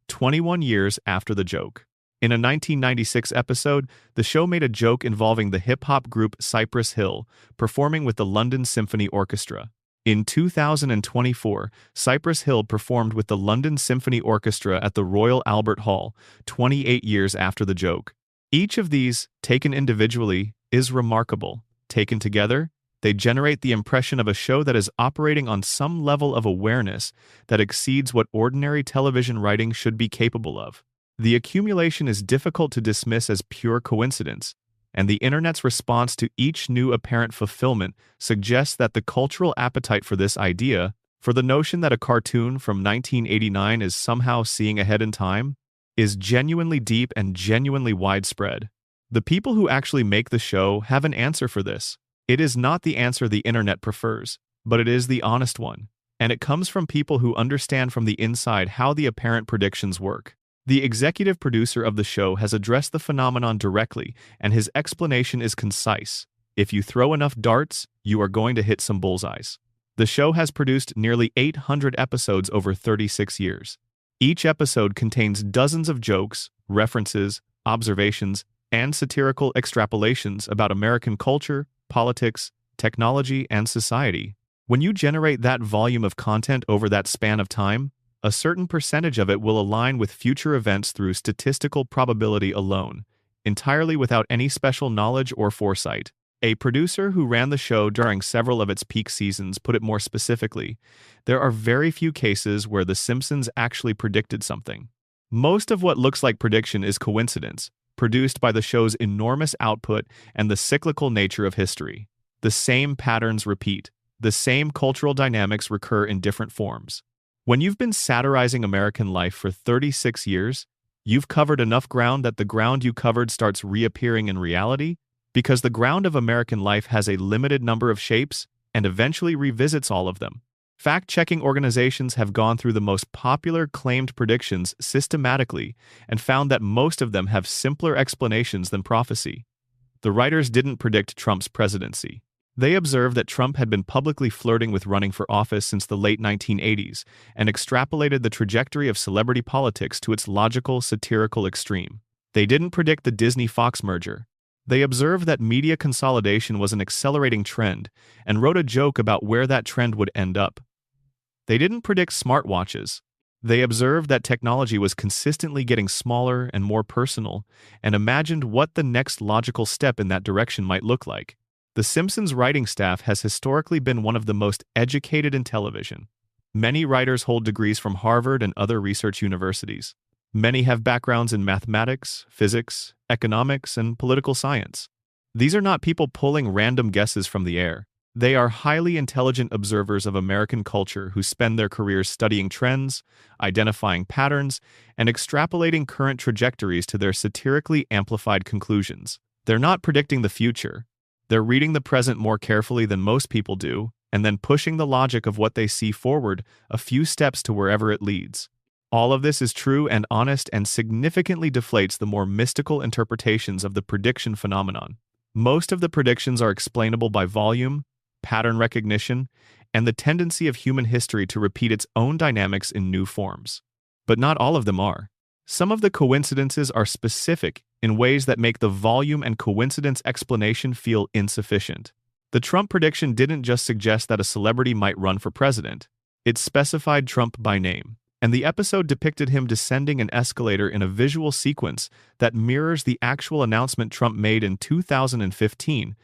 21 years after the joke. In a 1996 episode, the show made a joke involving the hip-hop group Cypress Hill, performing with the London Symphony Orchestra. In 2024, Cypress Hill performed with the London Symphony Orchestra at the Royal Albert Hall, 28 years after the joke. Each of these, taken individually, is remarkable. Taken together, they generate the impression of a show that is operating on some level of awareness that exceeds what ordinary television writing should be capable of. The accumulation is difficult to dismiss as pure coincidence, and the internet's response to each new apparent fulfillment suggests that the cultural appetite for this idea, for the notion that a cartoon from 1989 is somehow seeing ahead in time, is genuinely deep and genuinely widespread. The people who actually make the show have an answer for this. It is not the answer the internet prefers, but it is the honest one, and it comes from people who understand from the inside how the apparent predictions work. The executive producer of the show has addressed the phenomenon directly, and his explanation is concise. If you throw enough darts, you are going to hit some bullseyes. The show has produced nearly 800 episodes over 36 years. Each episode contains dozens of jokes, references, observations, and satirical extrapolations about American culture, politics, technology, and society. When you generate that volume of content over that span of time, a certain percentage of it will align with future events through statistical probability alone, entirely without any special knowledge or foresight. A producer who ran the show during several of its peak seasons put it more specifically, there are very few cases where The Simpsons actually predicted something. Most of what looks like prediction is coincidence, produced by the show's enormous output and the cyclical nature of history. The same patterns repeat. The same cultural dynamics recur in different forms. When you've been satirizing American life for 36 years, you've covered enough ground that the ground you covered starts reappearing in reality, because the ground of American life has a limited number of shapes and eventually revisits all of them. Fact-checking organizations have gone through the most popular claimed predictions systematically and found that most of them have simpler explanations than prophecy. The writers didn't predict Trump's presidency. They observed that Trump had been publicly flirting with running for office since the late 1980s and extrapolated the trajectory of celebrity politics to its logical, satirical extreme. They didn't predict the Disney-Fox merger. They observed that media consolidation was an accelerating trend and wrote a joke about where that trend would end up. They didn't predict smartwatches. They observed that technology was consistently getting smaller and more personal and imagined what the next logical step in that direction might look like. The Simpsons writing staff has historically been one of the most educated in television. Many writers hold degrees from Harvard and other research universities. Many have backgrounds in mathematics, physics, economics, and political science. These are not people pulling random guesses from the air. They are highly intelligent observers of American culture who spend their careers studying trends, identifying patterns, and extrapolating current trajectories to their satirically amplified conclusions. They're not predicting the future. They're reading the present more carefully than most people do, and then pushing the logic of what they see forward a few steps to wherever it leads. All of this is true and honest and significantly deflates the more mystical interpretations of the prediction phenomenon. Most of the predictions are explainable by volume, pattern recognition, and the tendency of human history to repeat its own dynamics in new forms. But not all of them are. Some of the coincidences are specific in ways that make the volume and coincidence explanation feel insufficient. The Trump prediction didn't just suggest that a celebrity might run for president. It specified Trump by name, and the episode depicted him descending an escalator in a visual sequence that mirrors the actual announcement Trump made in 2015,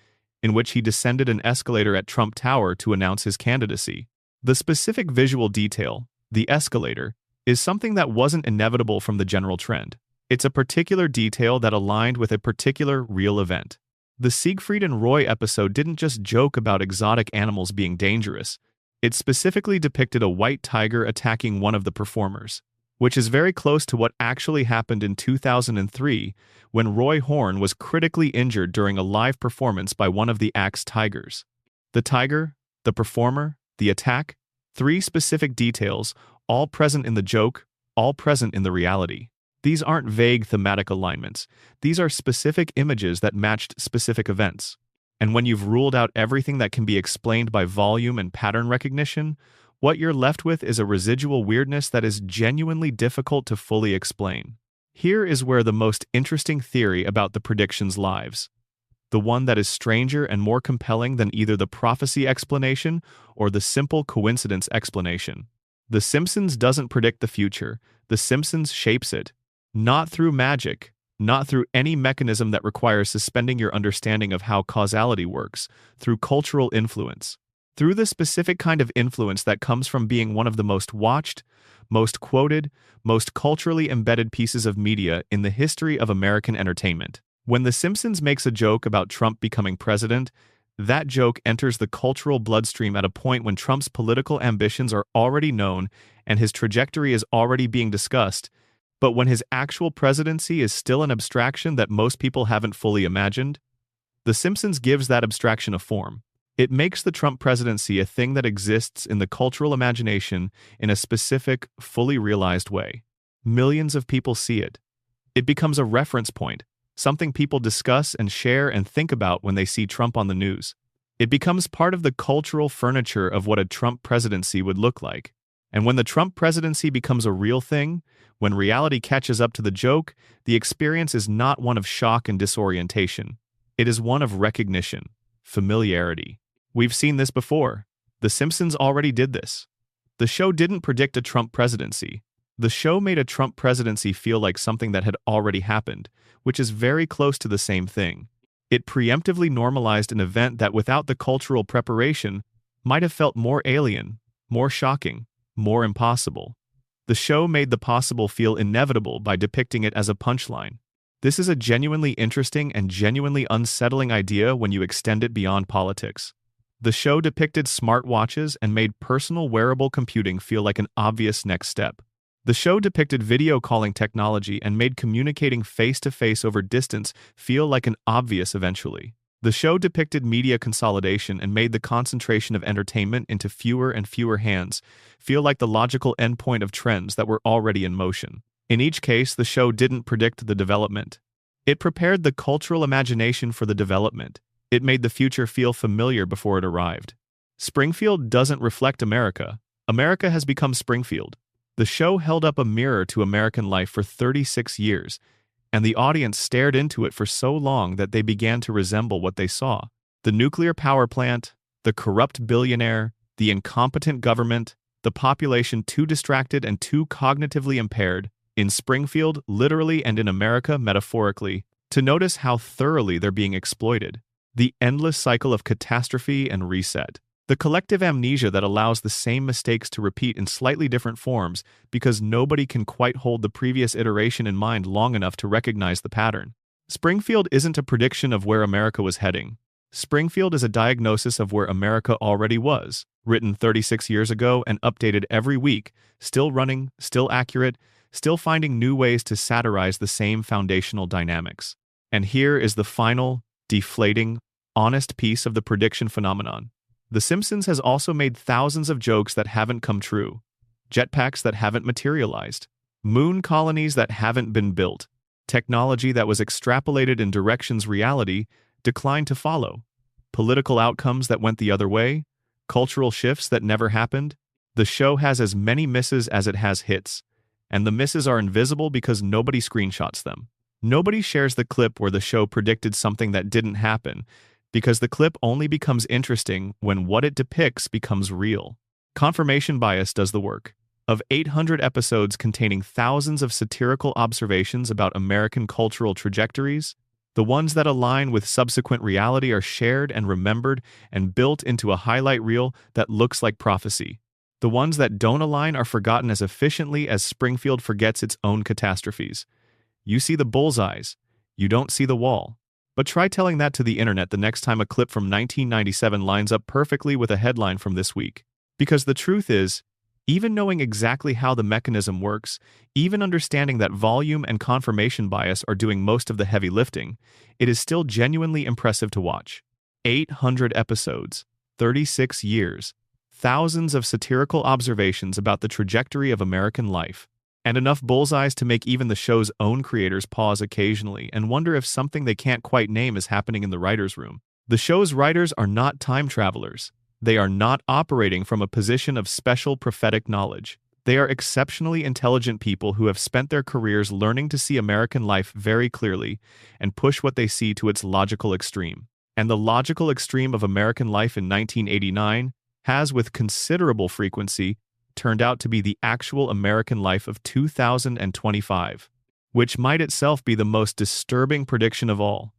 in which he descended an escalator at Trump Tower to announce his candidacy. The specific visual detail, the escalator, is something that wasn't inevitable from the general trend. It's a particular detail that aligned with a particular real event. The Siegfried and Roy episode didn't just joke about exotic animals being dangerous. It specifically depicted a white tiger attacking one of the performers, which is very close to what actually happened in 2003 when Roy Horn was critically injured during a live performance by one of the act's tigers. The tiger, the performer, the attack, three specific details, all present in the joke, all present in the reality. These aren't vague thematic alignments. These are specific images that matched specific events. And when you've ruled out everything that can be explained by volume and pattern recognition, what you're left with is a residual weirdness that is genuinely difficult to fully explain. Here is where the most interesting theory about the predictions lies. The one that is stranger and more compelling than either the prophecy explanation or the simple coincidence explanation. The Simpsons doesn't predict the future. The Simpsons shapes it. Not through magic, not through any mechanism that requires suspending your understanding of how causality works, through cultural influence. Through the specific kind of influence that comes from being one of the most watched, most quoted, most culturally embedded pieces of media in the history of American entertainment. When The Simpsons makes a joke about Trump becoming president, that joke enters the cultural bloodstream at a point when Trump's political ambitions are already known and his trajectory is already being discussed, but when his actual presidency is still an abstraction that most people haven't fully imagined. The Simpsons gives that abstraction a form. It makes the Trump presidency a thing that exists in the cultural imagination in a specific, fully realized way. Millions of people see it. It becomes a reference point, something people discuss and share and think about when they see Trump on the news. It becomes part of the cultural furniture of what a Trump presidency would look like. And when the Trump presidency becomes a real thing, when reality catches up to the joke, the experience is not one of shock and disorientation. It is one of recognition, familiarity. We've seen this before. The Simpsons already did this. The show didn't predict a Trump presidency. The show made a Trump presidency feel like something that had already happened, which is very close to the same thing. It preemptively normalized an event that without the cultural preparation might have felt more alien, more shocking, more impossible. The show made the possible feel inevitable by depicting it as a punchline. This is a genuinely interesting and genuinely unsettling idea when you extend it beyond politics. The show depicted smartwatches and made personal wearable computing feel like an obvious next step. The show depicted video calling technology and made communicating face-to-face over distance feel like an obvious eventually. The show depicted media consolidation and made the concentration of entertainment into fewer and fewer hands feel like the logical endpoint of trends that were already in motion. In each case, the show didn't predict the development. It prepared the cultural imagination for the development. It made the future feel familiar before it arrived. Springfield doesn't reflect America. America has become Springfield. The show held up a mirror to American life for 36 years, and the audience stared into it for so long that they began to resemble what they saw. The nuclear power plant, the corrupt billionaire, the incompetent government, the population too distracted and too cognitively impaired, in Springfield, literally, and in America, metaphorically, to notice how thoroughly they're being exploited. The endless cycle of catastrophe and reset. The collective amnesia that allows the same mistakes to repeat in slightly different forms because nobody can quite hold the previous iteration in mind long enough to recognize the pattern. Springfield isn't a prediction of where America was heading. Springfield is a diagnosis of where America already was, written 36 years ago and updated every week, still running, still accurate, still finding new ways to satirize the same foundational dynamics. And here is the final, deflating, honest piece of the prediction phenomenon. The Simpsons has also made thousands of jokes that haven't come true, jetpacks that haven't materialized, moon colonies that haven't been built, technology that was extrapolated in directions reality declined to follow, political outcomes that went the other way, cultural shifts that never happened. The show has as many misses as it has hits, and the misses are invisible because nobody screenshots them. Nobody shares the clip where the show predicted something that didn't happen, because the clip only becomes interesting when what it depicts becomes real. Confirmation bias does the work. Of 800 episodes containing thousands of satirical observations about American cultural trajectories, the ones that align with subsequent reality are shared and remembered and built into a highlight reel that looks like prophecy. The ones that don't align are forgotten as efficiently as Springfield forgets its own catastrophes. You see the bullseyes, you don't see the wall. But try telling that to the internet the next time a clip from 1997 lines up perfectly with a headline from this week. Because the truth is, even knowing exactly how the mechanism works, even understanding that volume and confirmation bias are doing most of the heavy lifting, it is still genuinely impressive to watch. 800 episodes, 36 years, thousands of satirical observations about the trajectory of American life, and enough bullseyes to make even the show's own creators pause occasionally and wonder if something they can't quite name is happening in the writer's room. The show's writers are not time travelers. They are not operating from a position of special prophetic knowledge. They are exceptionally intelligent people who have spent their careers learning to see American life very clearly and push what they see to its logical extreme. And the logical extreme of American life in 1989 has, with considerable frequency, turned out to be the actual American life of 2025, which might itself be the most disturbing prediction of all.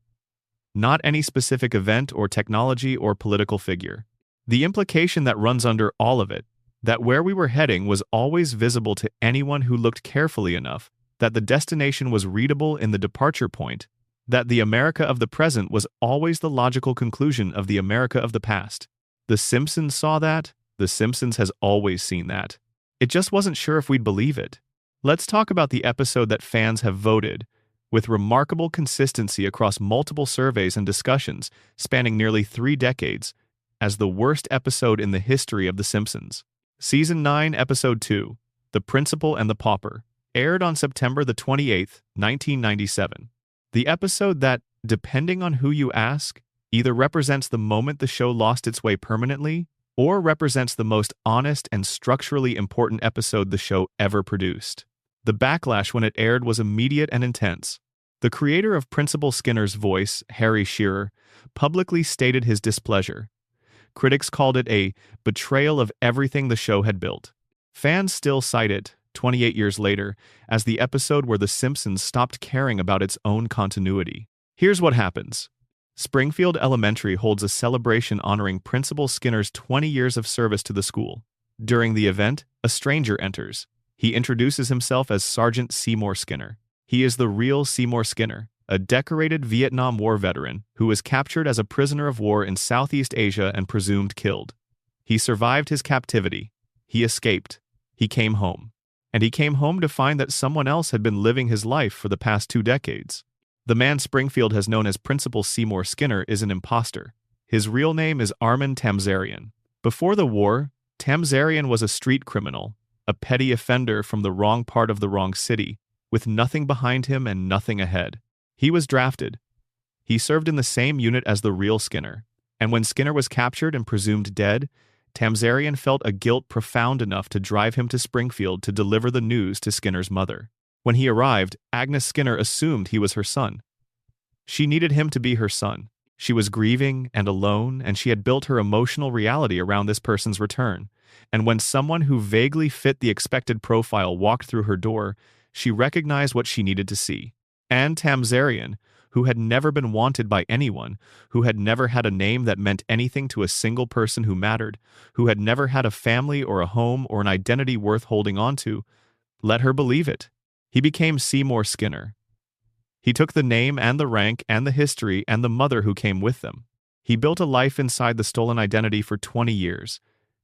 Not any specific event or technology or political figure. The implication that runs under all of it, that where we were heading was always visible to anyone who looked carefully enough, that the destination was readable in the departure point, that the America of the present was always the logical conclusion of the America of the past. The Simpsons saw that. The Simpsons has always seen that. It just wasn't sure if we'd believe it. Let's talk about the episode that fans have voted, with remarkable consistency across multiple surveys and discussions spanning nearly 3 decades, as the worst episode in the history of The Simpsons. Season 9, Episode 2, The Principal and the Pauper, aired on September the 28th, 1997. The episode that, depending on who you ask, either represents the moment the show lost its way permanently or represents the most honest and structurally important episode the show ever produced. The backlash when it aired was immediate and intense. The creator of Principal Skinner's voice, Harry Shearer, publicly stated his displeasure. Critics called it a betrayal of everything the show had built. Fans still cite it, 28 years later, as the episode where The Simpsons stopped caring about its own continuity. Here's what happens. Springfield Elementary holds a celebration honoring Principal Skinner's 20 years of service to the school. During the event, a stranger enters. He introduces himself as Sergeant Seymour Skinner. He is the real Seymour Skinner, a decorated Vietnam War veteran who was captured as a prisoner of war in Southeast Asia and presumed killed. He survived his captivity. He escaped. He came home. And he came home to find that someone else had been living his life for the past 2 decades. The man Springfield has known as Principal Seymour Skinner is an imposter. His real name is Armin Tamzarian. Before the war, Tamzarian was a street criminal, a petty offender from the wrong part of the wrong city, with nothing behind him and nothing ahead. He was drafted. He served in the same unit as the real Skinner, and when Skinner was captured and presumed dead, Tamzarian felt a guilt profound enough to drive him to Springfield to deliver the news to Skinner's mother. When he arrived, Agnes Skinner assumed he was her son. She needed him to be her son. She was grieving and alone, and she had built her emotional reality around this person's return. And when someone who vaguely fit the expected profile walked through her door, she recognized what she needed to see. And Tamzarian, who had never been wanted by anyone, who had never had a name that meant anything to a single person who mattered, who had never had a family or a home or an identity worth holding on to, let her believe it. He became Seymour Skinner. He took the name and the rank and the history and the mother who came with them. He built a life inside the stolen identity for 20 years,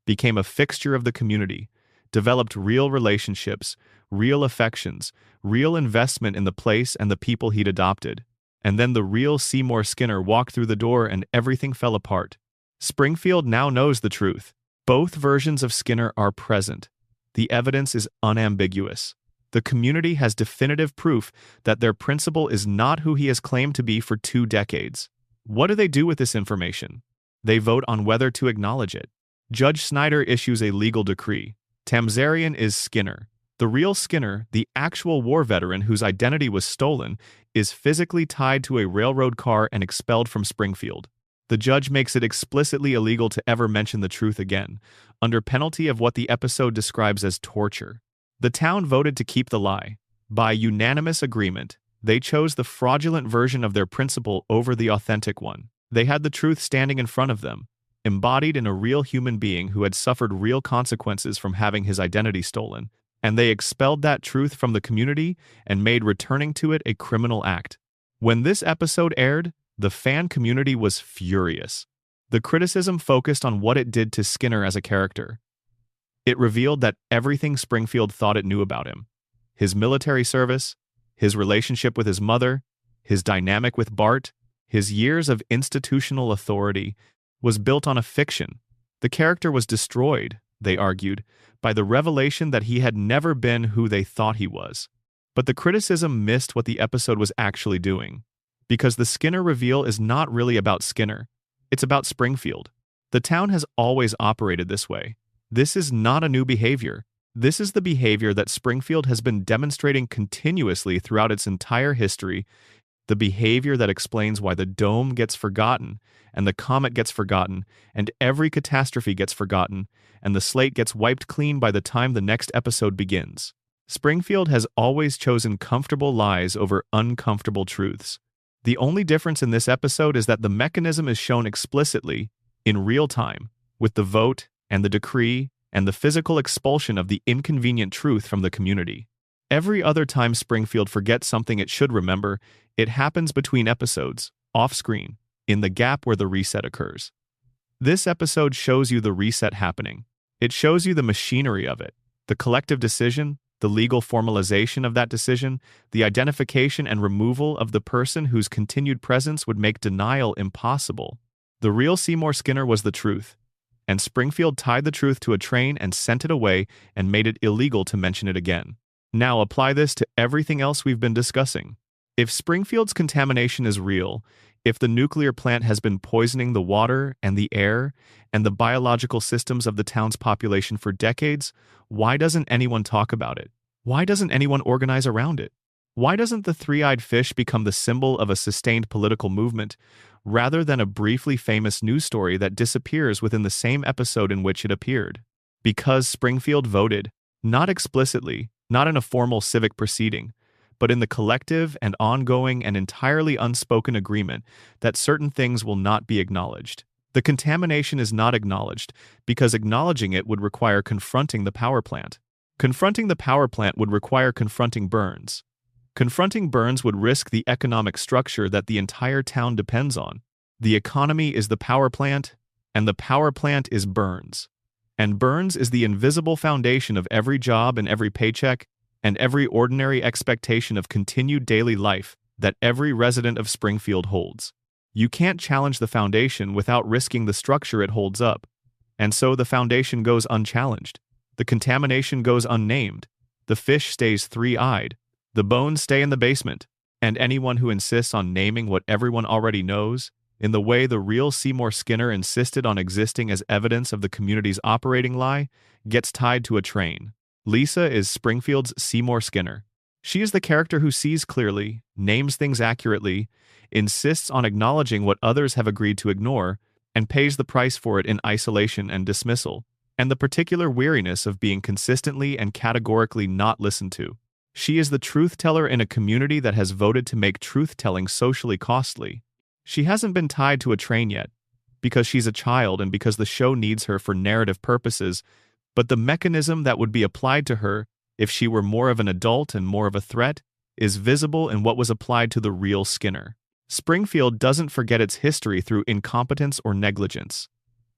became a fixture of the community, developed real relationships, real affections, real investment in the place and the people he'd adopted. And then the real Seymour Skinner walked through the door and everything fell apart. Springfield now knows the truth. Both versions of Skinner are present. The evidence is unambiguous. The community has definitive proof that their principal is not who he has claimed to be for 2 decades. What do they do with this information? They vote on whether to acknowledge it. Judge Snyder issues a legal decree. Tamzarian is Skinner. The real Skinner, the actual war veteran whose identity was stolen, is physically tied to a railroad car and expelled from Springfield. The judge makes it explicitly illegal to ever mention the truth again, under penalty of what the episode describes as torture. The town voted to keep the lie. By unanimous agreement, they chose the fraudulent version of their principal over the authentic one. They had the truth standing in front of them, embodied in a real human being who had suffered real consequences from having his identity stolen, and they expelled that truth from the community and made returning to it a criminal act. When this episode aired, the fan community was furious. The criticism focused on what it did to Skinner as a character. It revealed that everything Springfield thought it knew about him, his military service, his relationship with his mother, his dynamic with Bart, his years of institutional authority, was built on a fiction. The character was destroyed, they argued, by the revelation that he had never been who they thought he was. But the criticism missed what the episode was actually doing, because the Skinner reveal is not really about Skinner. It's about Springfield. The town has always operated this way. This is not a new behavior. This is the behavior that Springfield has been demonstrating continuously throughout its entire history, the behavior that explains why the dome gets forgotten, and the comet gets forgotten, and every catastrophe gets forgotten, and the slate gets wiped clean by the time the next episode begins. Springfield has always chosen comfortable lies over uncomfortable truths. The only difference in this episode is that the mechanism is shown explicitly, in real time, with the vote and the decree and the physical expulsion of the inconvenient truth from the community. Every other time Springfield forgets something it should remember, it happens between episodes, off-screen, in the gap where the reset occurs. This episode shows you the reset happening. It shows you the machinery of it, the collective decision, the legal formalization of that decision, the identification and removal of the person whose continued presence would make denial impossible. The real Seymour Skinner was the truth, and Springfield tied the truth to a train and sent it away and made it illegal to mention it again. Now apply this to everything else we've been discussing. If Springfield's contamination is real, if the nuclear plant has been poisoning the water and the air and the biological systems of the town's population for decades, why doesn't anyone talk about it? Why doesn't anyone organize around it? Why doesn't the three-eyed fish become the symbol of a sustained political movement, rather than a briefly famous news story that disappears within the same episode in which it appeared. Because Springfield voted, not explicitly, not in a formal civic proceeding, but in the collective and ongoing and entirely unspoken agreement that certain things will not be acknowledged. The contamination is not acknowledged because acknowledging it would require confronting the power plant. Confronting the power plant would require confronting Burns. Confronting Burns would risk the economic structure that the entire town depends on. The economy is the power plant, and the power plant is Burns. And Burns is the invisible foundation of every job and every paycheck and every ordinary expectation of continued daily life that every resident of Springfield holds. You can't challenge the foundation without risking the structure it holds up. And so the foundation goes unchallenged. The contamination goes unnamed. The fish stays three-eyed. The bones stay in the basement. And anyone who insists on naming what everyone already knows, in the way the real Seymour Skinner insisted on existing as evidence of the community's operating lie, gets tied to a train. Lisa is Springfield's Seymour Skinner. She is the character who sees clearly, names things accurately, insists on acknowledging what others have agreed to ignore, and pays the price for it in isolation and dismissal, and the particular weariness of being consistently and categorically not listened to. She is the truth-teller in a community that has voted to make truth-telling socially costly. She hasn't been tied to a train yet, because she's a child and because the show needs her for narrative purposes, but the mechanism that would be applied to her if she were more of an adult and more of a threat is visible in what was applied to the real Skinner. Springfield doesn't forget its history through incompetence or negligence.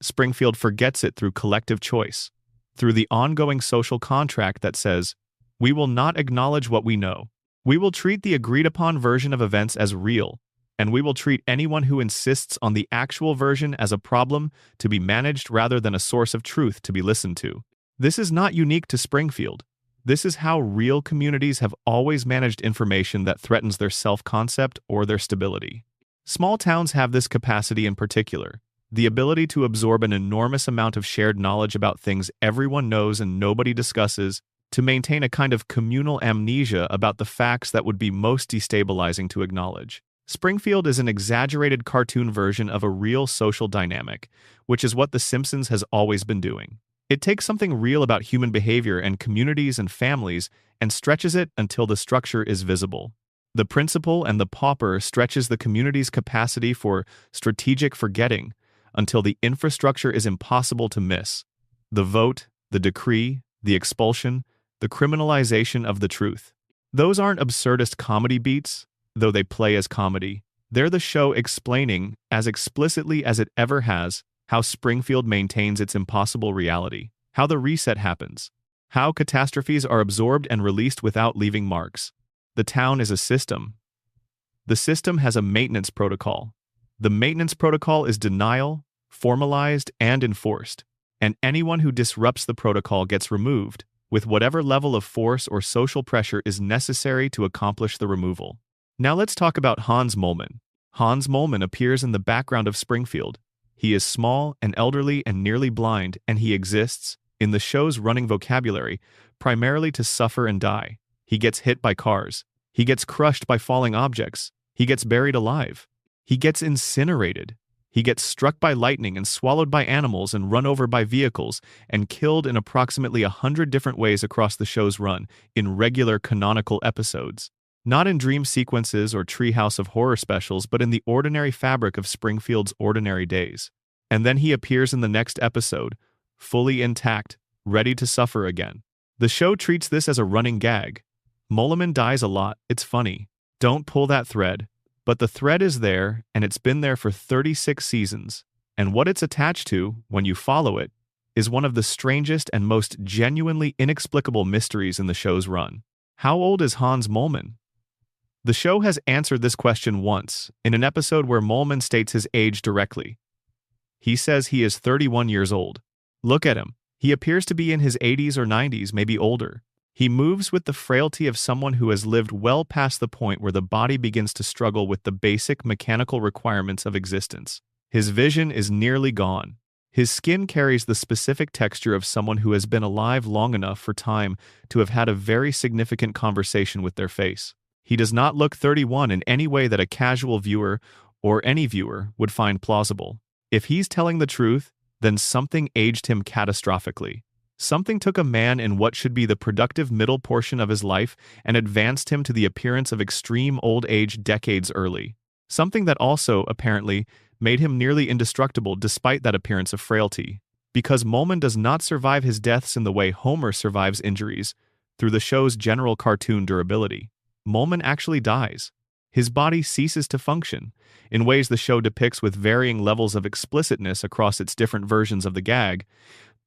Springfield forgets it through collective choice, through the ongoing social contract that says, we will not acknowledge what we know. We will treat the agreed-upon version of events as real, and we will treat anyone who insists on the actual version as a problem to be managed rather than a source of truth to be listened to. This is not unique to Springfield. This is how real communities have always managed information that threatens their self-concept or their stability. Small towns have this capacity in particular, the ability to absorb an enormous amount of shared knowledge about things everyone knows and nobody discusses, to maintain a kind of communal amnesia about the facts that would be most destabilizing to acknowledge. Springfield is an exaggerated cartoon version of a real social dynamic, which is what The Simpsons has always been doing. It takes something real about human behavior and communities and families and stretches it until the structure is visible. The principal and the pauper stretches the community's capacity for strategic forgetting until the infrastructure is impossible to miss. The vote, the decree, the expulsion, the criminalization of the truth. Those aren't absurdist comedy beats, though they play as comedy. They're the show explaining, as explicitly as it ever has, how Springfield maintains its impossible reality, how the reset happens, how catastrophes are absorbed and released without leaving marks. The town is a system. The system has a maintenance protocol. The maintenance protocol is denial, formalized, and enforced, and anyone who disrupts the protocol gets removed, with whatever level of force or social pressure is necessary to accomplish the removal. Now let's talk about Hans Moleman. Hans Moleman appears in the background of Springfield. He is small and elderly and nearly blind, and he exists, in the show's running vocabulary, primarily to suffer and die. He gets hit by cars. He gets crushed by falling objects. He gets buried alive. He gets incinerated. He gets struck by lightning and swallowed by animals and run over by vehicles and killed in approximately 100 different ways across the show's run, in regular canonical episodes. Not in dream sequences or Treehouse of Horror specials, but in the ordinary fabric of Springfield's ordinary days. And then he appears in the next episode, fully intact, ready to suffer again. The show treats this as a running gag. Moleman dies a lot, it's funny. Don't pull that thread. But the thread is there, and it's been there for 36 seasons. And what it's attached to, when you follow it, is one of the strangest and most genuinely inexplicable mysteries in the show's run. How old is Hans Moleman? The show has answered this question once, in an episode where Moleman states his age directly. He says he is 31 years old. Look at him. He appears to be in his 80s or 90s, maybe older. He moves with the frailty of someone who has lived well past the point where the body begins to struggle with the basic mechanical requirements of existence. His vision is nearly gone. His skin carries the specific texture of someone who has been alive long enough for time to have had a very significant conversation with their face. He does not look 31 in any way that a casual viewer or any viewer, would find plausible. If he's telling the truth, then something aged him catastrophically. Something took a man in what should be the productive middle portion of his life and advanced him to the appearance of extreme old age decades early. Something that also, apparently, made him nearly indestructible despite that appearance of frailty. Because Molman does not survive his deaths in the way Homer survives injuries, through the show's general cartoon durability. Molman actually dies. His body ceases to function, in ways the show depicts with varying levels of explicitness across its different versions of the gag,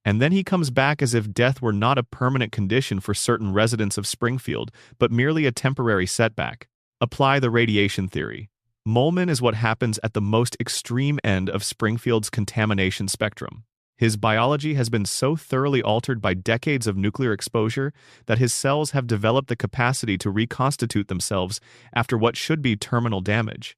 and then he comes back as if death were not a permanent condition for certain residents of Springfield, but merely a temporary setback. Apply the radiation theory. Molman is what happens at the most extreme end of Springfield's contamination spectrum. His biology has been so thoroughly altered by decades of nuclear exposure that his cells have developed the capacity to reconstitute themselves after what should be terminal damage.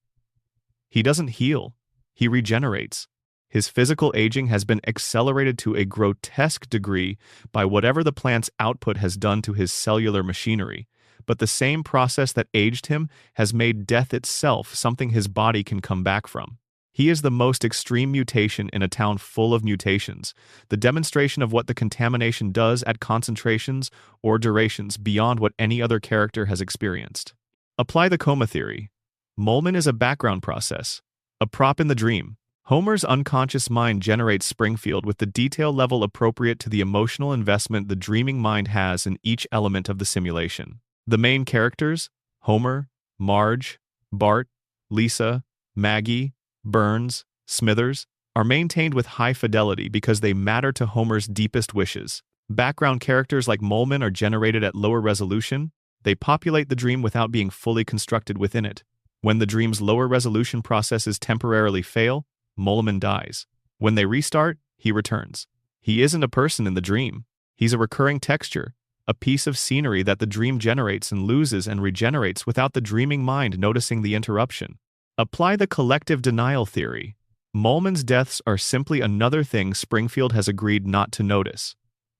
He doesn't heal, he regenerates. His physical aging has been accelerated to a grotesque degree by whatever the plant's output has done to his cellular machinery, but the same process that aged him has made death itself something his body can come back from. He is the most extreme mutation in a town full of mutations, the demonstration of what the contamination does at concentrations or durations beyond what any other character has experienced. Apply the coma theory. Molman is a background process, a prop in the dream. Homer's unconscious mind generates Springfield with the detail level appropriate to the emotional investment the dreaming mind has in each element of the simulation. The main characters, Homer, Marge, Bart, Lisa, Maggie, Burns, Smithers, are maintained with high fidelity because they matter to Homer's deepest wishes. Background characters like Molman are generated at lower resolution. They populate the dream without being fully constructed within it. When the dream's lower resolution processes temporarily fail, Molman dies. When they restart, he returns. He isn't a person in the dream. He's a recurring texture, a piece of scenery that the dream generates and loses and regenerates without the dreaming mind noticing the interruption. Apply the collective denial theory. Molman's deaths are simply another thing Springfield has agreed not to notice.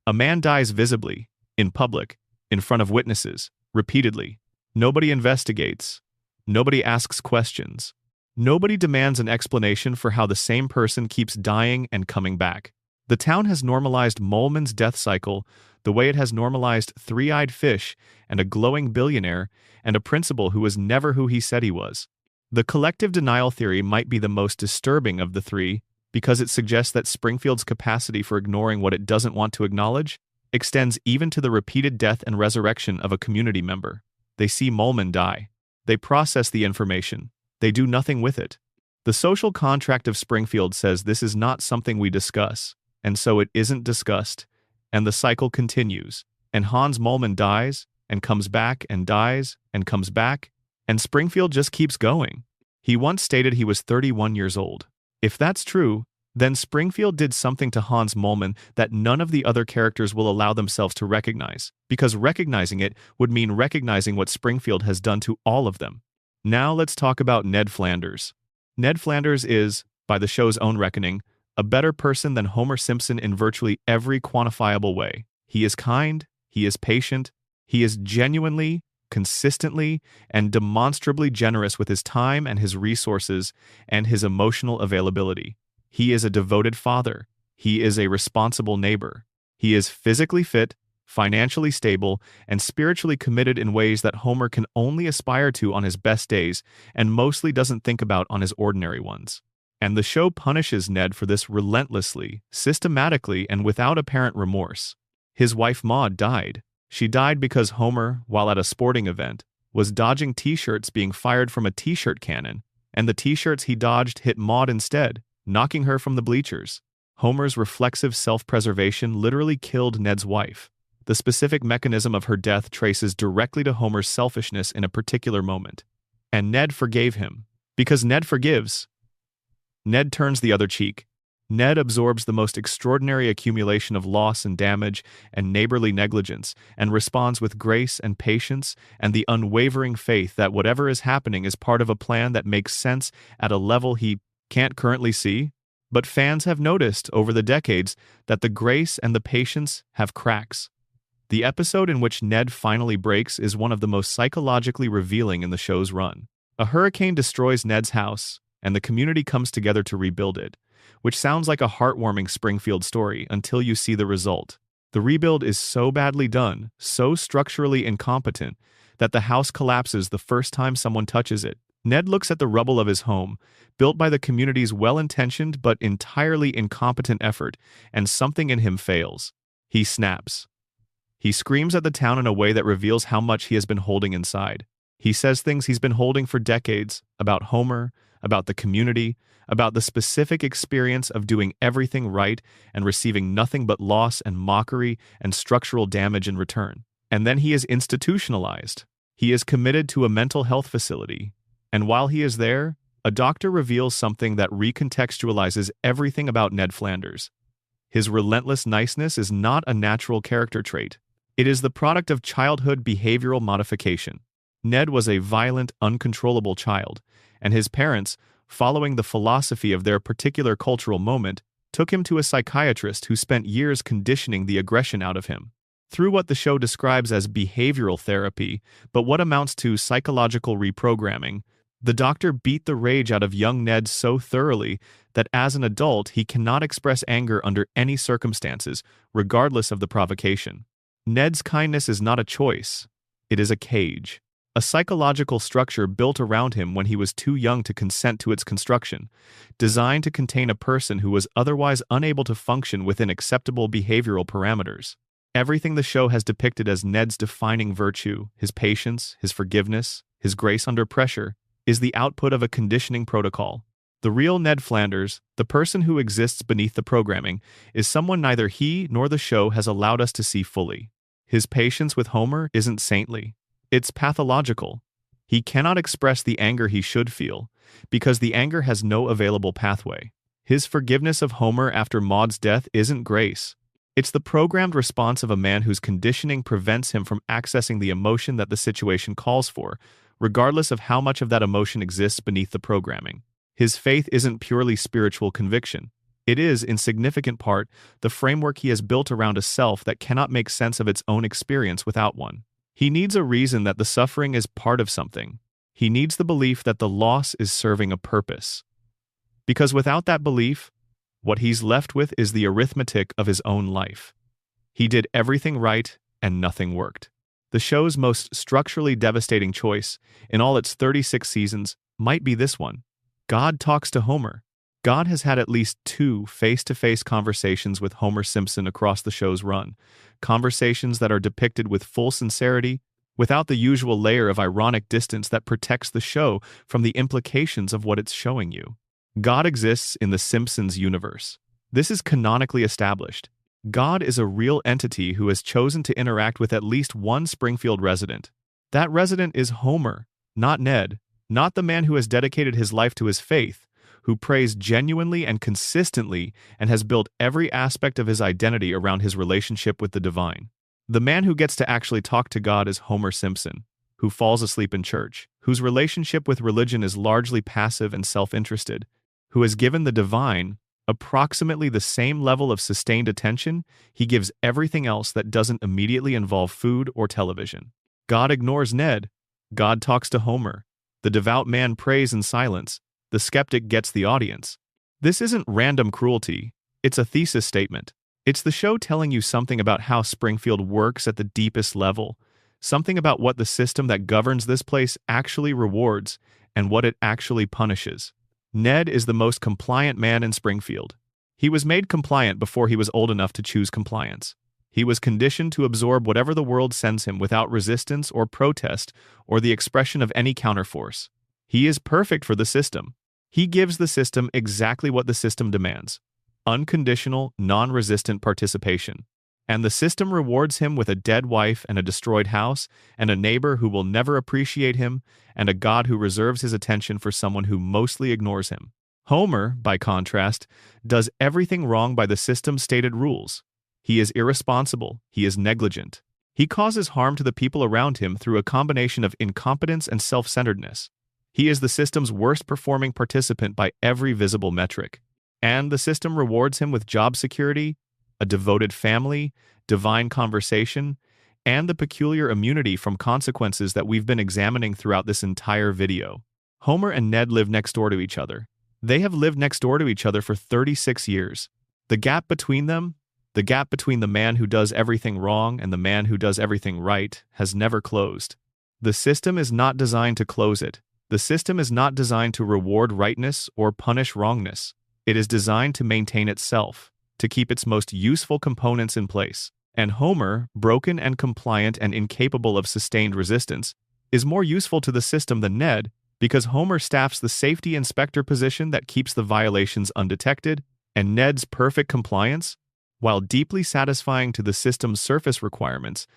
A man dies visibly, in public, in front of witnesses, repeatedly. Nobody investigates. Nobody asks questions. Nobody demands an explanation for how the same person keeps dying and coming back. The town has normalized Molman's death cycle the way it has normalized three-eyed fish and a glowing billionaire and a principal who was never who he said he was. The collective denial theory might be the most disturbing of the three because it suggests that Springfield's capacity for ignoring what it doesn't want to acknowledge extends even to the repeated death and resurrection of a community member. They see Molman die. They process the information. They do nothing with it. The social contract of Springfield says this is not something we discuss, and so it isn't discussed, and the cycle continues, and Hans Molman dies, and comes back, and dies, and comes back, and Springfield just keeps going. He once stated he was 31 years old. If that's true, then Springfield did something to Hans Molman that none of the other characters will allow themselves to recognize, because recognizing it would mean recognizing what Springfield has done to all of them. Now let's talk about Ned Flanders. Ned Flanders is, by the show's own reckoning, a better person than Homer Simpson in virtually every quantifiable way. He is kind, he is patient, he is genuinely, consistently, and demonstrably generous with his time and his resources and his emotional availability. He is a devoted father. He is a responsible neighbor. He is physically fit, financially stable, and spiritually committed in ways that Homer can only aspire to on his best days and mostly doesn't think about on his ordinary ones. And the show punishes Ned for this relentlessly, systematically, and without apparent remorse. His wife Maude died. She died because Homer, while at a sporting event, was dodging t-shirts being fired from a t-shirt cannon, and the t-shirts he dodged hit Maude instead, knocking her from the bleachers. Homer's reflexive self-preservation literally killed Ned's wife. The specific mechanism of her death traces directly to Homer's selfishness in a particular moment. And Ned forgave him. Because Ned forgives, Ned turns the other cheek. Ned absorbs the most extraordinary accumulation of loss and damage and neighborly negligence and responds with grace and patience and the unwavering faith that whatever is happening is part of a plan that makes sense at a level he can't currently see. But fans have noticed over the decades that the grace and the patience have cracks. The episode in which Ned finally breaks is one of the most psychologically revealing in the show's run. A hurricane destroys Ned's house, and the community comes together to rebuild it, which sounds like a heartwarming Springfield story until you see the result. The rebuild is so badly done, so structurally incompetent, that the house collapses the first time someone touches it. Ned looks at the rubble of his home, built by the community's well-intentioned but entirely incompetent effort, and something in him fails. He snaps. He screams at the town in a way that reveals how much he has been holding inside. He says things he's been holding for decades, about Homer, about the community, about the specific experience of doing everything right and receiving nothing but loss and mockery and structural damage in return. And then he is institutionalized. He is committed to a mental health facility. And while he is there, a doctor reveals something that recontextualizes everything about Ned Flanders. His relentless niceness is not a natural character trait. It is the product of childhood behavioral modification. Ned was a violent, uncontrollable child, and his parents, following the philosophy of their particular cultural moment, took him to a psychiatrist who spent years conditioning the aggression out of him. Through what the show describes as behavioral therapy, but what amounts to psychological reprogramming, the doctor beat the rage out of young Ned so thoroughly that as an adult he cannot express anger under any circumstances, regardless of the provocation. Ned's kindness is not a choice. It is a cage. A psychological structure built around him when he was too young to consent to its construction, designed to contain a person who was otherwise unable to function within acceptable behavioral parameters. Everything the show has depicted as Ned's defining virtue, his patience, his forgiveness, his grace under pressure, is the output of a conditioning protocol. The real Ned Flanders, the person who exists beneath the programming, is someone neither he nor the show has allowed us to see fully. His patience with Homer isn't saintly. It's pathological. He cannot express the anger he should feel, because the anger has no available pathway. His forgiveness of Homer after Maude's death isn't grace. It's the programmed response of a man whose conditioning prevents him from accessing the emotion that the situation calls for, regardless of how much of that emotion exists beneath the programming. His faith isn't purely spiritual conviction. It is, in significant part, the framework he has built around a self that cannot make sense of its own experience without one. He needs a reason that the suffering is part of something. He needs the belief that the loss is serving a purpose. Because without that belief, what he's left with is the arithmetic of his own life. He did everything right and nothing worked. The show's most structurally devastating choice, in all its 36 seasons, might be this one. God talks to Homer. God has had at least 2 face-to-face conversations with Homer Simpson across the show's run, conversations that are depicted with full sincerity, without the usual layer of ironic distance that protects the show from the implications of what it's showing you. God exists in the Simpsons universe. This is canonically established. God is a real entity who has chosen to interact with at least one Springfield resident. That resident is Homer, not Ned, not the man who has dedicated his life to his faith, who prays genuinely and consistently and has built every aspect of his identity around his relationship with the divine. The man who gets to actually talk to God is Homer Simpson, who falls asleep in church, whose relationship with religion is largely passive and self-interested, who has given the divine approximately the same level of sustained attention he gives everything else that doesn't immediately involve food or television. God ignores Ned. God talks to Homer. The devout man prays in silence. The skeptic gets the audience. This isn't random cruelty. It's a thesis statement. It's the show telling you something about how Springfield works at the deepest level, something about what the system that governs this place actually rewards and what it actually punishes. Ned is the most compliant man in Springfield. He was made compliant before he was old enough to choose compliance. He was conditioned to absorb whatever the world sends him without resistance or protest or the expression of any counterforce. He is perfect for the system. He gives the system exactly what the system demands: unconditional, non-resistant participation. And the system rewards him with a dead wife and a destroyed house, and a neighbor who will never appreciate him, and a God who reserves his attention for someone who mostly ignores him. Homer, by contrast, does everything wrong by the system's stated rules. He is irresponsible. He is negligent. He causes harm to the people around him through a combination of incompetence and self-centeredness. He is the system's worst-performing participant by every visible metric. And the system rewards him with job security, a devoted family, divine conversation, and the peculiar immunity from consequences that we've been examining throughout this entire video. Homer and Ned live next door to each other. They have lived next door to each other for 36 years. The gap between them, the gap between the man who does everything wrong and the man who does everything right, has never closed. The system is not designed to close it. The system is not designed to reward rightness or punish wrongness. It is designed to maintain itself, to keep its most useful components in place. And Homer, broken and compliant and incapable of sustained resistance, is more useful to the system than Ned, because Homer staffs the safety inspector position that keeps the violations undetected, and Ned's perfect compliance, while deeply satisfying to the system's surface requirements,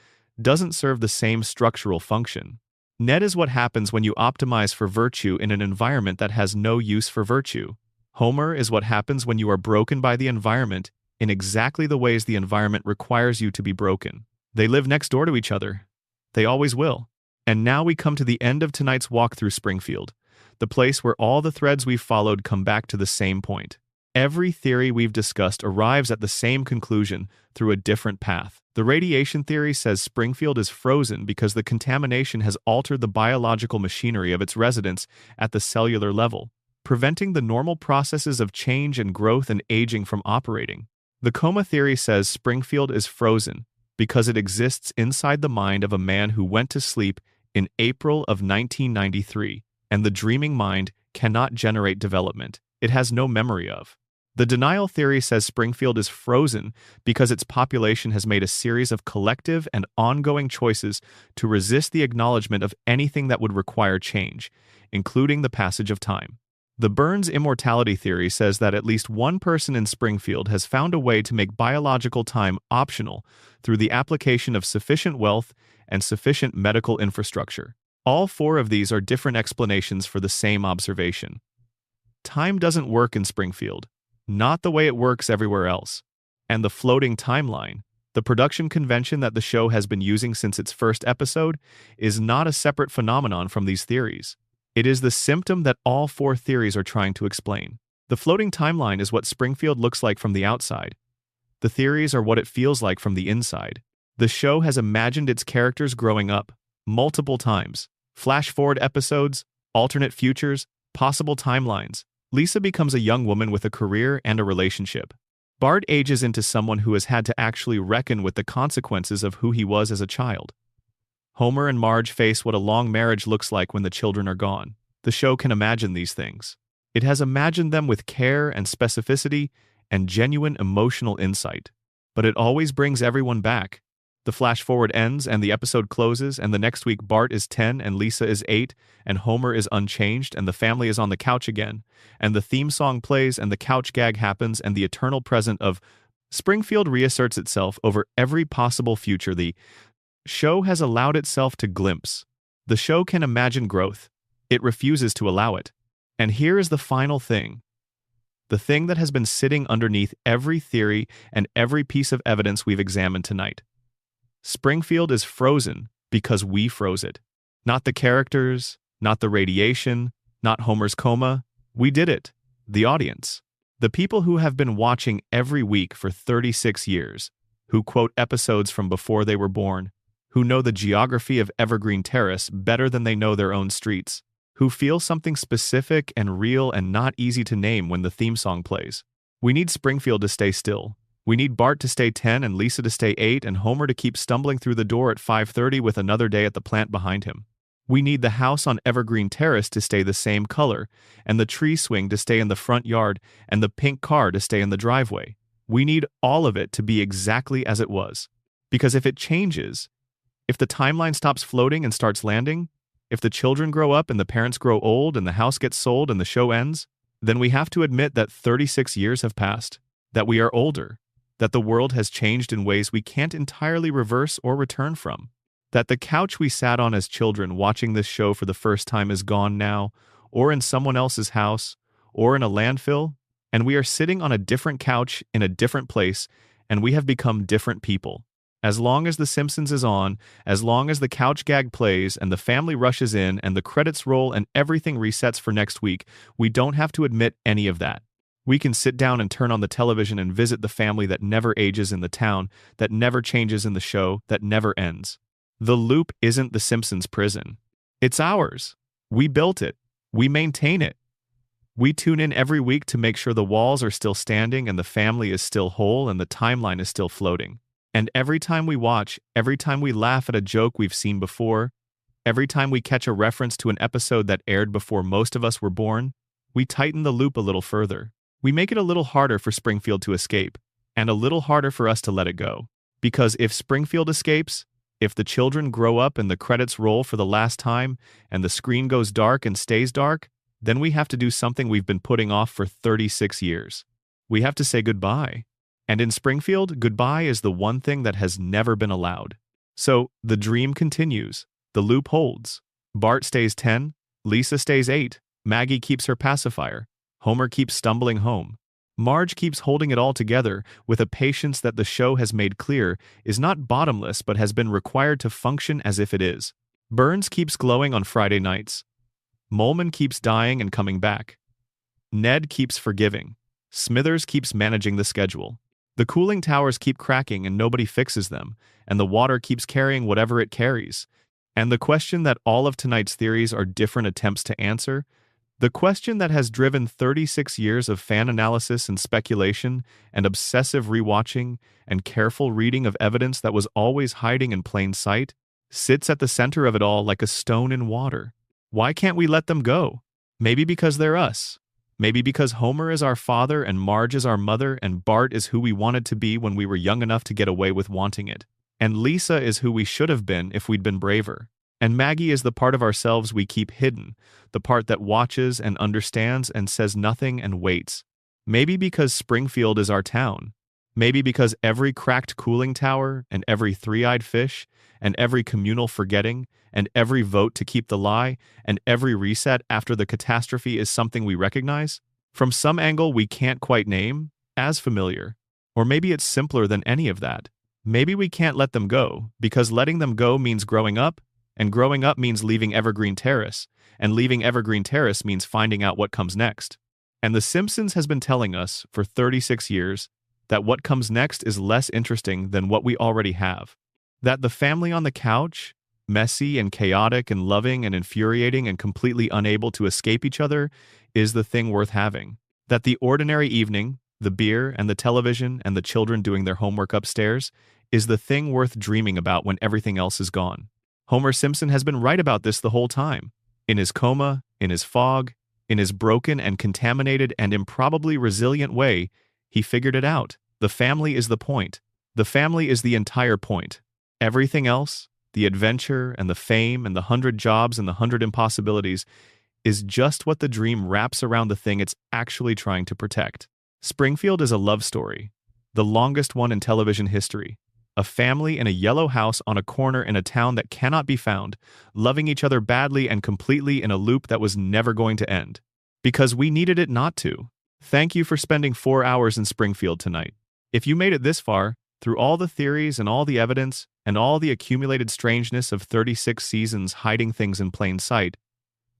doesn't serve the same structural function. Ned is what happens when you optimize for virtue in an environment that has no use for virtue. Homer is what happens when you are broken by the environment in exactly the ways the environment requires you to be broken. They live next door to each other. They always will. And now we come to the end of tonight's walk through Springfield, the place where all the threads we've followed come back to the same point. Every theory we've discussed arrives at the same conclusion through a different path. The radiation theory says Springfield is frozen because the contamination has altered the biological machinery of its residents at the cellular level, preventing the normal processes of change and growth and aging from operating. The coma theory says Springfield is frozen because it exists inside the mind of a man who went to sleep in April of 1993, and the dreaming mind cannot generate development it has no memory of. The denial theory says Springfield is frozen because its population has made a series of collective and ongoing choices to resist the acknowledgement of anything that would require change, including the passage of time. The Burns immortality theory says that at least one person in Springfield has found a way to make biological time optional through the application of sufficient wealth and sufficient medical infrastructure. All four of these are different explanations for the same observation. Time doesn't work in Springfield, not the way it works everywhere else. And the floating timeline, the production convention that the show has been using since its first episode, is not a separate phenomenon from these theories. It is the symptom that all four theories are trying to explain. The floating timeline is what Springfield looks like from the outside. The theories are what it feels like from the inside. The show has imagined its characters growing up, multiple times. Flash-forward episodes, alternate futures, possible timelines. Lisa becomes a young woman with a career and a relationship. Bart ages into someone who has had to actually reckon with the consequences of who he was as a child. Homer and Marge face what a long marriage looks like when the children are gone. The show can imagine these things. It has imagined them with care and specificity and genuine emotional insight. But it always brings everyone back. The flash-forward ends and the episode closes, and the next week Bart is 10 and Lisa is 8, and Homer is unchanged and the family is on the couch again, and the theme song plays and the couch gag happens and the eternal present of Springfield reasserts itself over every possible future the show has allowed itself to glimpse. The show can imagine growth. It refuses to allow it. And here is the final thing. The thing that has been sitting underneath every theory and every piece of evidence we've examined tonight. Springfield is frozen because we froze it. Not the characters, not the radiation, not Homer's coma. We did it. The audience. The people who have been watching every week for 36 years, who quote episodes from before they were born, who know the geography of Evergreen Terrace better than they know their own streets, who feel something specific and real and not easy to name when the theme song plays. We need Springfield to stay still. We need Bart to stay 10 and Lisa to stay 8 and Homer to keep stumbling through the door at 5:30 with another day at the plant behind him. We need the house on Evergreen Terrace to stay the same color, and the tree swing to stay in the front yard, and the pink car to stay in the driveway. We need all of it to be exactly as it was. Because if it changes, if the timeline stops floating and starts landing, if the children grow up and the parents grow old and the house gets sold and the show ends, then we have to admit that 36 years have passed, that we are older, that the world has changed in ways we can't entirely reverse or return from, that the couch we sat on as children watching this show for the first time is gone now, or in someone else's house, or in a landfill, and we are sitting on a different couch in a different place, and we have become different people. As long as The Simpsons is on, as long as the couch gag plays and the family rushes in and the credits roll and everything resets for next week, we don't have to admit any of that. We can sit down and turn on the television and visit the family that never ages in the town, that never changes in the show, that never ends. The loop isn't The Simpsons' prison. It's ours. We built it. We maintain it. We tune in every week to make sure the walls are still standing and the family is still whole and the timeline is still floating. And every time we watch, every time we laugh at a joke we've seen before, every time we catch a reference to an episode that aired before most of us were born, we tighten the loop a little further. We make it a little harder for Springfield to escape, and a little harder for us to let it go. Because if Springfield escapes, if the children grow up and the credits roll for the last time, and the screen goes dark and stays dark, then we have to do something we've been putting off for 36 years. We have to say goodbye. And in Springfield, goodbye is the one thing that has never been allowed. So, the dream continues. The loop holds. Bart stays 10, Lisa stays 8, Maggie keeps her pacifier, Homer keeps stumbling home. Marge keeps holding it all together with a patience that the show has made clear is not bottomless but has been required to function as if it is. Burns keeps glowing on Friday nights. Molman keeps dying and coming back. Ned keeps forgiving. Smithers keeps managing the schedule. The cooling towers keep cracking and nobody fixes them, and the water keeps carrying whatever it carries. And the question that all of tonight's theories are different attempts to answer, the question that has driven 36 years of fan analysis and speculation and obsessive rewatching and careful reading of evidence that was always hiding in plain sight, sits at the center of it all like a stone in water. Why can't we let them go? Maybe because they're us. Maybe because Homer is our father and Marge is our mother and Bart is who we wanted to be when we were young enough to get away with wanting it. And Lisa is who we should have been if we'd been braver. And Maggie is the part of ourselves we keep hidden, the part that watches and understands and says nothing and waits. Maybe because Springfield is our town. Maybe because every cracked cooling tower and every three-eyed fish and every communal forgetting and every vote to keep the lie and every reset after the catastrophe is something we recognize, from some angle we can't quite name, as familiar. Or maybe it's simpler than any of that. Maybe we can't let them go, because letting them go means growing up, and growing up means leaving Evergreen Terrace, and leaving Evergreen Terrace means finding out what comes next. And The Simpsons has been telling us, for 36 years, that what comes next is less interesting than what we already have. That the family on the couch, messy and chaotic and loving and infuriating and completely unable to escape each other, is the thing worth having. That the ordinary evening, the beer and the television and the children doing their homework upstairs, is the thing worth dreaming about when everything else is gone. Homer Simpson has been right about this the whole time. In his coma, in his fog, in his broken and contaminated and improbably resilient way, he figured it out. The family is the point. The family is the entire point. Everything else, the adventure and the fame and the 100 jobs and the 100 impossibilities, is just what the dream wraps around the thing it's actually trying to protect. Springfield is a love story, the longest one in television history. A family in a yellow house on a corner in a town that cannot be found, loving each other badly and completely in a loop that was never going to end. Because we needed it not to. Thank you for spending 4 hours in Springfield tonight. If you made it this far, through all the theories and all the evidence, and all the accumulated strangeness of 36 seasons hiding things in plain sight,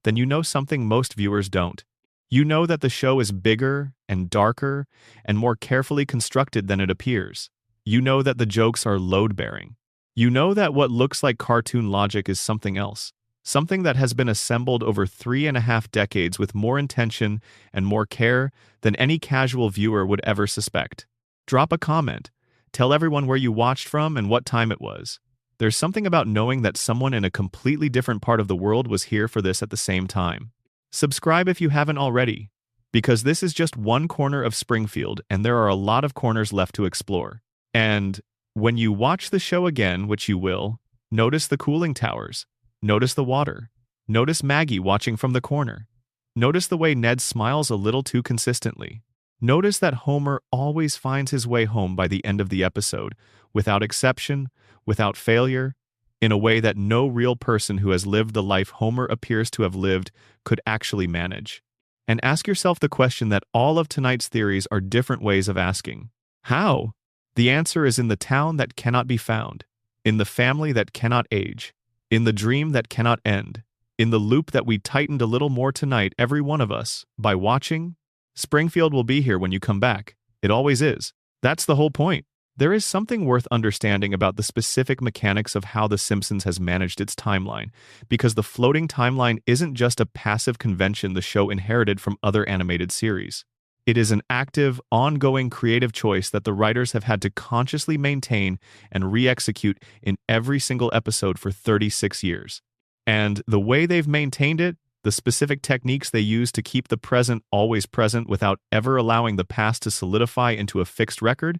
then you know something most viewers don't. You know that the show is bigger and darker and more carefully constructed than it appears. You know that the jokes are load-bearing. You know that what looks like cartoon logic is something else, something that has been assembled over 3.5 decades with more intention and more care than any casual viewer would ever suspect. Drop a comment. Tell everyone where you watched from and what time it was. There's something about knowing that someone in a completely different part of the world was here for this at the same time. Subscribe if you haven't already, because this is just one corner of Springfield and there are a lot of corners left to explore. And when you watch the show again, which you will, notice the cooling towers, notice the water, notice Maggie watching from the corner, notice the way Ned smiles a little too consistently, notice that Homer always finds his way home by the end of the episode, without exception, without failure, in a way that no real person who has lived the life Homer appears to have lived could actually manage. And ask yourself the question that all of tonight's theories are different ways of asking. How? The answer is in the town that cannot be found, in the family that cannot age, in the dream that cannot end, in the loop that we tightened a little more tonight, every one of us, by watching. Springfield will be here when you come back. It always is. That's the whole point. There is something worth understanding about the specific mechanics of how The Simpsons has managed its timeline, because the floating timeline isn't just a passive convention the show inherited from other animated series. It is an active, ongoing creative choice that the writers have had to consciously maintain and re-execute in every single episode for 36 years. And the way they've maintained it, the specific techniques they use to keep the present always present without ever allowing the past to solidify into a fixed record,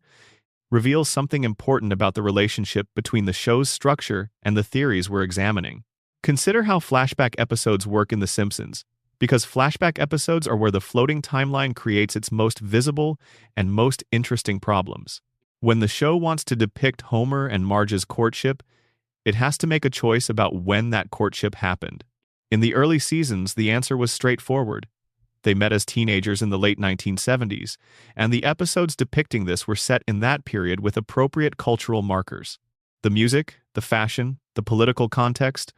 reveals something important about the relationship between the show's structure and the theories we're examining. Consider how flashback episodes work in The Simpsons, because flashback episodes are where the floating timeline creates its most visible and most interesting problems. When the show wants to depict Homer and Marge's courtship, it has to make a choice about when that courtship happened. In the early seasons, the answer was straightforward. They met as teenagers in the late 1970s, and the episodes depicting this were set in that period with appropriate cultural markers. The music, the fashion, the political context,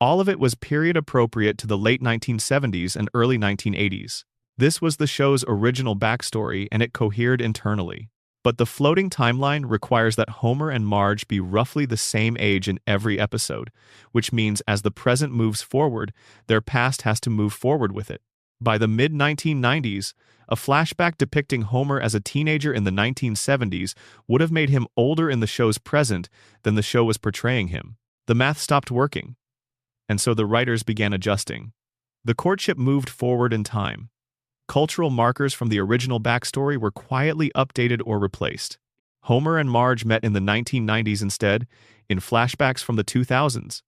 all of it was period appropriate to the late 1970s and early 1980s. This was the show's original backstory, and it cohered internally. But the floating timeline requires that Homer and Marge be roughly the same age in every episode, which means as the present moves forward, their past has to move forward with it. By the mid-1990s, a flashback depicting Homer as a teenager in the 1970s would have made him older in the show's present than the show was portraying him. The math stopped working, and so the writers began adjusting. The courtship moved forward in time. Cultural markers from the original backstory were quietly updated or replaced. Homer and Marge met in the 1990s instead, in flashbacks from the 2000s.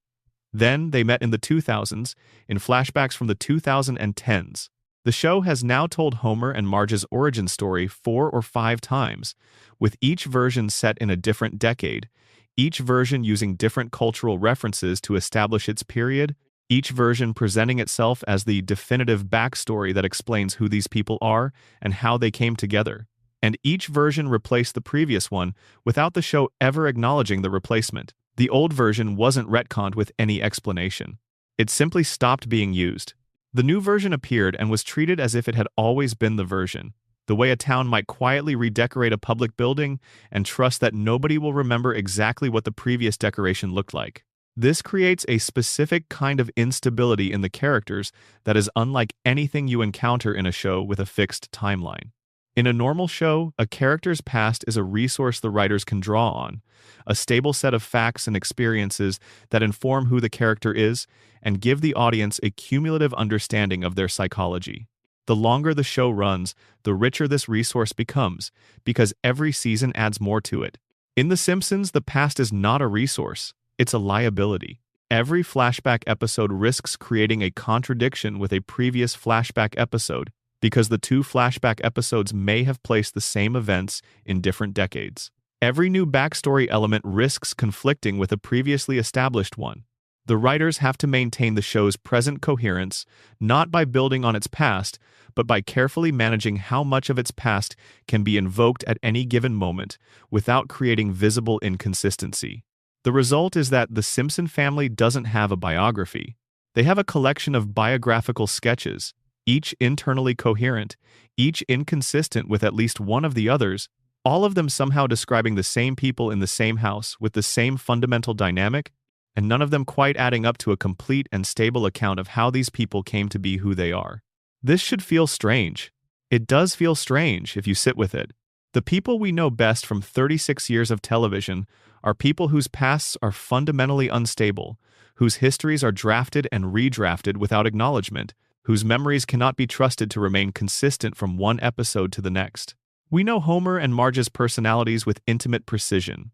Then they met in the 2000s, in flashbacks from the 2010s. The show has now told Homer and Marge's origin story 4 or 5 times, with each version set in a different decade, each version using different cultural references to establish its period, each version presenting itself as the definitive backstory that explains who these people are and how they came together. And each version replaced the previous one without the show ever acknowledging the replacement. The old version wasn't retconned with any explanation. It simply stopped being used. The new version appeared and was treated as if it had always been the version, the way a town might quietly redecorate a public building and trust that nobody will remember exactly what the previous decoration looked like. This creates a specific kind of instability in the characters that is unlike anything you encounter in a show with a fixed timeline. In a normal show, a character's past is a resource the writers can draw on, a stable set of facts and experiences that inform who the character is and give the audience a cumulative understanding of their psychology. The longer the show runs, the richer this resource becomes, because every season adds more to it. In The Simpsons, the past is not a resource. It's a liability. Every flashback episode risks creating a contradiction with a previous flashback episode because the two flashback episodes may have placed the same events in different decades. Every new backstory element risks conflicting with a previously established one. The writers have to maintain the show's present coherence, not by building on its past, but by carefully managing how much of its past can be invoked at any given moment without creating visible inconsistency. The result is that the Simpson family doesn't have a biography. They have a collection of biographical sketches, each internally coherent, each inconsistent with at least one of the others, all of them somehow describing the same people in the same house with the same fundamental dynamic, and none of them quite adding up to a complete and stable account of how these people came to be who they are. This should feel strange. It does feel strange if you sit with it. The people we know best from 36 years of television are people whose pasts are fundamentally unstable, whose histories are drafted and redrafted without acknowledgement, whose memories cannot be trusted to remain consistent from one episode to the next. We know Homer and Marge's personalities with intimate precision.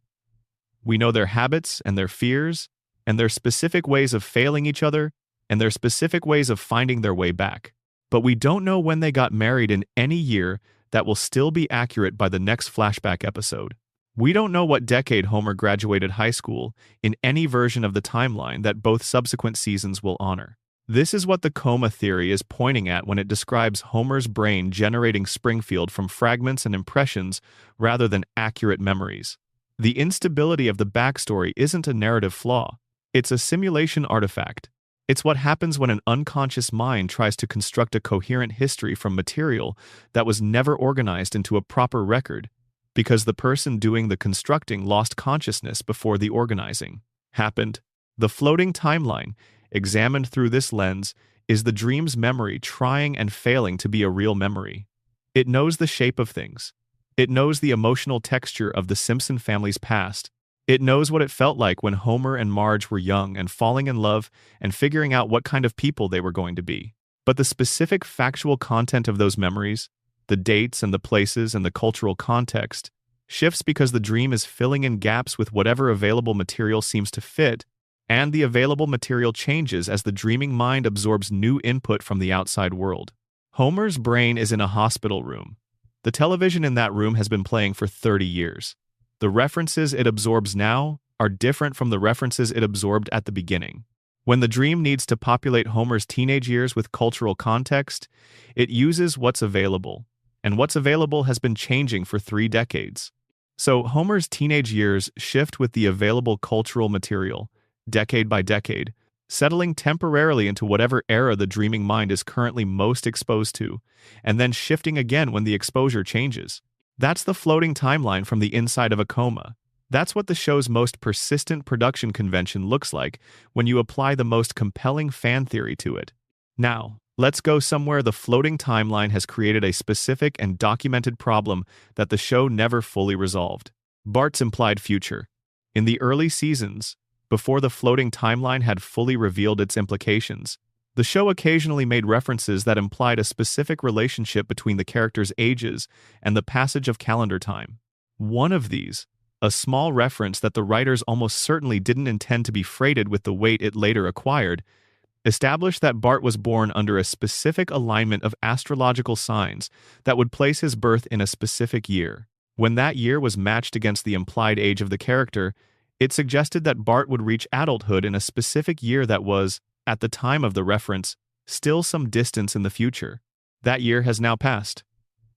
We know their habits and their fears, and their specific ways of failing each other, and their specific ways of finding their way back. But we don't know when they got married in any year that will still be accurate by the next flashback episode. We don't know what decade Homer graduated high school in any version of the timeline that both subsequent seasons will honor. This is what the coma theory is pointing at when it describes Homer's brain generating Springfield from fragments and impressions rather than accurate memories. The instability of the backstory isn't a narrative flaw. It's a simulation artifact. It's what happens when an unconscious mind tries to construct a coherent history from material that was never organized into a proper record. because the person doing the constructing lost consciousness before the organizing happened. The floating timeline, examined through this lens, is the dream's memory trying and failing to be a real memory. It knows the shape of things. It knows the emotional texture of the Simpson family's past. It knows what it felt like when Homer and Marge were young and falling in love and figuring out what kind of people they were going to be. But the specific factual content of those memories, the dates and the places and the cultural context, shifts because the dream is filling in gaps with whatever available material seems to fit, and the available material changes as the dreaming mind absorbs new input from the outside world. Homer's brain is in a hospital room. The television in that room has been playing for 30 years. The references it absorbs now are different from the references it absorbed at the beginning. When the dream needs to populate Homer's teenage years with cultural context, it uses what's available, and what's available has been changing for 3 decades. So Homer's teenage years shift with the available cultural material, decade by decade, settling temporarily into whatever era the dreaming mind is currently most exposed to, and then shifting again when the exposure changes. That's the floating timeline from the inside of a coma. That's what the show's most persistent production convention looks like when you apply the most compelling fan theory to it. Now, let's go somewhere the floating timeline has created a specific and documented problem that the show never fully resolved. Bart's implied future. In the early seasons, before the floating timeline had fully revealed its implications, the show occasionally made references that implied a specific relationship between the characters' ages and the passage of calendar time. One of these, a small reference that the writers almost certainly didn't intend to be freighted with the weight it later acquired, established that Bart was born under a specific alignment of astrological signs that would place his birth in a specific year. When that year was matched against the implied age of the character, it suggested that Bart would reach adulthood in a specific year that was, at the time of the reference, still some distance in the future. That year has now passed.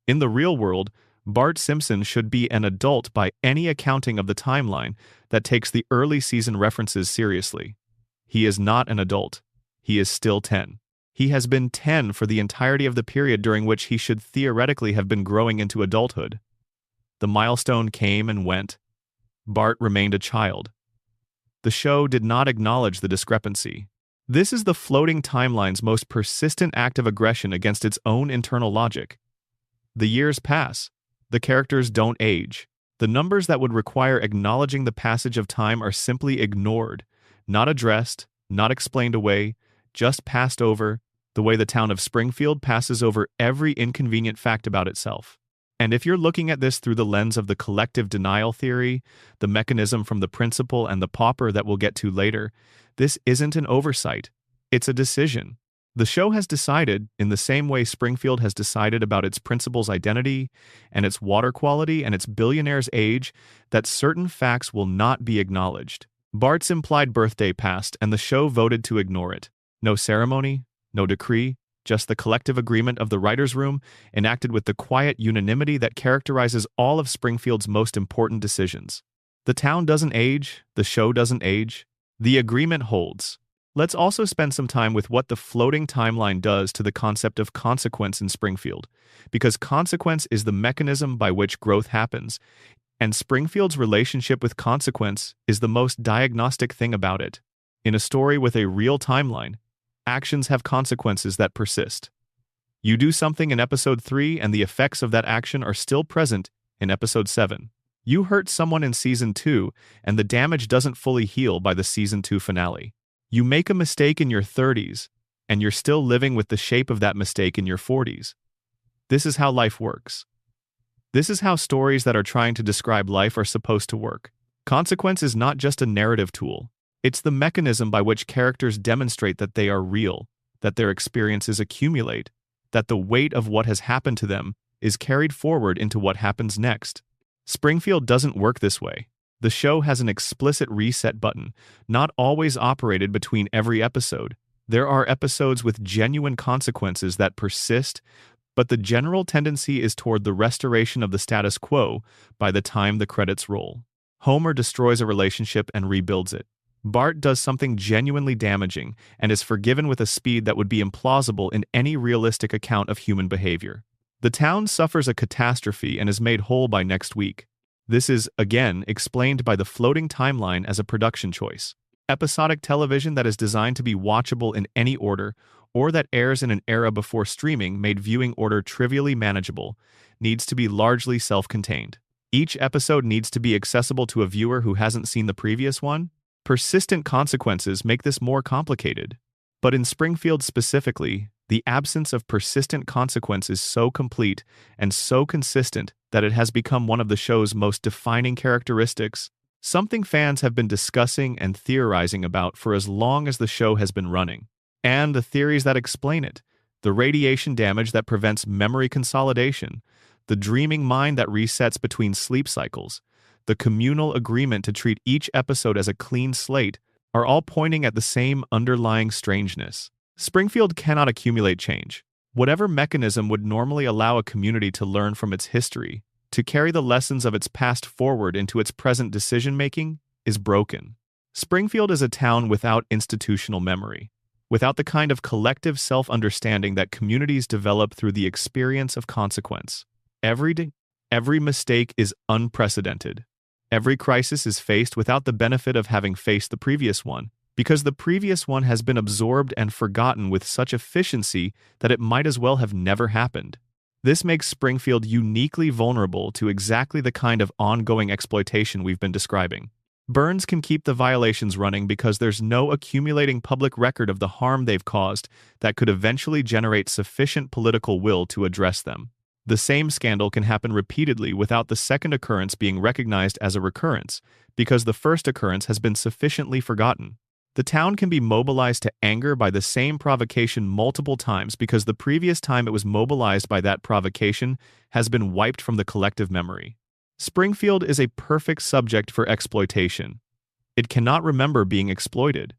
In the real world, Bart Simpson should be an adult by any accounting of the timeline that takes the early season references seriously. He is not an adult. He is still 10. He has been 10 for the entirety of the period during which he should theoretically have been growing into adulthood. The milestone came and went. Bart remained a child. The show did not acknowledge the discrepancy. This is the floating timeline's most persistent act of aggression against its own internal logic. The years pass. The characters don't age. The numbers that would require acknowledging the passage of time are simply ignored, not addressed, not explained away, just passed over, the way the town of Springfield passes over every inconvenient fact about itself. And if you're looking at this through the lens of the collective denial theory, the mechanism from the principal and the pauper that we'll get to later, this isn't an oversight. It's a decision. The show has decided, in the same way Springfield has decided about its principal's identity and its water quality and its billionaire's age, that certain facts will not be acknowledged. Bart's implied birthday passed, and the show voted to ignore it. No ceremony, no decree, just the collective agreement of the writer's room, enacted with the quiet unanimity that characterizes all of Springfield's most important decisions. The town doesn't age, the show doesn't age. The agreement holds. Let's also spend some time with what the floating timeline does to the concept of consequence in Springfield, because consequence is the mechanism by which growth happens, and Springfield's relationship with consequence is the most diagnostic thing about it. In a story with a real timeline, actions have consequences that persist. You do something in episode 3 and the effects of that action are still present in episode 7. You hurt someone in season 2 and the damage doesn't fully heal by the season 2 finale. You make a mistake in your 30s and you're still living with the shape of that mistake in your 40s. This is how life works. This is how stories that are trying to describe life are supposed to work. Consequence is not just a narrative tool. It's the mechanism by which characters demonstrate that they are real, that their experiences accumulate, that the weight of what has happened to them is carried forward into what happens next. Springfield doesn't work this way. The show has an explicit reset button, not always operated between every episode. There are episodes with genuine consequences that persist, but the general tendency is toward the restoration of the status quo by the time the credits roll. Homer destroys a relationship and rebuilds it. Bart does something genuinely damaging and is forgiven with a speed that would be implausible in any realistic account of human behavior. The town suffers a catastrophe and is made whole by next week. This is, again, explained by the floating timeline as a production choice. Episodic television that is designed to be watchable in any order, or that airs in an era before streaming made viewing order trivially manageable, needs to be largely self-contained. Each episode needs to be accessible to a viewer who hasn't seen the previous one. Persistent consequences make this more complicated. But in Springfield specifically, the absence of persistent consequence is so complete and so consistent that it has become one of the show's most defining characteristics, something fans have been discussing and theorizing about for as long as the show has been running. And the theories that explain it: the radiation damage that prevents memory consolidation, the dreaming mind that resets between sleep cycles, the communal agreement to treat each episode as a clean slate, are all pointing at the same underlying strangeness. Springfield cannot accumulate change. Whatever mechanism would normally allow a community to learn from its history, to carry the lessons of its past forward into its present decision-making, is broken. Springfield is a town without institutional memory, without the kind of collective self-understanding that communities develop through the experience of consequence. Every mistake is unprecedented. Every crisis is faced without the benefit of having faced the previous one, because the previous one has been absorbed and forgotten with such efficiency that it might as well have never happened. This makes Springfield uniquely vulnerable to exactly the kind of ongoing exploitation we've been describing. Burns can keep the violations running because there's no accumulating public record of the harm they've caused that could eventually generate sufficient political will to address them. The same scandal can happen repeatedly without the second occurrence being recognized as a recurrence, because the first occurrence has been sufficiently forgotten. The town can be mobilized to anger by the same provocation multiple times because the previous time it was mobilized by that provocation has been wiped from the collective memory. Springfield is a perfect subject for exploitation. It cannot remember being exploited.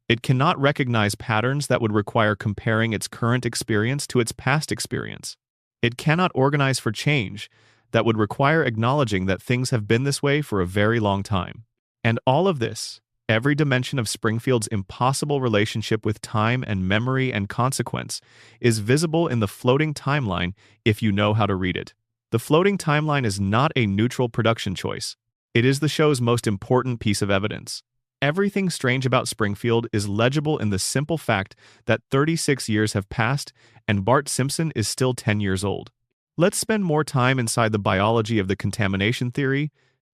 It cannot recognize patterns that would require comparing its current experience to its past experience. It cannot organize for change that would require acknowledging that things have been this way for a very long time. And all of this, every dimension of Springfield's impossible relationship with time and memory and consequence, is visible in the floating timeline if you know how to read it. The floating timeline is not a neutral production choice. It is the show's most important piece of evidence. Everything strange about Springfield is legible in the simple fact that 36 years have passed and Bart Simpson is still 10 years old. Let's spend more time inside the biology of the contamination theory,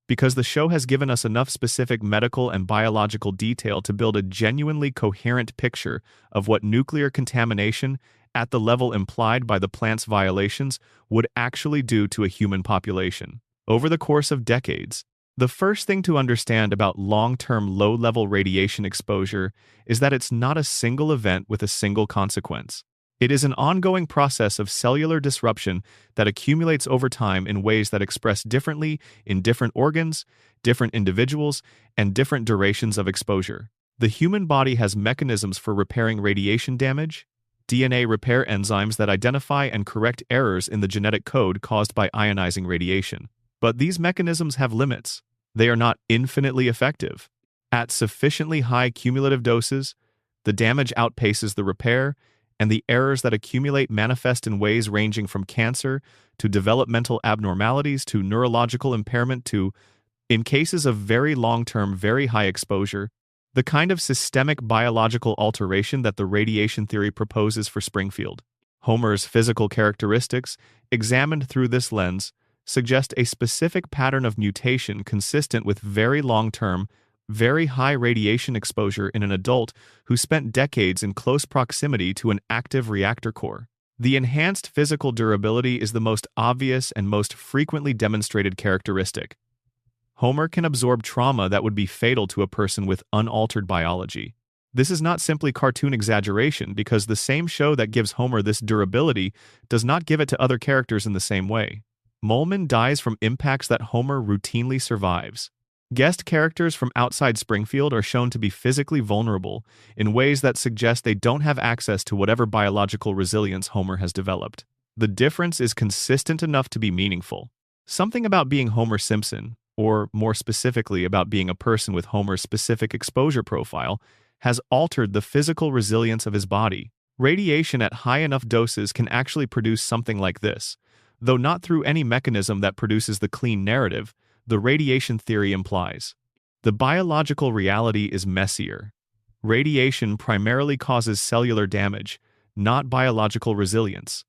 because the show has given us enough specific medical and biological detail to build a genuinely coherent picture of what nuclear contamination, at the level implied by the plant's violations, would actually do to a human population. Over the course of decades, the first thing to understand about long-term low-level radiation exposure is that it's not a single event with a single consequence. It is an ongoing process of cellular disruption that accumulates over time in ways that express differently in different organs, different individuals, and different durations of exposure. The human body has mechanisms for repairing radiation damage, DNA repair enzymes that identify and correct errors in the genetic code caused by ionizing radiation. But these mechanisms have limits. They are not infinitely effective. At sufficiently high cumulative doses, the damage outpaces the repair, and the errors that accumulate manifest in ways ranging from cancer to developmental abnormalities to neurological impairment to, in cases of very long-term, very high exposure, the kind of systemic biological alteration that the radiation theory proposes for Springfield. Homer's physical characteristics, examined through this lens, suggest a specific pattern of mutation consistent with very long-term, very high radiation exposure in an adult who spent decades in close proximity to an active reactor core. The enhanced physical durability is the most obvious and most frequently demonstrated characteristic. Homer can absorb trauma that would be fatal to a person with unaltered biology. This is not simply cartoon exaggeration because the same show that gives Homer this durability does not give it to other characters in the same way. Mulman dies from impacts that Homer routinely survives. Guest characters from outside Springfield are shown to be physically vulnerable in ways that suggest they don't have access to whatever biological resilience Homer has developed. The difference is consistent enough to be meaningful. Something about being Homer Simpson, or more specifically about being a person with Homer's specific exposure profile, has altered the physical resilience of his body. Radiation at high enough doses can actually produce something like this, though not through any mechanism that produces the clean narrative the radiation theory implies. The biological reality is messier. Radiation primarily causes cellular damage, not biological resilience.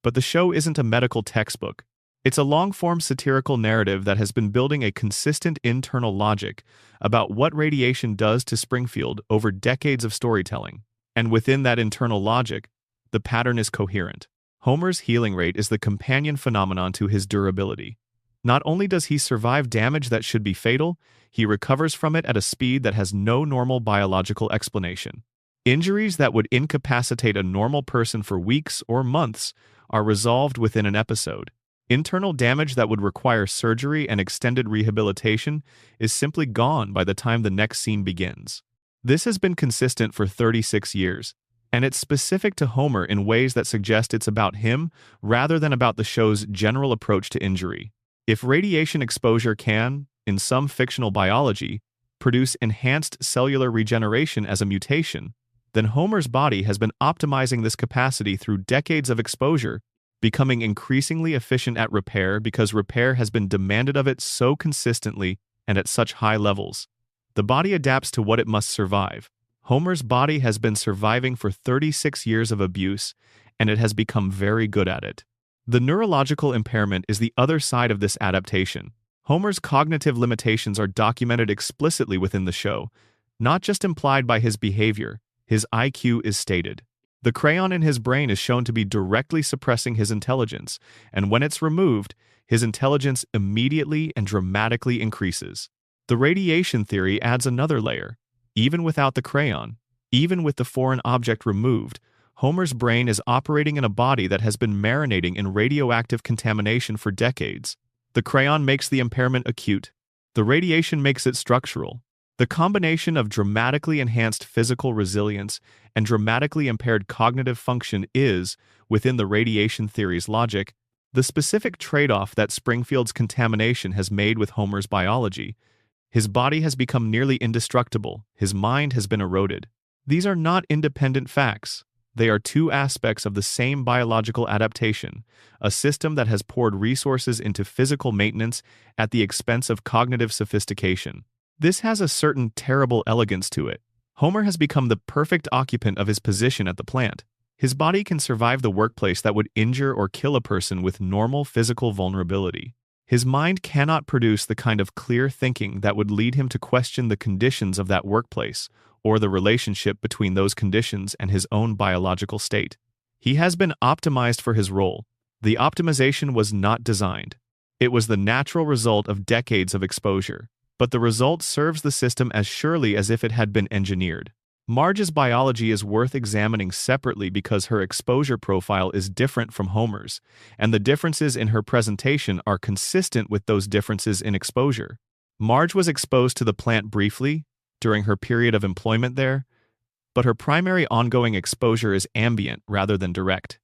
But the show isn't a medical textbook. It's a long-form satirical narrative that has been building a consistent internal logic about what radiation does to Springfield over decades of storytelling. And within that internal logic, the pattern is coherent. Homer's healing rate is the companion phenomenon to his durability. Not only does he survive damage that should be fatal, he recovers from it at a speed that has no normal biological explanation. Injuries that would incapacitate a normal person for weeks or months are resolved within an episode. Internal damage that would require surgery and extended rehabilitation is simply gone by the time the next scene begins. This has been consistent for 36 years, and it's specific to Homer in ways that suggest it's about him rather than about the show's general approach to injury. If radiation exposure can, in some fictional biology, produce enhanced cellular regeneration as a mutation, then Homer's body has been optimizing this capacity through decades of exposure, becoming increasingly efficient at repair because repair has been demanded of it so consistently and at such high levels. The body adapts to what it must survive. Homer's body has been surviving for 36 years of abuse, and it has become very good at it. The neurological impairment is the other side of this adaptation. Homer's cognitive limitations are documented explicitly within the show, not just implied by his behavior. His IQ is stated. The crayon in his brain is shown to be directly suppressing his intelligence, and when it's removed, his intelligence immediately and dramatically increases. The radiation theory adds another layer. Even without the crayon, even with the foreign object removed, Homer's brain is operating in a body that has been marinating in radioactive contamination for decades. The crayon makes the impairment acute. The radiation makes it structural. The combination of dramatically enhanced physical resilience and dramatically impaired cognitive function is, within the radiation theory's logic, the specific trade-off that Springfield's contamination has made with Homer's biology. His body has become nearly indestructible. His mind has been eroded. These are not independent facts. They are two aspects of the same biological adaptation, a system that has poured resources into physical maintenance at the expense of cognitive sophistication. This has a certain terrible elegance to it. Homer has become the perfect occupant of his position at the plant. His body can survive the workplace that would injure or kill a person with normal physical vulnerability. His mind cannot produce the kind of clear thinking that would lead him to question the conditions of that workplace or the relationship between those conditions and his own biological state. He has been optimized for his role. The optimization was not designed. It was the natural result of decades of exposure. But the result serves the system as surely as if it had been engineered. Marge's biology is worth examining separately because her exposure profile is different from Homer's, and the differences in her presentation are consistent with those differences in exposure. Marge was exposed to the plant briefly, during her period of employment there, but her primary ongoing exposure is ambient rather than direct.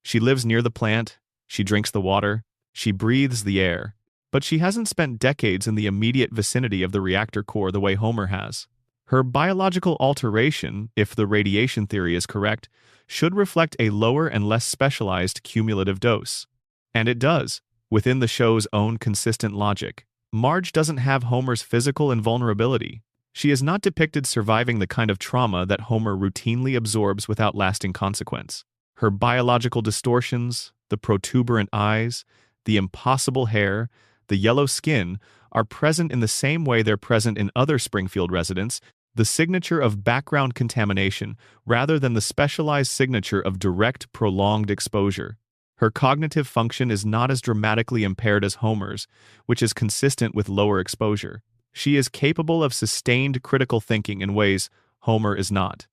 She lives near the plant, she drinks the water, she breathes the air, but she hasn't spent decades in the immediate vicinity of the reactor core the way Homer has. Her biological alteration, if the radiation theory is correct, should reflect a lower and less specialized cumulative dose. And it does, within the show's own consistent logic. Marge doesn't have Homer's physical invulnerability. She is not depicted surviving the kind of trauma that Homer routinely absorbs without lasting consequence. Her biological distortions, the protuberant eyes, the impossible hair, the yellow skin are present in the same way they're present in other Springfield residents, the signature of background contamination rather than the specialized signature of direct, prolonged exposure. Her cognitive function is not as dramatically impaired as Homer's, which is consistent with lower exposure. She is capable of sustained critical thinking in ways Homer is not.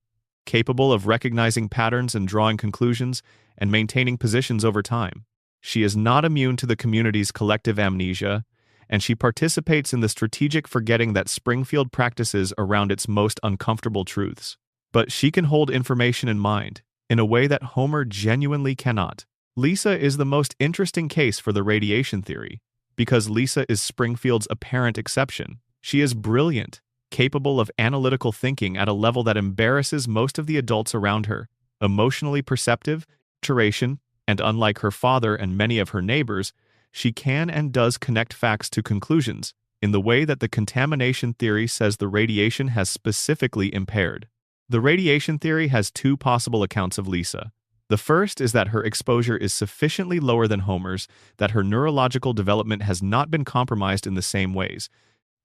Capable of recognizing patterns and drawing conclusions and maintaining positions over time. She is not immune to the community's collective amnesia, and she participates in the strategic forgetting that Springfield practices around its most uncomfortable truths. But she can hold information in mind, in a way that Homer genuinely cannot. Lisa is the most interesting case for the radiation theory, because Lisa is Springfield's apparent exception. She is brilliant, capable of analytical thinking at a level that embarrasses most of the adults around her, emotionally perceptive, duration, And unlike her father and many of her neighbors, she can and does connect facts to conclusions, in the way that the contamination theory says the radiation has specifically impaired. The radiation theory has two possible accounts of Lisa. The first is that her exposure is sufficiently lower than Homer's, that her neurological development has not been compromised in the same ways,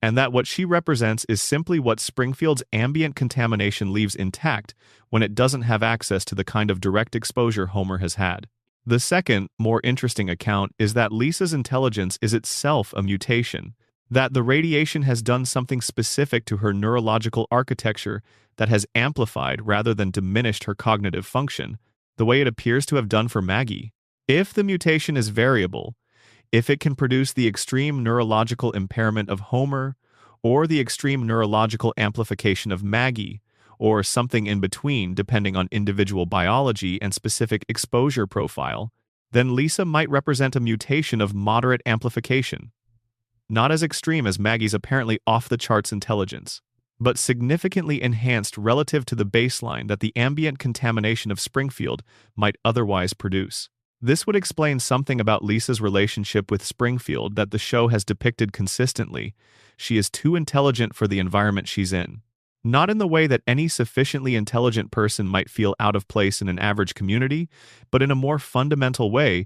and that what she represents is simply what Springfield's ambient contamination leaves intact when it doesn't have access to the kind of direct exposure Homer has had. The second, more interesting account is that Lisa's intelligence is itself a mutation, that the radiation has done something specific to her neurological architecture that has amplified rather than diminished her cognitive function, the way it appears to have done for Maggie. If the mutation is variable, if it can produce the extreme neurological impairment of Homer, or the extreme neurological amplification of Maggie, or something in between depending on individual biology and specific exposure profile, then Lisa might represent a mutation of moderate amplification. Not as extreme as Maggie's apparently off-the-charts intelligence, but significantly enhanced relative to the baseline that the ambient contamination of Springfield might otherwise produce. This would explain something about Lisa's relationship with Springfield that the show has depicted consistently. She is too intelligent for the environment she's in. Not in the way that any sufficiently intelligent person might feel out of place in an average community, but in a more fundamental way,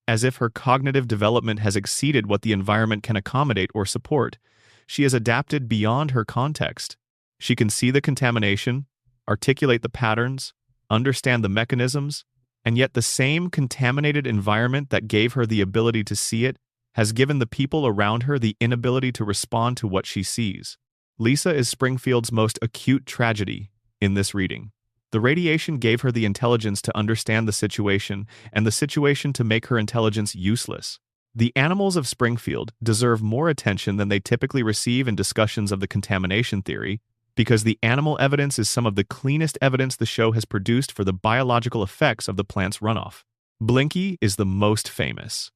as if her cognitive development has exceeded what the environment can accommodate or support. She has adapted beyond her context. She can see the contamination, articulate the patterns, understand the mechanisms, and yet the same contaminated environment that gave her the ability to see it has given the people around her the inability to respond to what she sees. Lisa is Springfield's most acute tragedy in this reading. The radiation gave her the intelligence to understand the situation, and the situation to make her intelligence useless. The animals of Springfield deserve more attention than they typically receive in discussions of the contamination theory, because the animal evidence is some of the cleanest evidence the show has produced for the biological effects of the plant's runoff. Blinky is the most famous.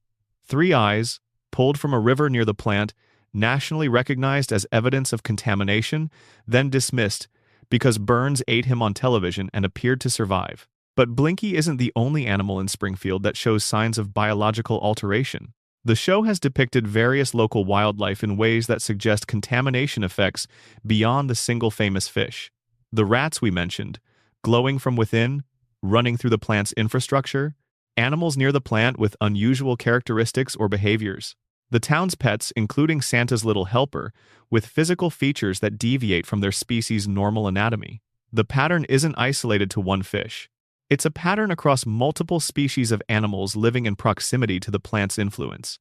3 eyes, pulled from a river near the plant, nationally recognized as evidence of contamination, then dismissed because Burns ate him on television and appeared to survive. But Blinky isn't the only animal in Springfield that shows signs of biological alteration. The show has depicted various local wildlife in ways that suggest contamination effects beyond the single famous fish. The rats we mentioned, glowing from within, running through the plant's infrastructure, animals near the plant with unusual characteristics or behaviors. The town's pets, including Santa's little helper, with physical features that deviate from their species' normal anatomy. The pattern isn't isolated to one fish. It's a pattern across multiple species of animals living in proximity to the plant's influence,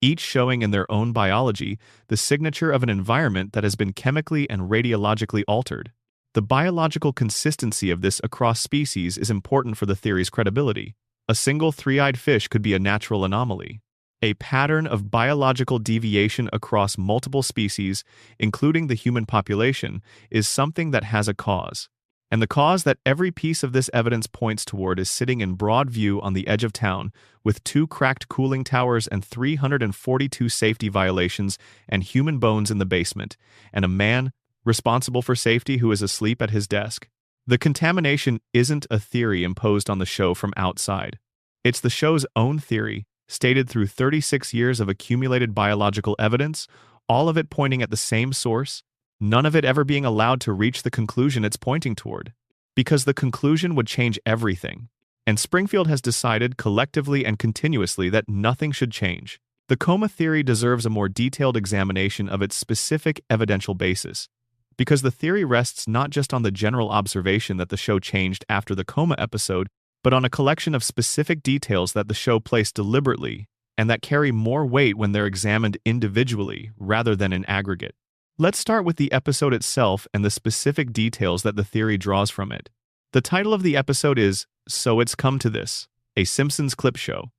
each showing in their own biology the signature of an environment that has been chemically and radiologically altered. The biological consistency of this across species is important for the theory's credibility. A single 3-eyed fish could be a natural anomaly. A pattern of biological deviation across multiple species, including the human population, is something that has a cause. And the cause that every piece of this evidence points toward is sitting in broad view on the edge of town, with 2 cracked cooling towers and 342 safety violations and human bones in the basement, and a man responsible for safety who is asleep at his desk. The contamination isn't a theory imposed on the show from outside. It's the show's own theory, stated through 36 years of accumulated biological evidence, all of it pointing at the same source, none of it ever being allowed to reach the conclusion it's pointing toward, because the conclusion would change everything. And Springfield has decided collectively and continuously that nothing should change. The coma theory deserves a more detailed examination of its specific evidential basis, because the theory rests not just on the general observation that the show changed after the coma episode, but on a collection of specific details that the show placed deliberately, and that carry more weight when they're examined individually rather than in aggregate. Let's start with the episode itself and the specific details that the theory draws from it. The title of the episode is So It's Come to This, a Simpsons clip show.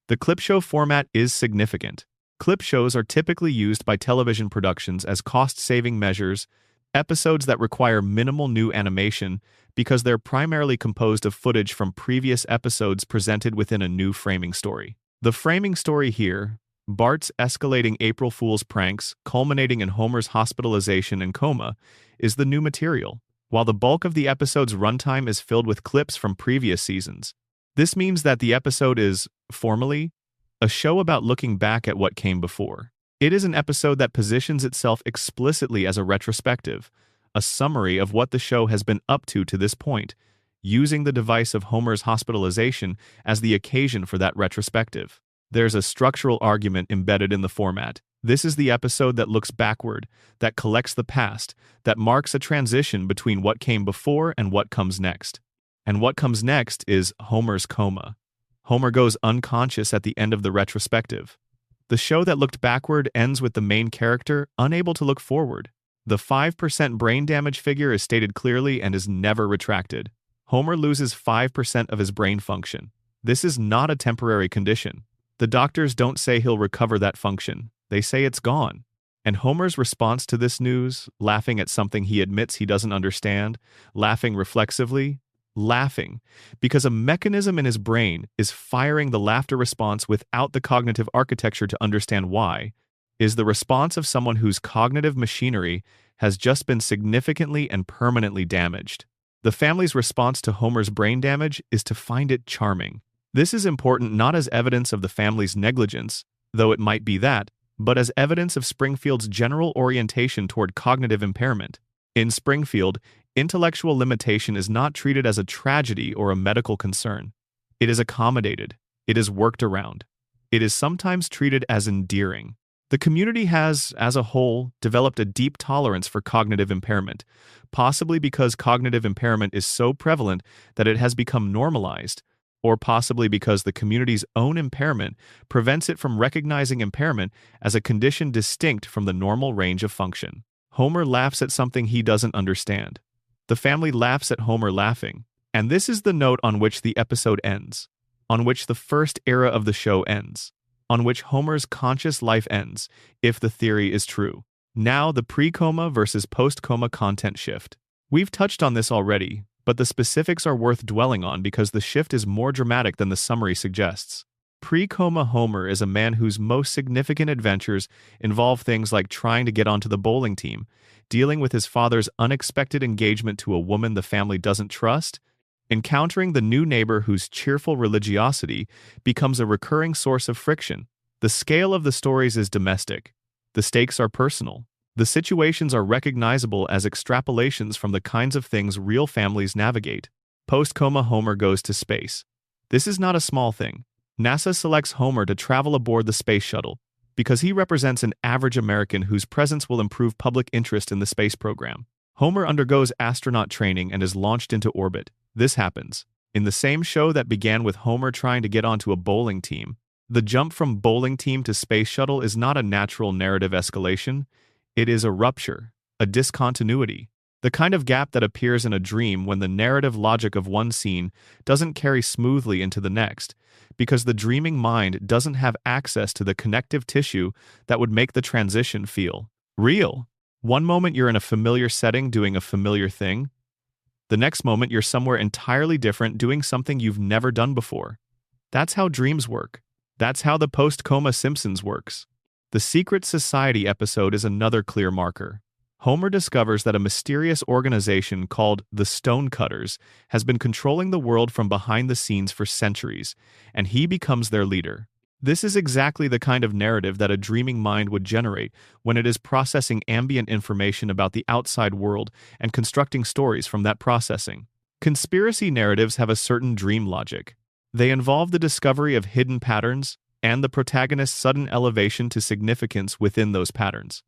The clip show format is significant. Clip shows are typically used by television productions as cost-saving measures, episodes that require minimal new animation because they're primarily composed of footage from previous episodes presented within a new framing story. The framing story here, Bart's escalating April Fool's pranks culminating in Homer's hospitalization and coma, is the new material, while the bulk of the episode's runtime is filled with clips from previous seasons. This means that the episode is, formally, a show about looking back at what came before. It is an episode that positions itself explicitly as a retrospective, a summary of what the show has been up to this point, using the device of Homer's hospitalization as the occasion for that retrospective. There's a structural argument embedded in the format. This is the episode that looks backward, that collects the past, that marks a transition between what came before and what comes next. And what comes next is Homer's coma. Homer goes unconscious at the end of the retrospective. The show that looked backward ends with the main character unable to look forward. The 5% brain damage figure is stated clearly and is never retracted. Homer loses 5% of his brain function. This is not a temporary condition. The doctors don't say he'll recover that function. They say it's gone. And Homer's response to this news, laughing at something he admits he doesn't understand, laughing reflexively, laughing, because a mechanism in his brain is firing the laughter response without the cognitive architecture to understand why, is the response of someone whose cognitive machinery has just been significantly and permanently damaged. The family's response to Homer's brain damage is to find it charming. This is important not as evidence of the family's negligence, though it might be that, but as evidence of Springfield's general orientation toward cognitive impairment. In Springfield, intellectual limitation is not treated as a tragedy or a medical concern. It is accommodated. It is worked around. It is sometimes treated as endearing. The community has, as a whole, developed a deep tolerance for cognitive impairment, possibly because cognitive impairment is so prevalent that it has become normalized, or possibly because the community's own impairment prevents it from recognizing impairment as a condition distinct from the normal range of function. Homer laughs at something he doesn't understand. The family laughs at Homer laughing, and this is the note on which the episode ends, on which the first era of the show ends, on which Homer's conscious life ends, if the theory is true. Now the pre-coma versus post-coma content shift. We've touched on this already, but the specifics are worth dwelling on because the shift is more dramatic than the summary suggests. Pre-coma Homer is a man whose most significant adventures involve things like trying to get onto the bowling team, dealing with his father's unexpected engagement to a woman the family doesn't trust, encountering the new neighbor whose cheerful religiosity becomes a recurring source of friction. The scale of the stories is domestic. The stakes are personal. The situations are recognizable as extrapolations from the kinds of things real families navigate. Post-coma Homer goes to space. This is not a small thing. NASA selects Homer to travel aboard the space shuttle because he represents an average American whose presence will improve public interest in the space program. Homer undergoes astronaut training and is launched into orbit. This happens in the same show that began with Homer trying to get onto a bowling team. The jump from bowling team to space shuttle is not a natural narrative escalation. It is a rupture, a discontinuity, the kind of gap that appears in a dream when the narrative logic of one scene doesn't carry smoothly into the next, because the dreaming mind doesn't have access to the connective tissue that would make the transition feel real. One moment you're in a familiar setting doing a familiar thing. The next moment you're somewhere entirely different doing something you've never done before. That's how dreams work. That's how the post-coma Simpsons works. The Secret Society episode is another clear marker. Homer discovers that a mysterious organization called the Stonecutters has been controlling the world from behind the scenes for centuries, and he becomes their leader. This is exactly the kind of narrative that a dreaming mind would generate when it is processing ambient information about the outside world and constructing stories from that processing. Conspiracy narratives have a certain dream logic. They involve the discovery of hidden patterns and the protagonist's sudden elevation to significance within those patterns.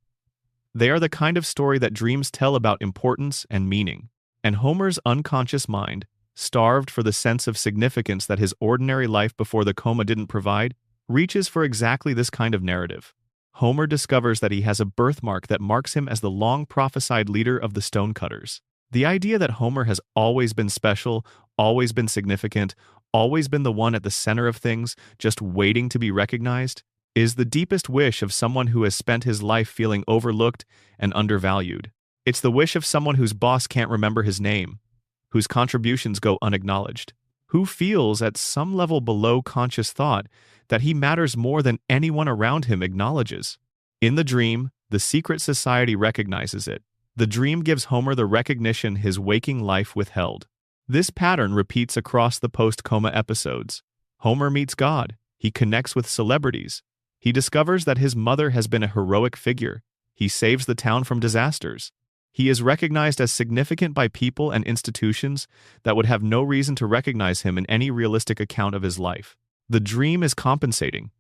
They are the kind of story that dreams tell about importance and meaning. And Homer's unconscious mind, starved for the sense of significance that his ordinary life before the coma didn't provide, reaches for exactly this kind of narrative. Homer discovers that he has a birthmark that marks him as the long-prophesied leader of the Stonecutters. The idea that Homer has always been special, always been significant, always been the one at the center of things, just waiting to be recognized, is the deepest wish of someone who has spent his life feeling overlooked and undervalued. It's the wish of someone whose boss can't remember his name, whose contributions go unacknowledged, who feels at some level below conscious thought that he matters more than anyone around him acknowledges. In the dream, the secret society recognizes it. The dream gives Homer the recognition his waking life withheld. This pattern repeats across the post-coma episodes. Homer meets God. He connects with celebrities. He discovers that his mother has been a heroic figure. He saves the town from disasters. He is recognized as significant by people and institutions that would have no reason to recognize him in any realistic account of his life. The dream is compensating.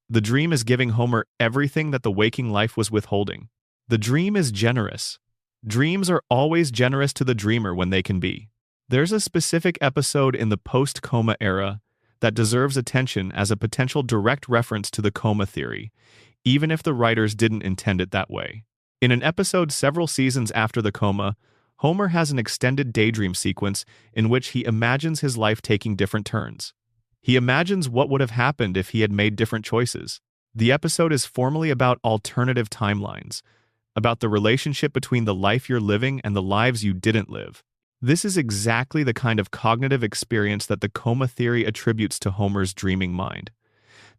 The dream is giving Homer everything that the waking life was withholding. The dream is generous. Dreams are always generous to the dreamer when they can be. There's a specific episode in the post-coma era that deserves attention as a potential direct reference to the coma theory, even if the writers didn't intend it that way. In an episode several seasons after the coma, Homer has an extended daydream sequence in which he imagines his life taking different turns. He imagines what would have happened if he had made different choices. The episode is formally about alternative timelines, about the relationship between the life you're living and the lives you didn't live. This is exactly the kind of cognitive experience that the coma theory attributes to Homer's dreaming mind.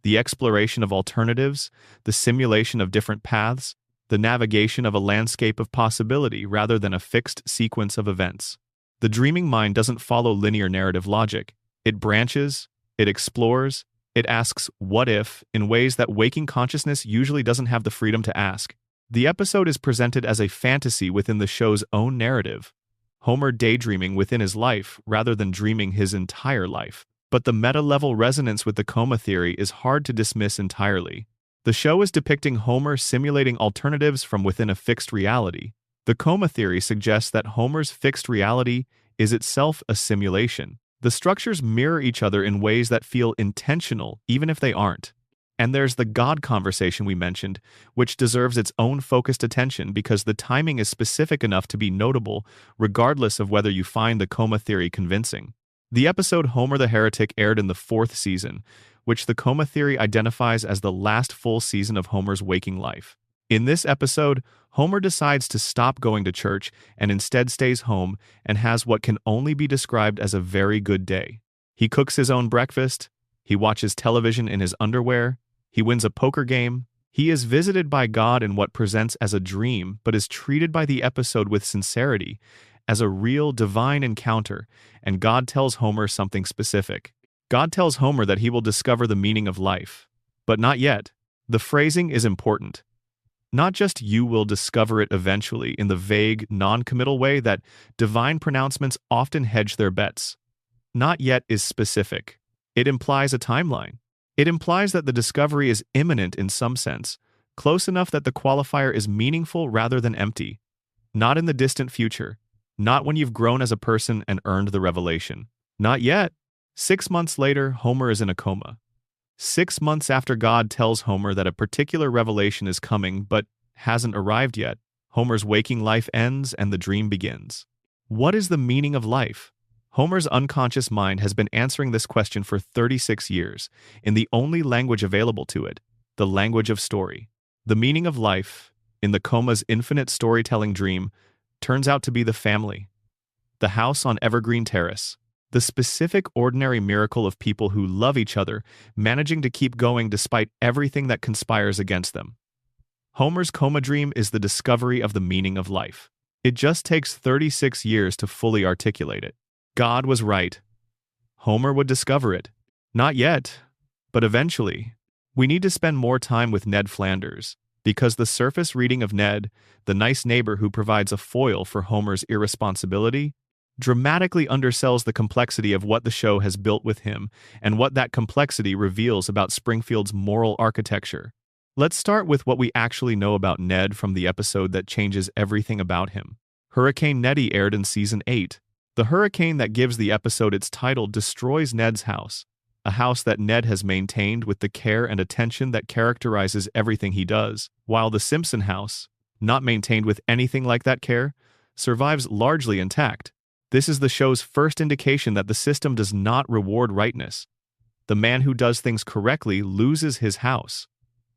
The exploration of alternatives, the simulation of different paths, the navigation of a landscape of possibility rather than a fixed sequence of events. The dreaming mind doesn't follow linear narrative logic. It branches, it explores, it asks what if in ways that waking consciousness usually doesn't have the freedom to ask. The episode is presented as a fantasy within the show's own narrative, Homer daydreaming within his life rather than dreaming his entire life. But the meta-level resonance with the coma theory is hard to dismiss entirely. The show is depicting Homer simulating alternatives from within a fixed reality. The coma theory suggests that Homer's fixed reality is itself a simulation. The structures mirror each other in ways that feel intentional, even if they aren't. And there's the God conversation we mentioned, which deserves its own focused attention because the timing is specific enough to be notable, regardless of whether you find the coma theory convincing. The episode Homer the Heretic aired in the 4th season, which the coma theory identifies as the last full season of Homer's waking life. In this episode, Homer decides to stop going to church and instead stays home and has what can only be described as a very good day. He cooks his own breakfast, he watches television in his underwear, he wins a poker game. He is visited by God in what presents as a dream, but is treated by the episode with sincerity, as a real divine encounter, and God tells Homer something specific. God tells Homer that he will discover the meaning of life. But not yet. The phrasing is important. Not just you will discover it eventually in the vague, non-committal way that divine pronouncements often hedge their bets. Not yet is specific. It implies a timeline. It implies that the discovery is imminent in some sense, close enough that the qualifier is meaningful rather than empty. Not in the distant future. Not when you've grown as a person and earned the revelation. Not yet. 6 months later, Homer is in a coma. 6 months after God tells Homer that a particular revelation is coming but hasn't arrived yet, Homer's waking life ends and the dream begins. What is the meaning of life? Homer's unconscious mind has been answering this question for 36 years, in the only language available to it, the language of story. The meaning of life, in the coma's infinite storytelling dream, turns out to be the family. The house on Evergreen Terrace. The specific ordinary miracle of people who love each other, managing to keep going despite everything that conspires against them. Homer's coma dream is the discovery of the meaning of life. It just takes 36 years to fully articulate it. God was right. Homer would discover it. Not yet, but eventually. We need to spend more time with Ned Flanders, because the surface reading of Ned, the nice neighbor who provides a foil for Homer's irresponsibility, dramatically undersells the complexity of what the show has built with him and what that complexity reveals about Springfield's moral architecture. Let's start with what we actually know about Ned from the episode that changes everything about him. Hurricane Neddy aired in Season 8. The hurricane that gives the episode its title destroys Ned's house, a house that Ned has maintained with the care and attention that characterizes everything he does, while the Simpson house, not maintained with anything like that care, survives largely intact. This is the show's first indication that the system does not reward rightness. The man who does things correctly loses his house.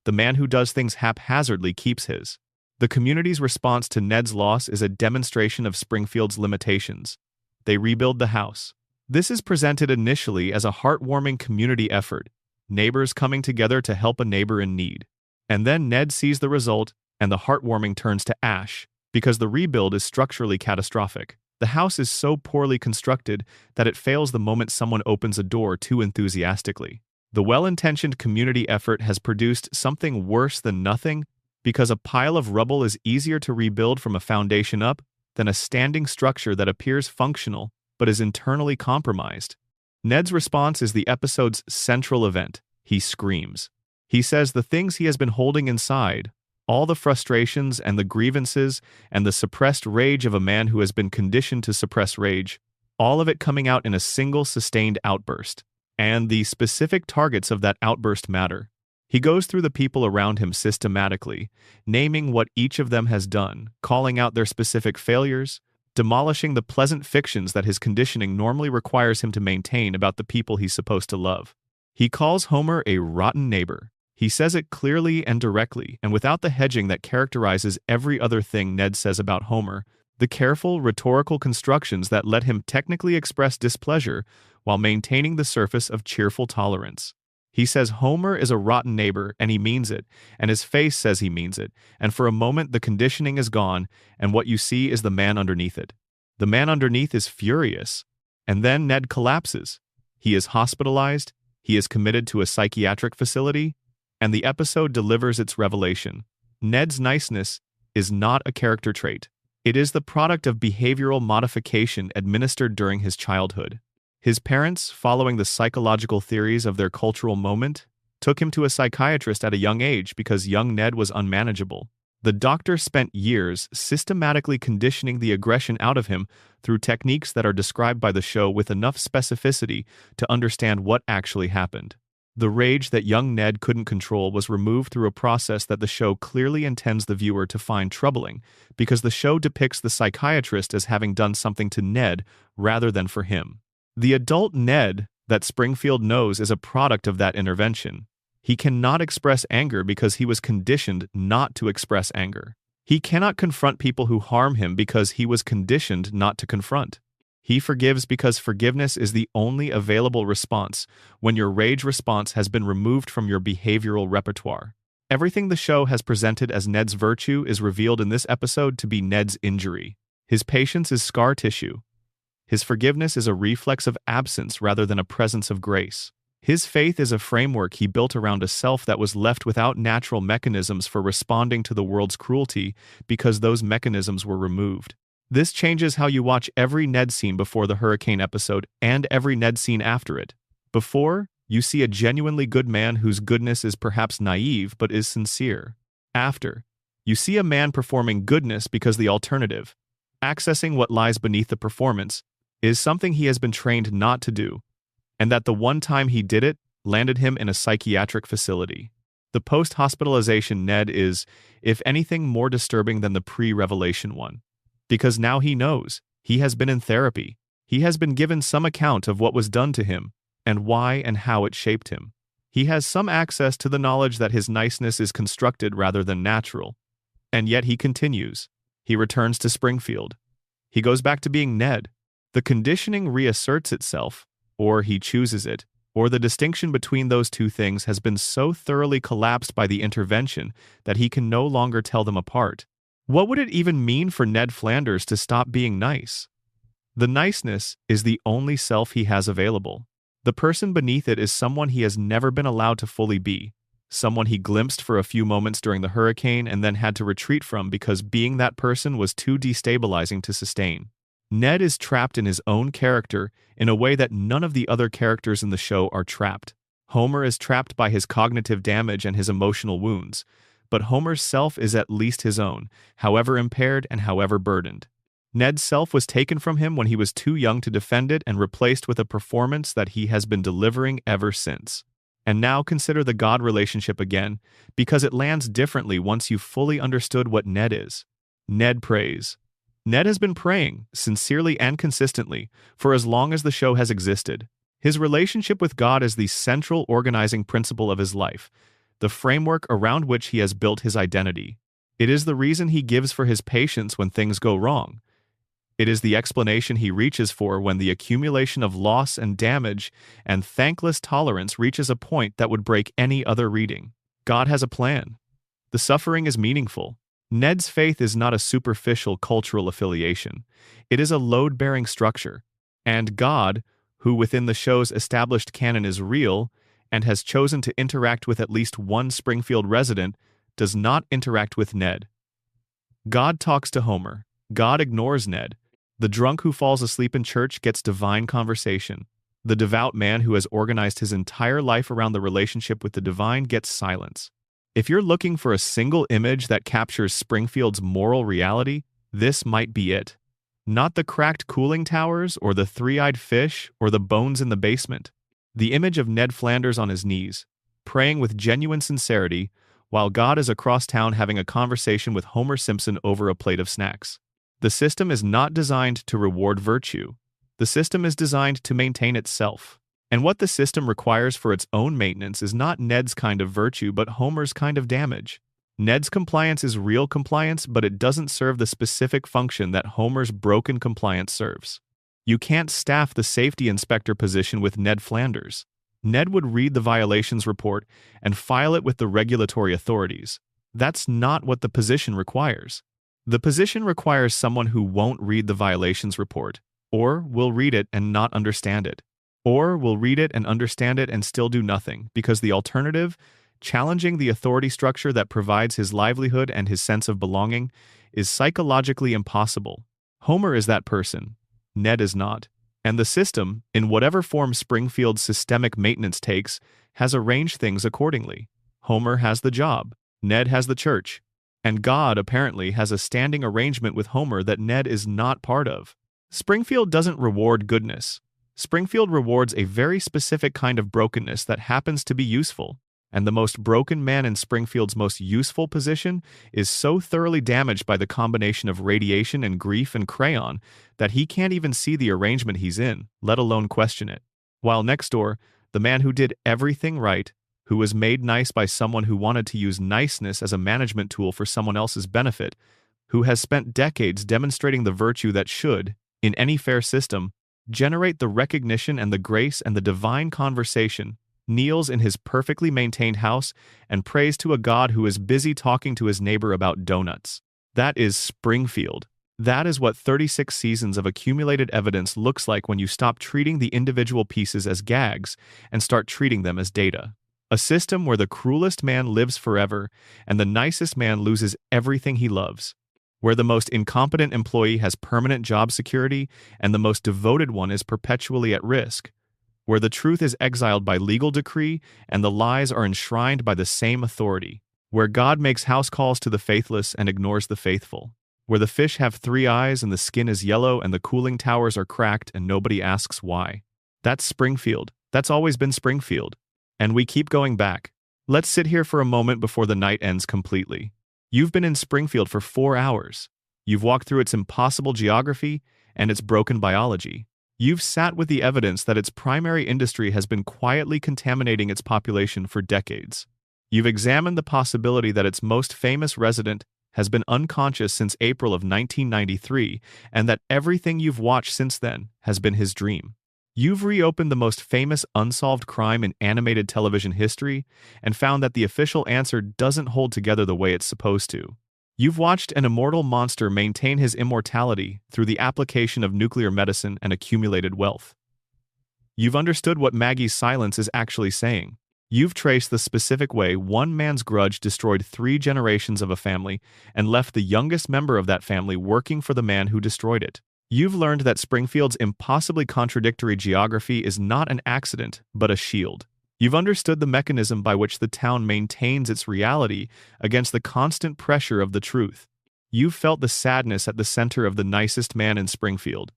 The man who does things haphazardly keeps his. The community's response to Ned's loss is a demonstration of Springfield's limitations. They rebuild the house. This is presented initially as a heartwarming community effort, neighbors coming together to help a neighbor in need. And then Ned sees the result, and the heartwarming turns to ash, because the rebuild is structurally catastrophic. The house is so poorly constructed that it fails the moment someone opens a door too enthusiastically. The well-intentioned community effort has produced something worse than nothing because a pile of rubble is easier to rebuild from a foundation up than a standing structure that appears functional but is internally compromised. Ned's response is the episode's central event. He screams. He says the things he has been holding inside, all the frustrations and the grievances and the suppressed rage of a man who has been conditioned to suppress rage, all of it coming out in a single sustained outburst. And the specific targets of that outburst matter. He goes through the people around him systematically, naming what each of them has done, calling out their specific failures, demolishing the pleasant fictions that his conditioning normally requires him to maintain about the people he's supposed to love. He calls Homer a rotten neighbor. He says it clearly and directly, and without the hedging that characterizes every other thing Ned says about Homer, the careful, rhetorical constructions that let him technically express displeasure while maintaining the surface of cheerful tolerance. He says Homer is a rotten neighbor, and he means it, and his face says he means it, and for a moment the conditioning is gone, and what you see is the man underneath it. The man underneath is furious, and then Ned collapses. He is hospitalized, he is committed to a psychiatric facility, and the episode delivers its revelation. Ned's niceness is not a character trait. It is the product of behavioral modification administered during his childhood. His parents, following the psychological theories of their cultural moment, took him to a psychiatrist at a young age because young Ned was unmanageable. The doctor spent years systematically conditioning the aggression out of him through techniques that are described by the show with enough specificity to understand what actually happened. The rage that young Ned couldn't control was removed through a process that the show clearly intends the viewer to find troubling, because the show depicts the psychiatrist as having done something to Ned rather than for him. The adult Ned that Springfield knows is a product of that intervention. He cannot express anger because he was conditioned not to express anger. He cannot confront people who harm him because he was conditioned not to confront. He forgives because forgiveness is the only available response when your rage response has been removed from your behavioral repertoire. Everything the show has presented as Ned's virtue is revealed in this episode to be Ned's injury. His patience is scar tissue. His forgiveness is a reflex of absence rather than a presence of grace. His faith is a framework he built around a self that was left without natural mechanisms for responding to the world's cruelty because those mechanisms were removed. This changes how you watch every Ned scene before the hurricane episode and every Ned scene after it. Before, you see a genuinely good man whose goodness is perhaps naive but is sincere. After, you see a man performing goodness because the alternative, accessing what lies beneath the performance, is something he has been trained not to do, and that the one time he did it landed him in a psychiatric facility. The post-hospitalization Ned is, if anything, more disturbing than the pre-revelation one. Because now he knows, he has been in therapy, he has been given some account of what was done to him, and why and how it shaped him. He has some access to the knowledge that his niceness is constructed rather than natural. And yet he continues. He returns to Springfield. He goes back to being Ned. The conditioning reasserts itself, or he chooses it, or the distinction between those two things has been so thoroughly collapsed by the intervention that he can no longer tell them apart. What would it even mean for Ned Flanders to stop being nice? The niceness is the only self he has available. The person beneath it is someone he has never been allowed to fully be, someone he glimpsed for a few moments during the hurricane and then had to retreat from because being that person was too destabilizing to sustain. Ned is trapped in his own character in a way that none of the other characters in the show are trapped. Homer is trapped by his cognitive damage and his emotional wounds, but Homer's self is at least his own, however impaired and however burdened. Ned's self was taken from him when he was too young to defend it and replaced with a performance that he has been delivering ever since. And now consider the God relationship again, because it lands differently once you've fully understood what Ned is. Ned prays. Ned has been praying, sincerely and consistently, for as long as the show has existed. His relationship with God is the central organizing principle of his life, the framework around which he has built his identity. It is the reason he gives for his patience when things go wrong. It is the explanation he reaches for when the accumulation of loss and damage and thankless tolerance reaches a point that would break any other reading. God has a plan. The suffering is meaningful. Ned's faith is not a superficial cultural affiliation. It is a load-bearing structure. And God, who within the show's established canon is real and has chosen to interact with at least one Springfield resident, does not interact with Ned. God talks to Homer. God ignores Ned. The drunk who falls asleep in church gets divine conversation. The devout man who has organized his entire life around the relationship with the divine gets silence. If you're looking for a single image that captures Springfield's moral reality, this might be it. Not the cracked cooling towers or the three-eyed fish or the bones in the basement. The image of Ned Flanders on his knees, praying with genuine sincerity, while God is across town having a conversation with Homer Simpson over a plate of snacks. The system is not designed to reward virtue. The system is designed to maintain itself. And what the system requires for its own maintenance is not Ned's kind of virtue, but Homer's kind of damage. Ned's compliance is real compliance, but it doesn't serve the specific function that Homer's broken compliance serves. You can't staff the safety inspector position with Ned Flanders. Ned would read the violations report and file it with the regulatory authorities. That's not what the position requires. The position requires someone who won't read the violations report, or will read it and not understand it, or will read it and understand it and still do nothing, because the alternative, challenging the authority structure that provides his livelihood and his sense of belonging, is psychologically impossible. Homer is that person. Ned is not. And the system, in whatever form Springfield's systemic maintenance takes, has arranged things accordingly. Homer has the job. Ned has the church. And God, apparently, has a standing arrangement with Homer that Ned is not part of. Springfield doesn't reward goodness. Springfield rewards a very specific kind of brokenness that happens to be useful. And the most broken man in Springfield's most useful position is so thoroughly damaged by the combination of radiation and grief and crayon that he can't even see the arrangement he's in, let alone question it. While next door, the man who did everything right, who was made nice by someone who wanted to use niceness as a management tool for someone else's benefit, who has spent decades demonstrating the virtue that should, in any fair system, generate the recognition and the grace and the divine conversation, kneels in his perfectly maintained house and prays to a God who is busy talking to his neighbor about donuts. That is Springfield. That is what 36 seasons of accumulated evidence looks like when you stop treating the individual pieces as gags and start treating them as data. A system where the cruelest man lives forever and the nicest man loses everything he loves. Where the most incompetent employee has permanent job security and the most devoted one is perpetually at risk. Where the truth is exiled by legal decree and the lies are enshrined by the same authority. Where God makes house calls to the faithless and ignores the faithful. Where the fish have 3 eyes and the skin is yellow and the cooling towers are cracked and nobody asks why. That's Springfield. That's always been Springfield. And we keep going back. Let's sit here for a moment before the night ends completely. You've been in Springfield for 4 hours. You've walked through its impossible geography and its broken biology. You've sat with the evidence that its primary industry has been quietly contaminating its population for decades. You've examined the possibility that its most famous resident has been unconscious since April of 1993 and that everything you've watched since then has been his dream. You've reopened the most famous unsolved crime in animated television history and found that the official answer doesn't hold together the way it's supposed to. You've watched an immortal monster maintain his immortality through the application of nuclear medicine and accumulated wealth. You've understood what Maggie's silence is actually saying. You've traced the specific way one man's grudge destroyed 3 generations of a family and left the youngest member of that family working for the man who destroyed it. You've learned that Springfield's impossibly contradictory geography is not an accident, but a shield. You've understood the mechanism by which the town maintains its reality against the constant pressure of the truth. You've felt the sadness at the center of the nicest man in Springfield.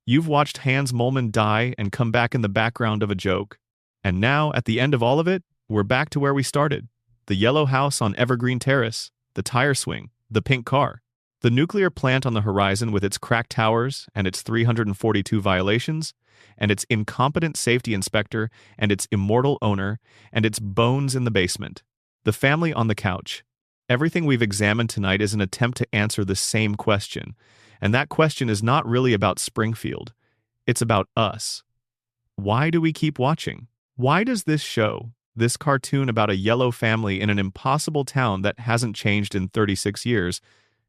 You've watched Hans Molman die and come back in the background of a joke. And now, at the end of all of it, we're back to where we started. The yellow house on Evergreen Terrace, the tire swing, the pink car. The nuclear plant on the horizon with its cracked towers and its 342 violations, and its incompetent safety inspector and its immortal owner, and its bones in the basement. The family on the couch. Everything we've examined tonight is an attempt to answer the same question, and that question is not really about Springfield. It's about us. Why do we keep watching? Why does this show, this cartoon about a yellow family in an impossible town that hasn't changed in 36 years,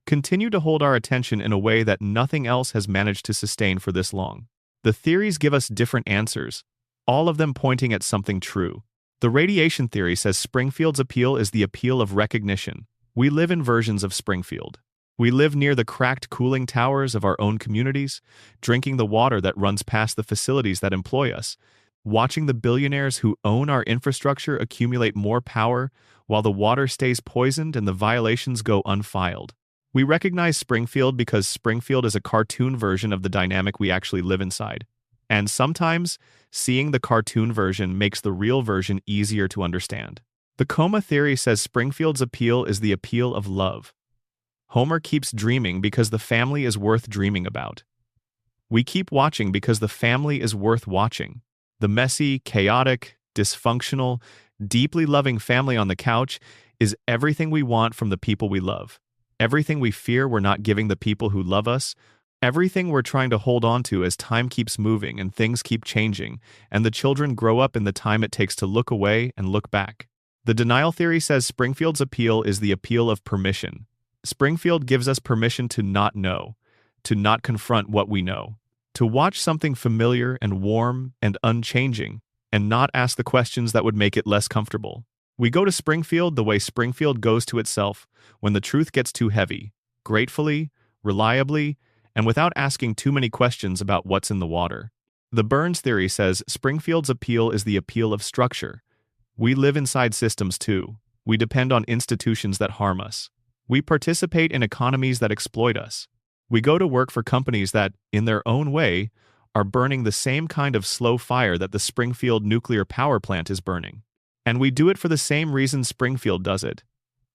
continue to hold our attention in a way that nothing else has managed to sustain for this long. The theories give us different answers, all of them pointing at something true. The radiation theory says Springfield's appeal is the appeal of recognition. We live in versions of Springfield. We live near the cracked cooling towers of our own communities, drinking the water that runs past the facilities that employ us, watching the billionaires who own our infrastructure accumulate more power while the water stays poisoned and the violations go unfiled. We recognize Springfield because Springfield is a cartoon version of the dynamic we actually live inside. And sometimes, seeing the cartoon version makes the real version easier to understand. The coma theory says Springfield's appeal is the appeal of love. Homer keeps dreaming because the family is worth dreaming about. We keep watching because the family is worth watching. The messy, chaotic, dysfunctional, deeply loving family on the couch is everything we want from the people we love. Everything we fear we're not giving the people who love us. Everything we're trying to hold on to as time keeps moving and things keep changing, and the children grow up in the time it takes to look away and look back. The denial theory says Springfield's appeal is the appeal of permission. Springfield gives us permission to not know, to not confront what we know, to watch something familiar and warm and unchanging, and not ask the questions that would make it less comfortable. We go to Springfield the way Springfield goes to itself when the truth gets too heavy, gratefully, reliably, and without asking too many questions about what's in the water. The Burns theory says Springfield's appeal is the appeal of structure. We live inside systems too. We depend on institutions that harm us. We participate in economies that exploit us. We go to work for companies that, in their own way, are burning the same kind of slow fire that the Springfield nuclear power plant is burning. And we do it for the same reason Springfield does it.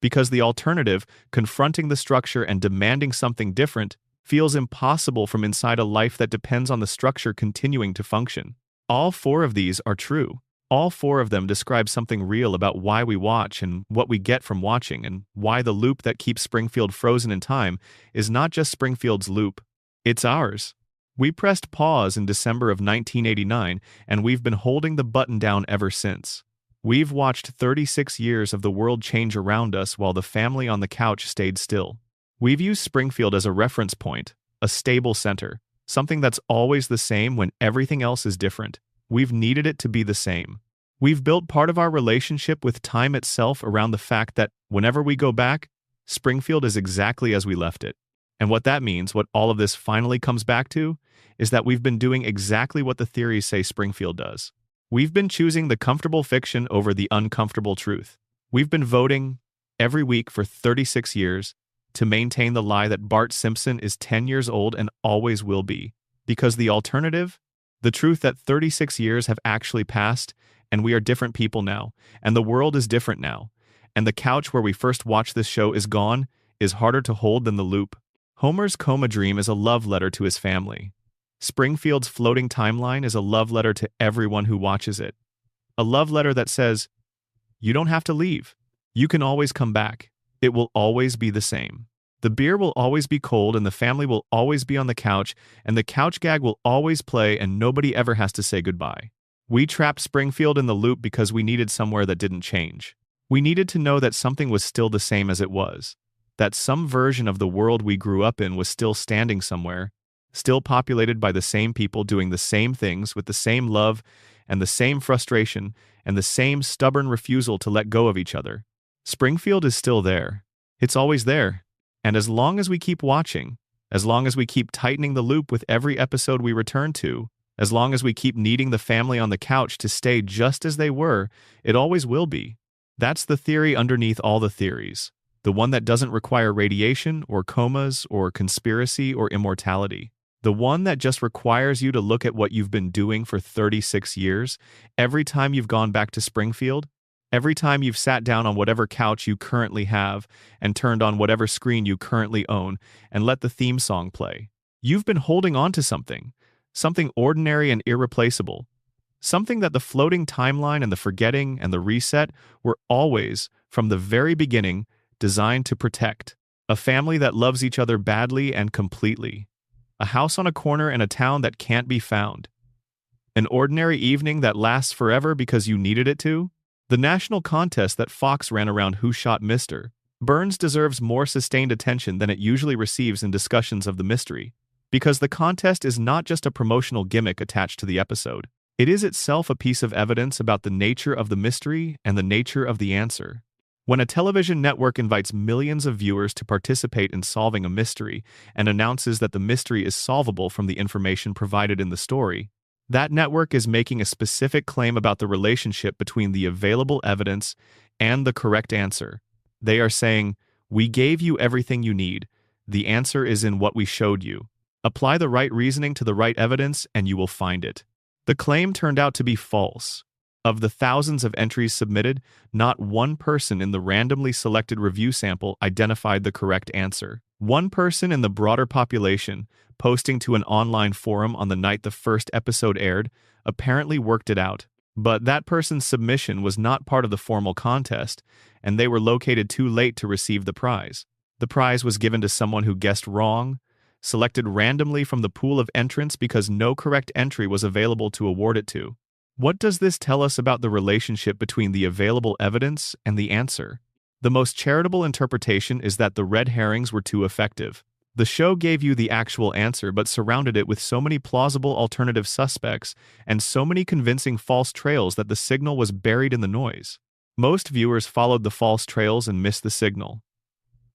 Because the alternative, confronting the structure and demanding something different, feels impossible from inside a life that depends on the structure continuing to function. All four of these are true. All four of them describe something real about why we watch and what we get from watching, and why the loop that keeps Springfield frozen in time is not just Springfield's loop, it's ours. We pressed pause in December of 1989, and we've been holding the button down ever since. We've watched 36 years of the world change around us while the family on the couch stayed still. We've used Springfield as a reference point, a stable center, something that's always the same when everything else is different. We've needed it to be the same. We've built part of our relationship with time itself around the fact that whenever we go back, Springfield is exactly as we left it. And what that means, what all of this finally comes back to, is that we've been doing exactly what the theories say Springfield does. We've been choosing the comfortable fiction over the uncomfortable truth. We've been voting every week for 36 years to maintain the lie that Bart Simpson is 10 years old and always will be. Because the alternative, the truth that 36 years have actually passed, and we are different people now, and the world is different now, and the couch where we first watched this show is gone, is harder to hold than the loop. Homer's coma dream is a love letter to his family. Springfield's floating timeline is a love letter to everyone who watches it. A love letter that says, you don't have to leave. You can always come back. It will always be the same. The beer will always be cold, and the family will always be on the couch, and the couch gag will always play, and nobody ever has to say goodbye. We trapped Springfield in the loop because we needed somewhere that didn't change. We needed to know that something was still the same as it was. That some version of the world we grew up in was still standing somewhere, still populated by the same people doing the same things with the same love and the same frustration and the same stubborn refusal to let go of each other. Springfield is still there. It's always there. And as long as we keep watching, as long as we keep tightening the loop with every episode we return to, as long as we keep needing the family on the couch to stay just as they were, it always will be. That's the theory underneath all the theories. The one that doesn't require radiation or comas or conspiracy or immortality. The one that just requires you to look at what you've been doing for 36 years, every time you've gone back to Springfield, every time you've sat down on whatever couch you currently have and turned on whatever screen you currently own and let the theme song play. You've been holding on to something ordinary and irreplaceable, something that the floating timeline and the forgetting and the reset were always, from the very beginning, designed to protect. A family that loves each other badly and completely. A house on a corner in a town that can't be found. An ordinary evening that lasts forever because you needed it to. The national contest that Fox ran around Who Shot Mr. Burns deserves more sustained attention than it usually receives in discussions of the mystery, because the contest is not just a promotional gimmick attached to the episode. It is itself a piece of evidence about the nature of the mystery and the nature of the answer. When a television network invites millions of viewers to participate in solving a mystery and announces that the mystery is solvable from the information provided in the story, that network is making a specific claim about the relationship between the available evidence and the correct answer. They are saying, "We gave you everything you need. The answer is in what we showed you. Apply the right reasoning to the right evidence and you will find it." The claim turned out to be false. Of the thousands of entries submitted, not one person in the randomly selected review sample identified the correct answer. One person in the broader population, posting to an online forum on the night the first episode aired, apparently worked it out. But that person's submission was not part of the formal contest, and they were located too late to receive the prize. The prize was given to someone who guessed wrong, selected randomly from the pool of entrants because no correct entry was available to award it to. What does this tell us about the relationship between the available evidence and the answer? The most charitable interpretation is that the red herrings were too effective. The show gave you the actual answer but surrounded it with so many plausible alternative suspects and so many convincing false trails that the signal was buried in the noise. Most viewers followed the false trails and missed the signal.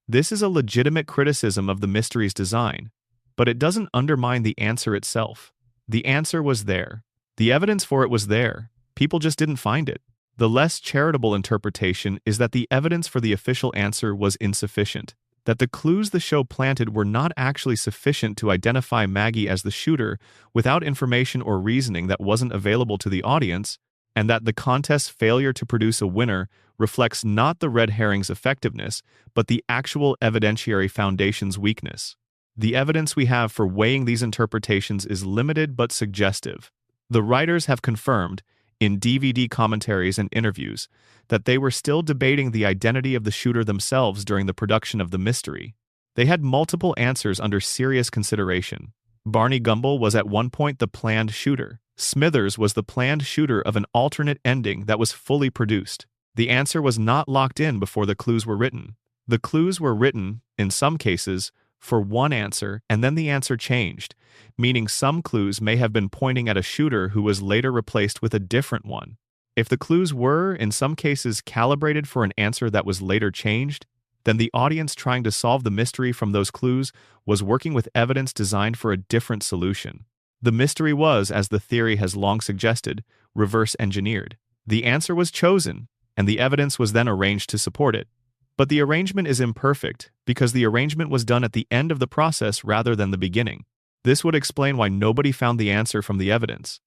This is a legitimate criticism of the mystery's design, but it doesn't undermine the answer itself. The answer was there. The evidence for it was there. People just didn't find it. The less charitable interpretation is that the evidence for the official answer was insufficient, that the clues the show planted were not actually sufficient to identify Maggie as the shooter without information or reasoning that wasn't available to the audience, and that the contest's failure to produce a winner reflects not the red herring's effectiveness, but the actual evidentiary foundation's weakness. The evidence we have for weighing these interpretations is limited but suggestive. The writers have confirmed, in DVD commentaries and interviews, that they were still debating the identity of the shooter themselves during the production of the mystery. They had multiple answers under serious consideration. Barney Gumble was at one point the planned shooter. Smithers was the planned shooter of an alternate ending that was fully produced. The answer was not locked in before the clues were written. The clues were written, in some cases, for one answer, and then the answer changed, meaning some clues may have been pointing at a shooter who was later replaced with a different one. If the clues were, in some cases, calibrated for an answer that was later changed, then the audience trying to solve the mystery from those clues was working with evidence designed for a different solution. The mystery was, as the theory has long suggested, reverse engineered. The answer was chosen, and the evidence was then arranged to support it. But the arrangement is imperfect because the arrangement was done at the end of the process rather than the beginning. This would explain why nobody found the answer from the evidence.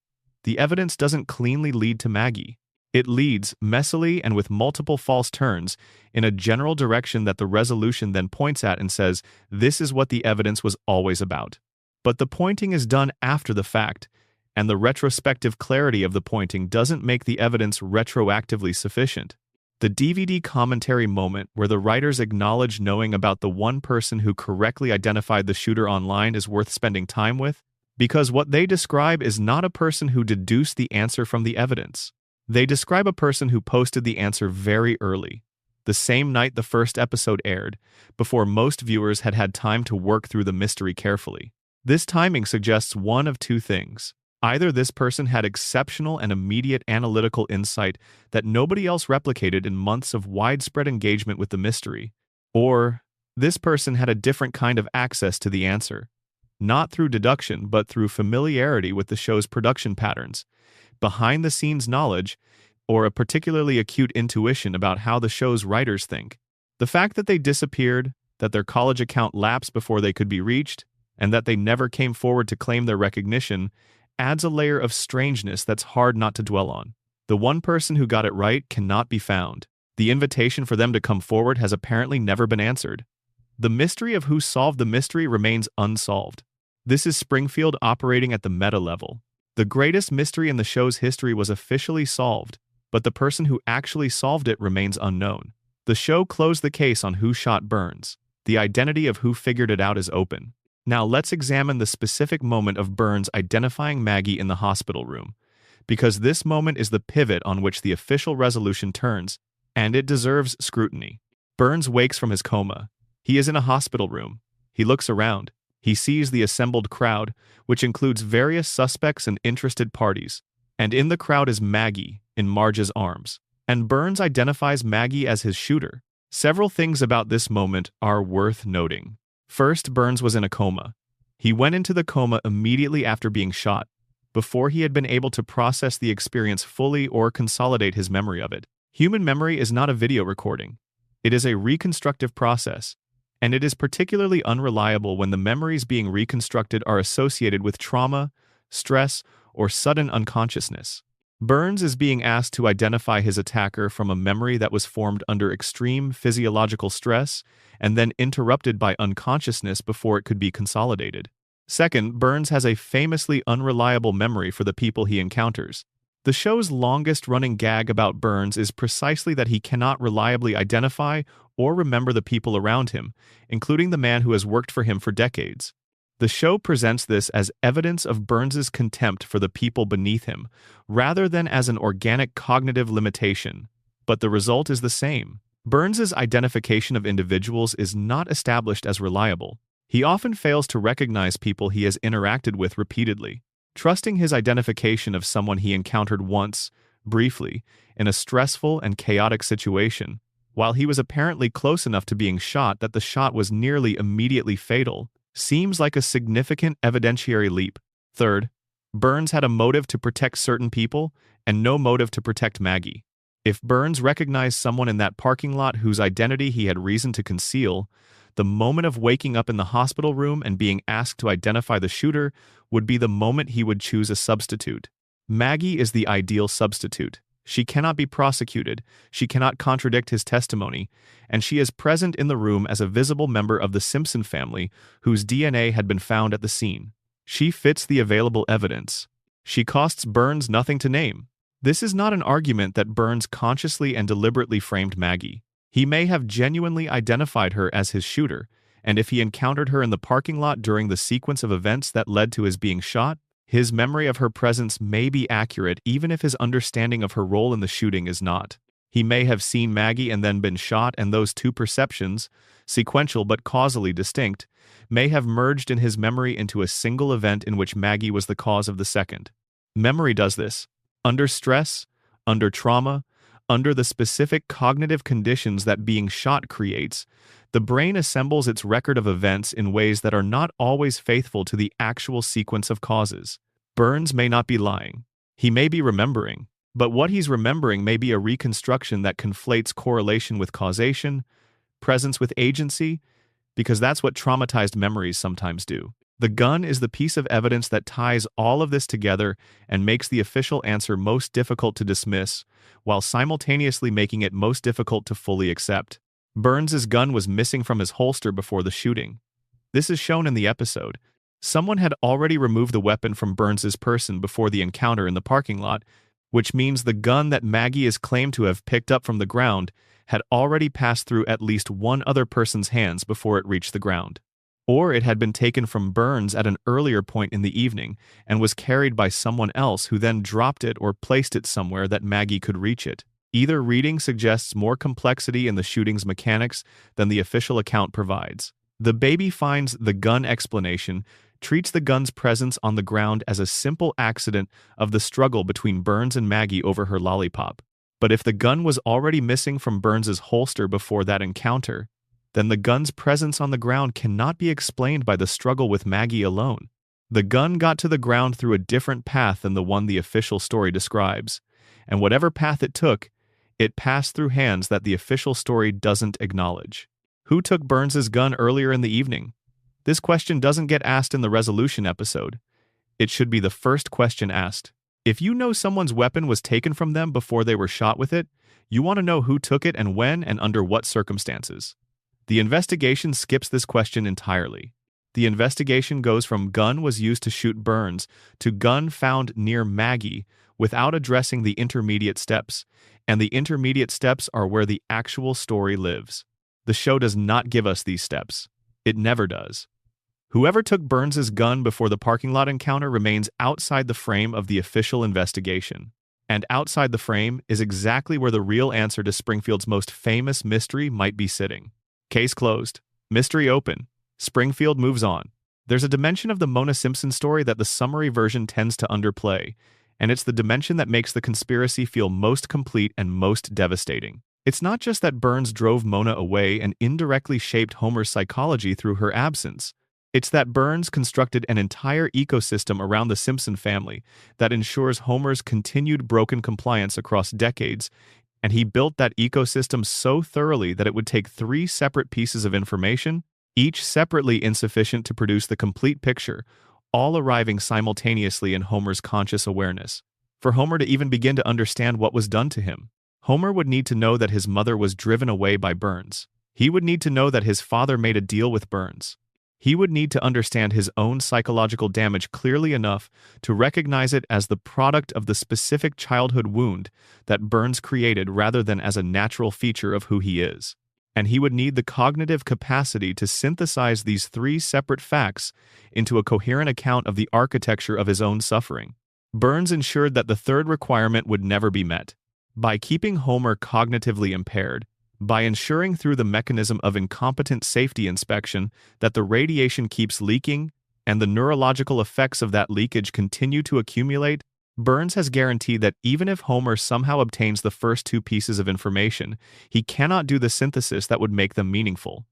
The evidence doesn't cleanly lead to Maggie. It leads, messily and with multiple false turns, in a general direction that the resolution then points at and says, this is what the evidence was always about. But the pointing is done after the fact, and the retrospective clarity of the pointing doesn't make the evidence retroactively sufficient. The DVD commentary moment where the writers acknowledge knowing about the one person who correctly identified the shooter online is worth spending time with, because what they describe is not a person who deduced the answer from the evidence. They describe a person who posted the answer very early, the same night the first episode aired, before most viewers had had time to work through the mystery carefully. This timing suggests one of two things. Either this person had exceptional and immediate analytical insight that nobody else replicated in months of widespread engagement with the mystery, or this person had a different kind of access to the answer, not through deduction but through familiarity with the show's production patterns, behind-the-scenes knowledge, or a particularly acute intuition about how the show's writers think. The fact that they disappeared, that their college account lapsed before they could be reached, and that they never came forward to claim their recognition adds a layer of strangeness that's hard not to dwell on. The one person who got it right cannot be found. The invitation for them to come forward has apparently never been answered. The mystery of who solved the mystery remains unsolved. This is Springfield operating at the meta level. The greatest mystery in the show's history was officially solved, but the person who actually solved it remains unknown. The show closed the case on who shot Burns. The identity of who figured it out is open. Now let's examine the specific moment of Burns identifying Maggie in the hospital room. because this moment is the pivot on which the official resolution turns, and it deserves scrutiny. Burns wakes from his coma. He is in a hospital room. He looks around. He sees the assembled crowd, which includes various suspects and interested parties. And in the crowd is Maggie, in Marge's arms. And Burns identifies Maggie as his shooter. Several things about this moment are worth noting. First, Burns was in a coma. He went into the coma immediately after being shot, before he had been able to process the experience fully or consolidate his memory of it. Human memory is not a video recording. It is a reconstructive process, and it is particularly unreliable when the memories being reconstructed are associated with trauma, stress, or sudden unconsciousness. Burns is being asked to identify his attacker from a memory that was formed under extreme physiological stress and then interrupted by unconsciousness before it could be consolidated. Second, Burns has a famously unreliable memory for the people he encounters. The show's longest-running gag about Burns is precisely that he cannot reliably identify or remember the people around him, including the man who has worked for him for decades. The show presents this as evidence of Burns's contempt for the people beneath him, rather than as an organic cognitive limitation. But the result is the same. Burns's identification of individuals is not established as reliable. He often fails to recognize people he has interacted with repeatedly. Trusting his identification of someone he encountered once, briefly, in a stressful and chaotic situation, while he was apparently close enough to being shot that the shot was nearly immediately fatal, seems like a significant evidentiary leap. Third, Burns had a motive to protect certain people and no motive to protect Maggie. If Burns recognized someone in that parking lot whose identity he had reason to conceal, the moment of waking up in the hospital room and being asked to identify the shooter would be the moment he would choose a substitute. Maggie is the ideal substitute. She cannot be prosecuted, she cannot contradict his testimony, and she is present in the room as a visible member of the Simpson family whose DNA had been found at the scene. She fits the available evidence. She costs Burns nothing to name. This is not an argument that Burns consciously and deliberately framed Maggie. He may have genuinely identified her as his shooter, and if he encountered her in the parking lot during the sequence of events that led to his being shot, his memory of her presence may be accurate even if his understanding of her role in the shooting is not. He may have seen Maggie and then been shot, and those two perceptions, sequential but causally distinct, may have merged in his memory into a single event in which Maggie was the cause of the second. Memory does this. Under stress, under trauma, under the specific cognitive conditions that being shot creates, the brain assembles its record of events in ways that are not always faithful to the actual sequence of causes. Burns may not be lying. He may be remembering, but what he's remembering may be a reconstruction that conflates correlation with causation, presence with agency, because that's what traumatized memories sometimes do. The gun is the piece of evidence that ties all of this together and makes the official answer most difficult to dismiss, while simultaneously making it most difficult to fully accept. Burns's gun was missing from his holster before the shooting. This is shown in the episode. Someone had already removed the weapon from Burns's person before the encounter in the parking lot, which means the gun that Maggie is claimed to have picked up from the ground had already passed through at least one other person's hands before it reached the ground. Or it had been taken from Burns at an earlier point in the evening and was carried by someone else who then dropped it or placed it somewhere that Maggie could reach it. Either reading suggests more complexity in the shooting's mechanics than the official account provides. The baby finds the gun explanation treats the gun's presence on the ground as a simple accident of the struggle between Burns and Maggie over her lollipop. But if the gun was already missing from Burns's holster before that encounter, then the gun's presence on the ground cannot be explained by the struggle with Maggie alone. The gun got to the ground through a different path than the one the official story describes, and whatever path it took, it passed through hands that the official story doesn't acknowledge. Who took Burns's gun earlier in the evening? This question doesn't get asked in the resolution episode. It should be the first question asked. If you know someone's weapon was taken from them before they were shot with it, you want to know who took it and when and under what circumstances. The investigation skips this question entirely. The investigation goes from gun was used to shoot Burns to gun found near Maggie without addressing the intermediate steps, and the intermediate steps are where the actual story lives. The show does not give us these steps. It never does. Whoever took Burns's gun before the parking lot encounter remains outside the frame of the official investigation. And outside the frame is exactly where the real answer to Springfield's most famous mystery might be sitting. Case closed. Mystery open. Springfield moves on. There's a dimension of the Mona Simpson story that the summary version tends to underplay, and it's the dimension that makes the conspiracy feel most complete and most devastating. It's not just that Burns drove Mona away and indirectly shaped Homer's psychology through her absence. It's that Burns constructed an entire ecosystem around the Simpson family that ensures Homer's continued broken compliance across decades, and he built that ecosystem so thoroughly that it would take 3 separate pieces of information, each separately insufficient to produce the complete picture, all arriving simultaneously in Homer's conscious awareness. For Homer to even begin to understand what was done to him, Homer would need to know that his mother was driven away by Burns. He would need to know that his father made a deal with Burns. He would need to understand his own psychological damage clearly enough to recognize it as the product of the specific childhood wound that Burns created rather than as a natural feature of who he is. And he would need the cognitive capacity to synthesize these 3 separate facts into a coherent account of the architecture of his own suffering. Burns ensured that the third requirement would never be met. By keeping Homer cognitively impaired, by ensuring through the mechanism of incompetent safety inspection that the radiation keeps leaking and the neurological effects of that leakage continue to accumulate, Burns has guaranteed that even if Homer somehow obtains the first 2 pieces of information, he cannot do the synthesis that would make them meaningful.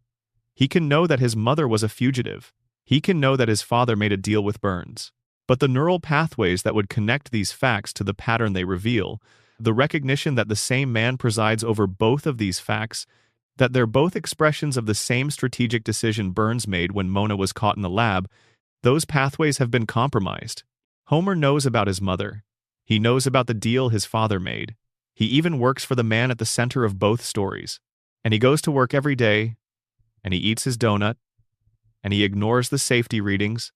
He can know that his mother was a fugitive. He can know that his father made a deal with Burns. But the neural pathways that would connect these facts to the pattern they reveal, the recognition that the same man presides over both of these facts, that they're both expressions of the same strategic decision Burns made when Mona was caught in the lab, those pathways have been compromised. Homer knows about his mother. He knows about the deal his father made. He even works for the man at the center of both stories. And he goes to work every day, and he eats his donut, and he ignores the safety readings,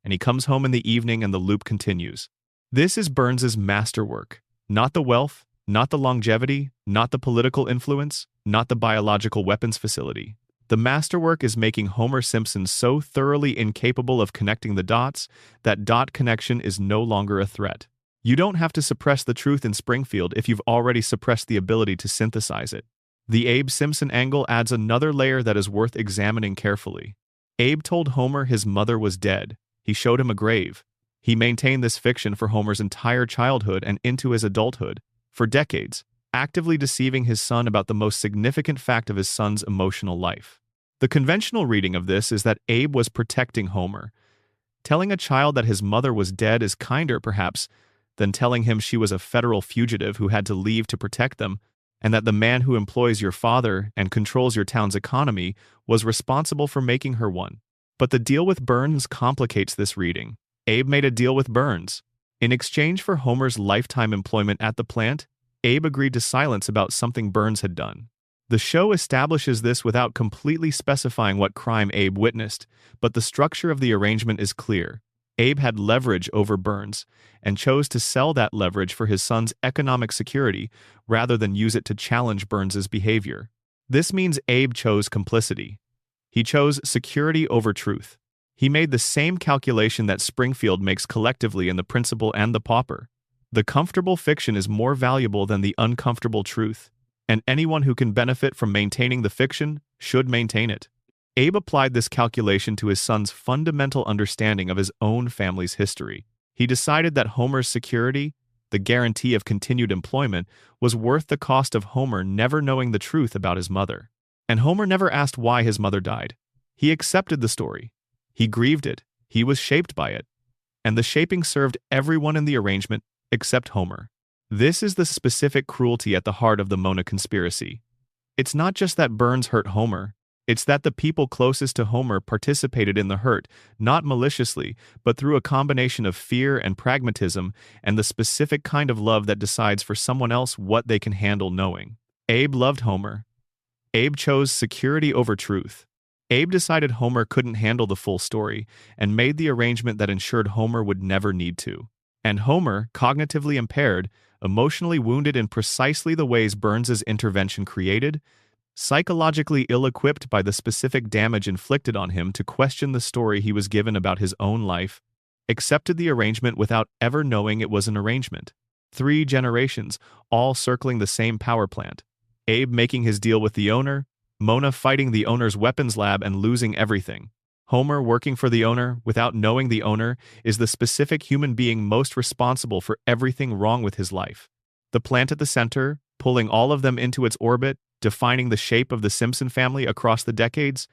and he comes home in the evening and the loop continues. This is Burns's masterwork. Not the wealth, not the longevity, not the political influence, not the biological weapons facility. The masterwork is making Homer Simpson so thoroughly incapable of connecting the dots that dot connection is no longer a threat. You don't have to suppress the truth in Springfield if you've already suppressed the ability to synthesize it. The Abe Simpson angle adds another layer that is worth examining carefully. Abe told Homer his mother was dead. He showed him a grave. He maintained this fiction for Homer's entire childhood and into his adulthood, for decades, actively deceiving his son about the most significant fact of his son's emotional life. The conventional reading of this is that Abe was protecting Homer. Telling a child that his mother was dead is kinder, perhaps, than telling him she was a federal fugitive who had to leave to protect them, and that the man who employs your father and controls your town's economy was responsible for making her one. But the deal with Burns complicates this reading. Abe made a deal with Burns. In exchange for Homer's lifetime employment at the plant, Abe agreed to silence about something Burns had done. The show establishes this without completely specifying what crime Abe witnessed, but the structure of the arrangement is clear. Abe had leverage over Burns and chose to sell that leverage for his son's economic security rather than use it to challenge Burns's behavior. This means Abe chose complicity. He chose security over truth. He made the same calculation that Springfield makes collectively in The Principal and The Pauper. The comfortable fiction is more valuable than the uncomfortable truth, and anyone who can benefit from maintaining the fiction should maintain it. Abe applied this calculation to his son's fundamental understanding of his own family's history. He decided that Homer's security, the guarantee of continued employment, was worth the cost of Homer never knowing the truth about his mother. And Homer never asked why his mother died. He accepted the story. He grieved it. He was shaped by it. And the shaping served everyone in the arrangement except Homer. This is the specific cruelty at the heart of the Mona conspiracy. It's not just that Burns hurt Homer. It's that the people closest to Homer participated in the hurt, not maliciously, but through a combination of fear and pragmatism and the specific kind of love that decides for someone else what they can handle knowing. Abe loved Homer. Abe chose security over truth. Abe decided Homer couldn't handle the full story and made the arrangement that ensured Homer would never need to. And Homer, cognitively impaired, emotionally wounded in precisely the ways Burns's intervention created, psychologically ill-equipped by the specific damage inflicted on him to question the story he was given about his own life, accepted the arrangement without ever knowing it was an arrangement. 3 generations, all circling the same power plant. Abe making his deal with the owner, Mona fighting the owner's weapons lab and losing everything. Homer working for the owner without knowing the owner is the specific human being most responsible for everything wrong with his life. The plant at the center, pulling all of them into its orbit, defining the shape of the Simpson family across the decades,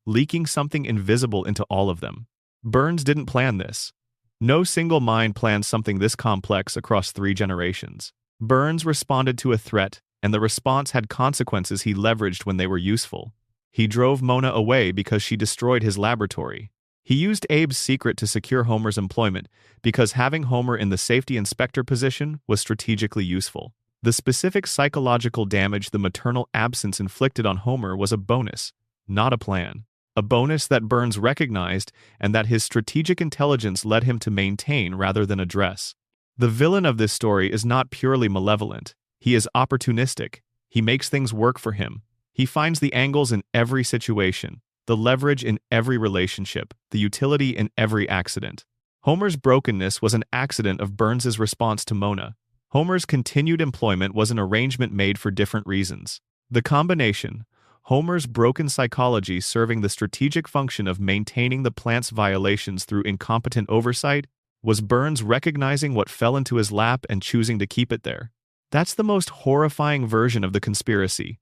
leaking something invisible into all of them. Burns didn't plan this. No single mind planned something this complex across 3 generations. Burns responded to a threat, and the response had consequences he leveraged when they were useful. He drove Mona away because she destroyed his laboratory. He used Abe's secret to secure Homer's employment because having Homer in the safety inspector position was strategically useful. The specific psychological damage the maternal absence inflicted on Homer was a bonus, not a plan. A bonus that Burns recognized and that his strategic intelligence led him to maintain rather than address. The villain of this story is not purely malevolent. He is opportunistic. He makes things work for him. He finds the angles in every situation, the leverage in every relationship, the utility in every accident. Homer's brokenness was an accident of Burns's response to Mona. Homer's continued employment was an arrangement made for different reasons. The combination, Homer's broken psychology serving the strategic function of maintaining the plant's violations through incompetent oversight, was Burns recognizing what fell into his lap and choosing to keep it there. That's the most horrifying version of the conspiracy.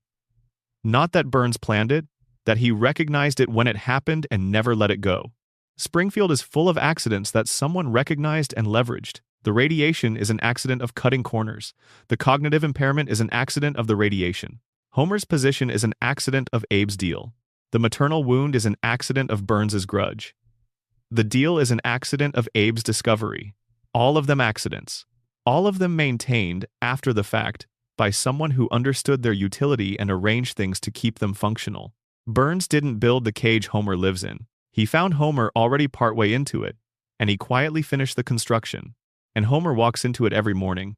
Not that Burns planned it, that he recognized it when it happened and never let it go. Springfield is full of accidents that someone recognized and leveraged. The radiation is an accident of cutting corners. The cognitive impairment is an accident of the radiation. Homer's position is an accident of Abe's deal. The maternal wound is an accident of Burns's grudge. The deal is an accident of Abe's discovery. All of them accidents. All of them maintained, after the fact, by someone who understood their utility and arranged things to keep them functional. Burns didn't build the cage Homer lives in. He found Homer already partway into it, and he quietly finished the construction. And Homer walks into it every morning,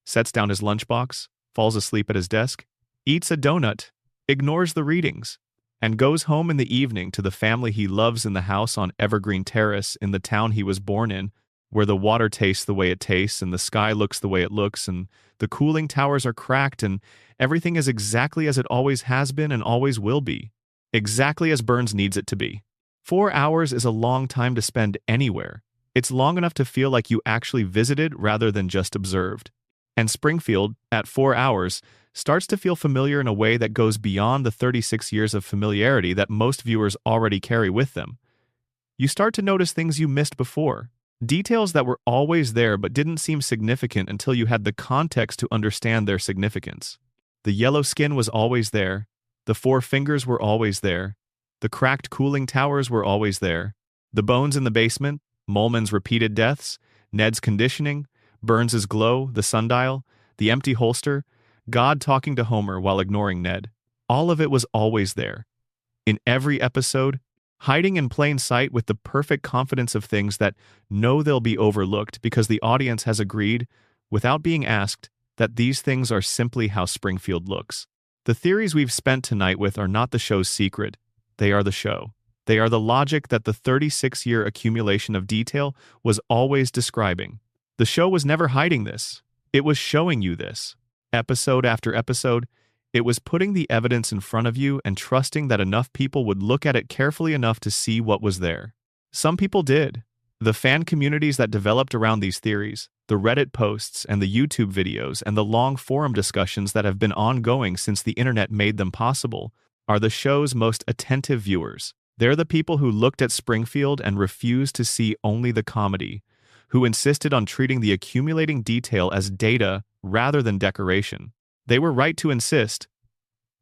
sets down his lunchbox, falls asleep at his desk, eats a donut, ignores the readings, and goes home in the evening to the family he loves in the house on Evergreen Terrace in the town he was born in, where the water tastes the way it tastes and the sky looks the way it looks and the cooling towers are cracked and everything is exactly as it always has been and always will be, exactly as Burns needs it to be. 4 hours is a long time to spend anywhere. It's long enough to feel like you actually visited rather than just observed. And Springfield, at 4 hours, starts to feel familiar in a way that goes beyond the 36 years of familiarity that most viewers already carry with them. You start to notice things you missed before. Details that were always there but didn't seem significant until you had the context to understand their significance. The yellow skin was always there. The 4 fingers were always there. The cracked cooling towers were always there. The bones in the basement, Molman's repeated deaths, Ned's conditioning, Burns's glow, the sundial, the empty holster, God talking to Homer while ignoring Ned. All of it was always there. In every episode, hiding in plain sight with the perfect confidence of things that know they'll be overlooked because the audience has agreed, without being asked, that these things are simply how Springfield looks. The theories we've spent tonight with are not the show's secret. They are the show. They are the logic that the 36-year accumulation of detail was always describing. The show was never hiding this. It was showing you this. Episode after episode, it was putting the evidence in front of you and trusting that enough people would look at it carefully enough to see what was there. Some people did. The fan communities that developed around these theories, the Reddit posts and the YouTube videos and the long forum discussions that have been ongoing since the internet made them possible, are the show's most attentive viewers. They're the people who looked at Springfield and refused to see only the comedy, who insisted on treating the accumulating detail as data rather than decoration. They were right to insist.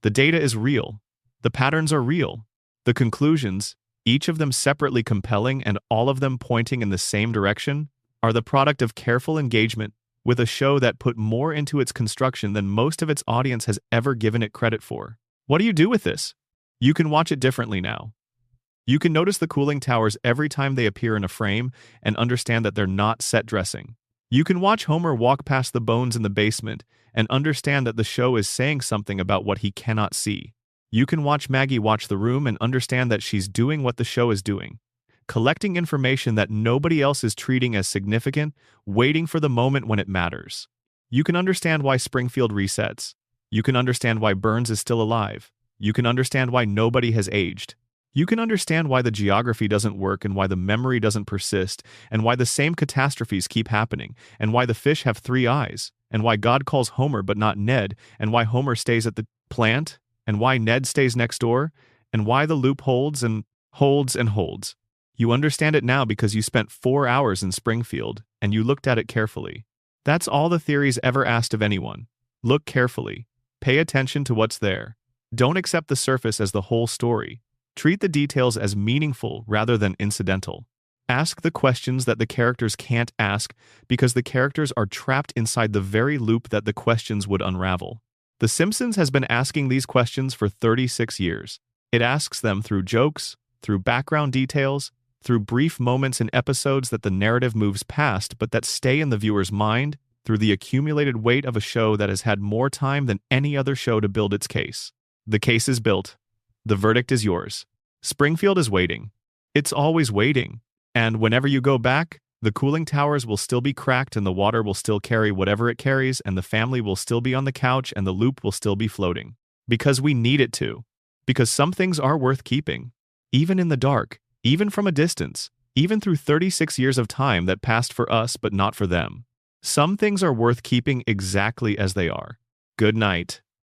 The data is real. The patterns are real. The conclusions, each of them separately compelling and all of them pointing in the same direction, are the product of careful engagement with a show that put more into its construction than most of its audience has ever given it credit for. What do you do with this? You can watch it differently now. You can notice the cooling towers every time they appear in a frame and understand that they're not set dressing. You can watch Homer walk past the bones in the basement and understand that the show is saying something about what he cannot see. You can watch Maggie watch the room and understand that she's doing what the show is doing, collecting information that nobody else is treating as significant, waiting for the moment when it matters. You can understand why Springfield resets. You can understand why Burns is still alive. You can understand why nobody has aged. You can understand why the geography doesn't work and why the memory doesn't persist, and why the same catastrophes keep happening, and why the fish have 3 eyes, and why God calls Homer but not Ned, and why Homer stays at the plant, and why Ned stays next door, and why the loop holds and holds and holds. You understand it now because you spent 4 hours in Springfield, and you looked at it carefully. That's all the theories ever asked of anyone. Look carefully. Pay attention to what's there. Don't accept the surface as the whole story. Treat the details as meaningful rather than incidental. Ask the questions that the characters can't ask because the characters are trapped inside the very loop that the questions would unravel. The Simpsons has been asking these questions for 36 years. It asks them through jokes, through background details, through brief moments in episodes that the narrative moves past but that stay in the viewer's mind, through the accumulated weight of a show that has had more time than any other show to build its case. The case is built. The verdict is yours. Springfield is waiting. It's always waiting. And whenever you go back, the cooling towers will still be cracked and the water will still carry whatever it carries and the family will still be on the couch and the loop will still be floating. Because we need it to. Because some things are worth keeping. Even in the dark, even from a distance, even through 36 years of time that passed for us but not for them. Some things are worth keeping exactly as they are. Good night.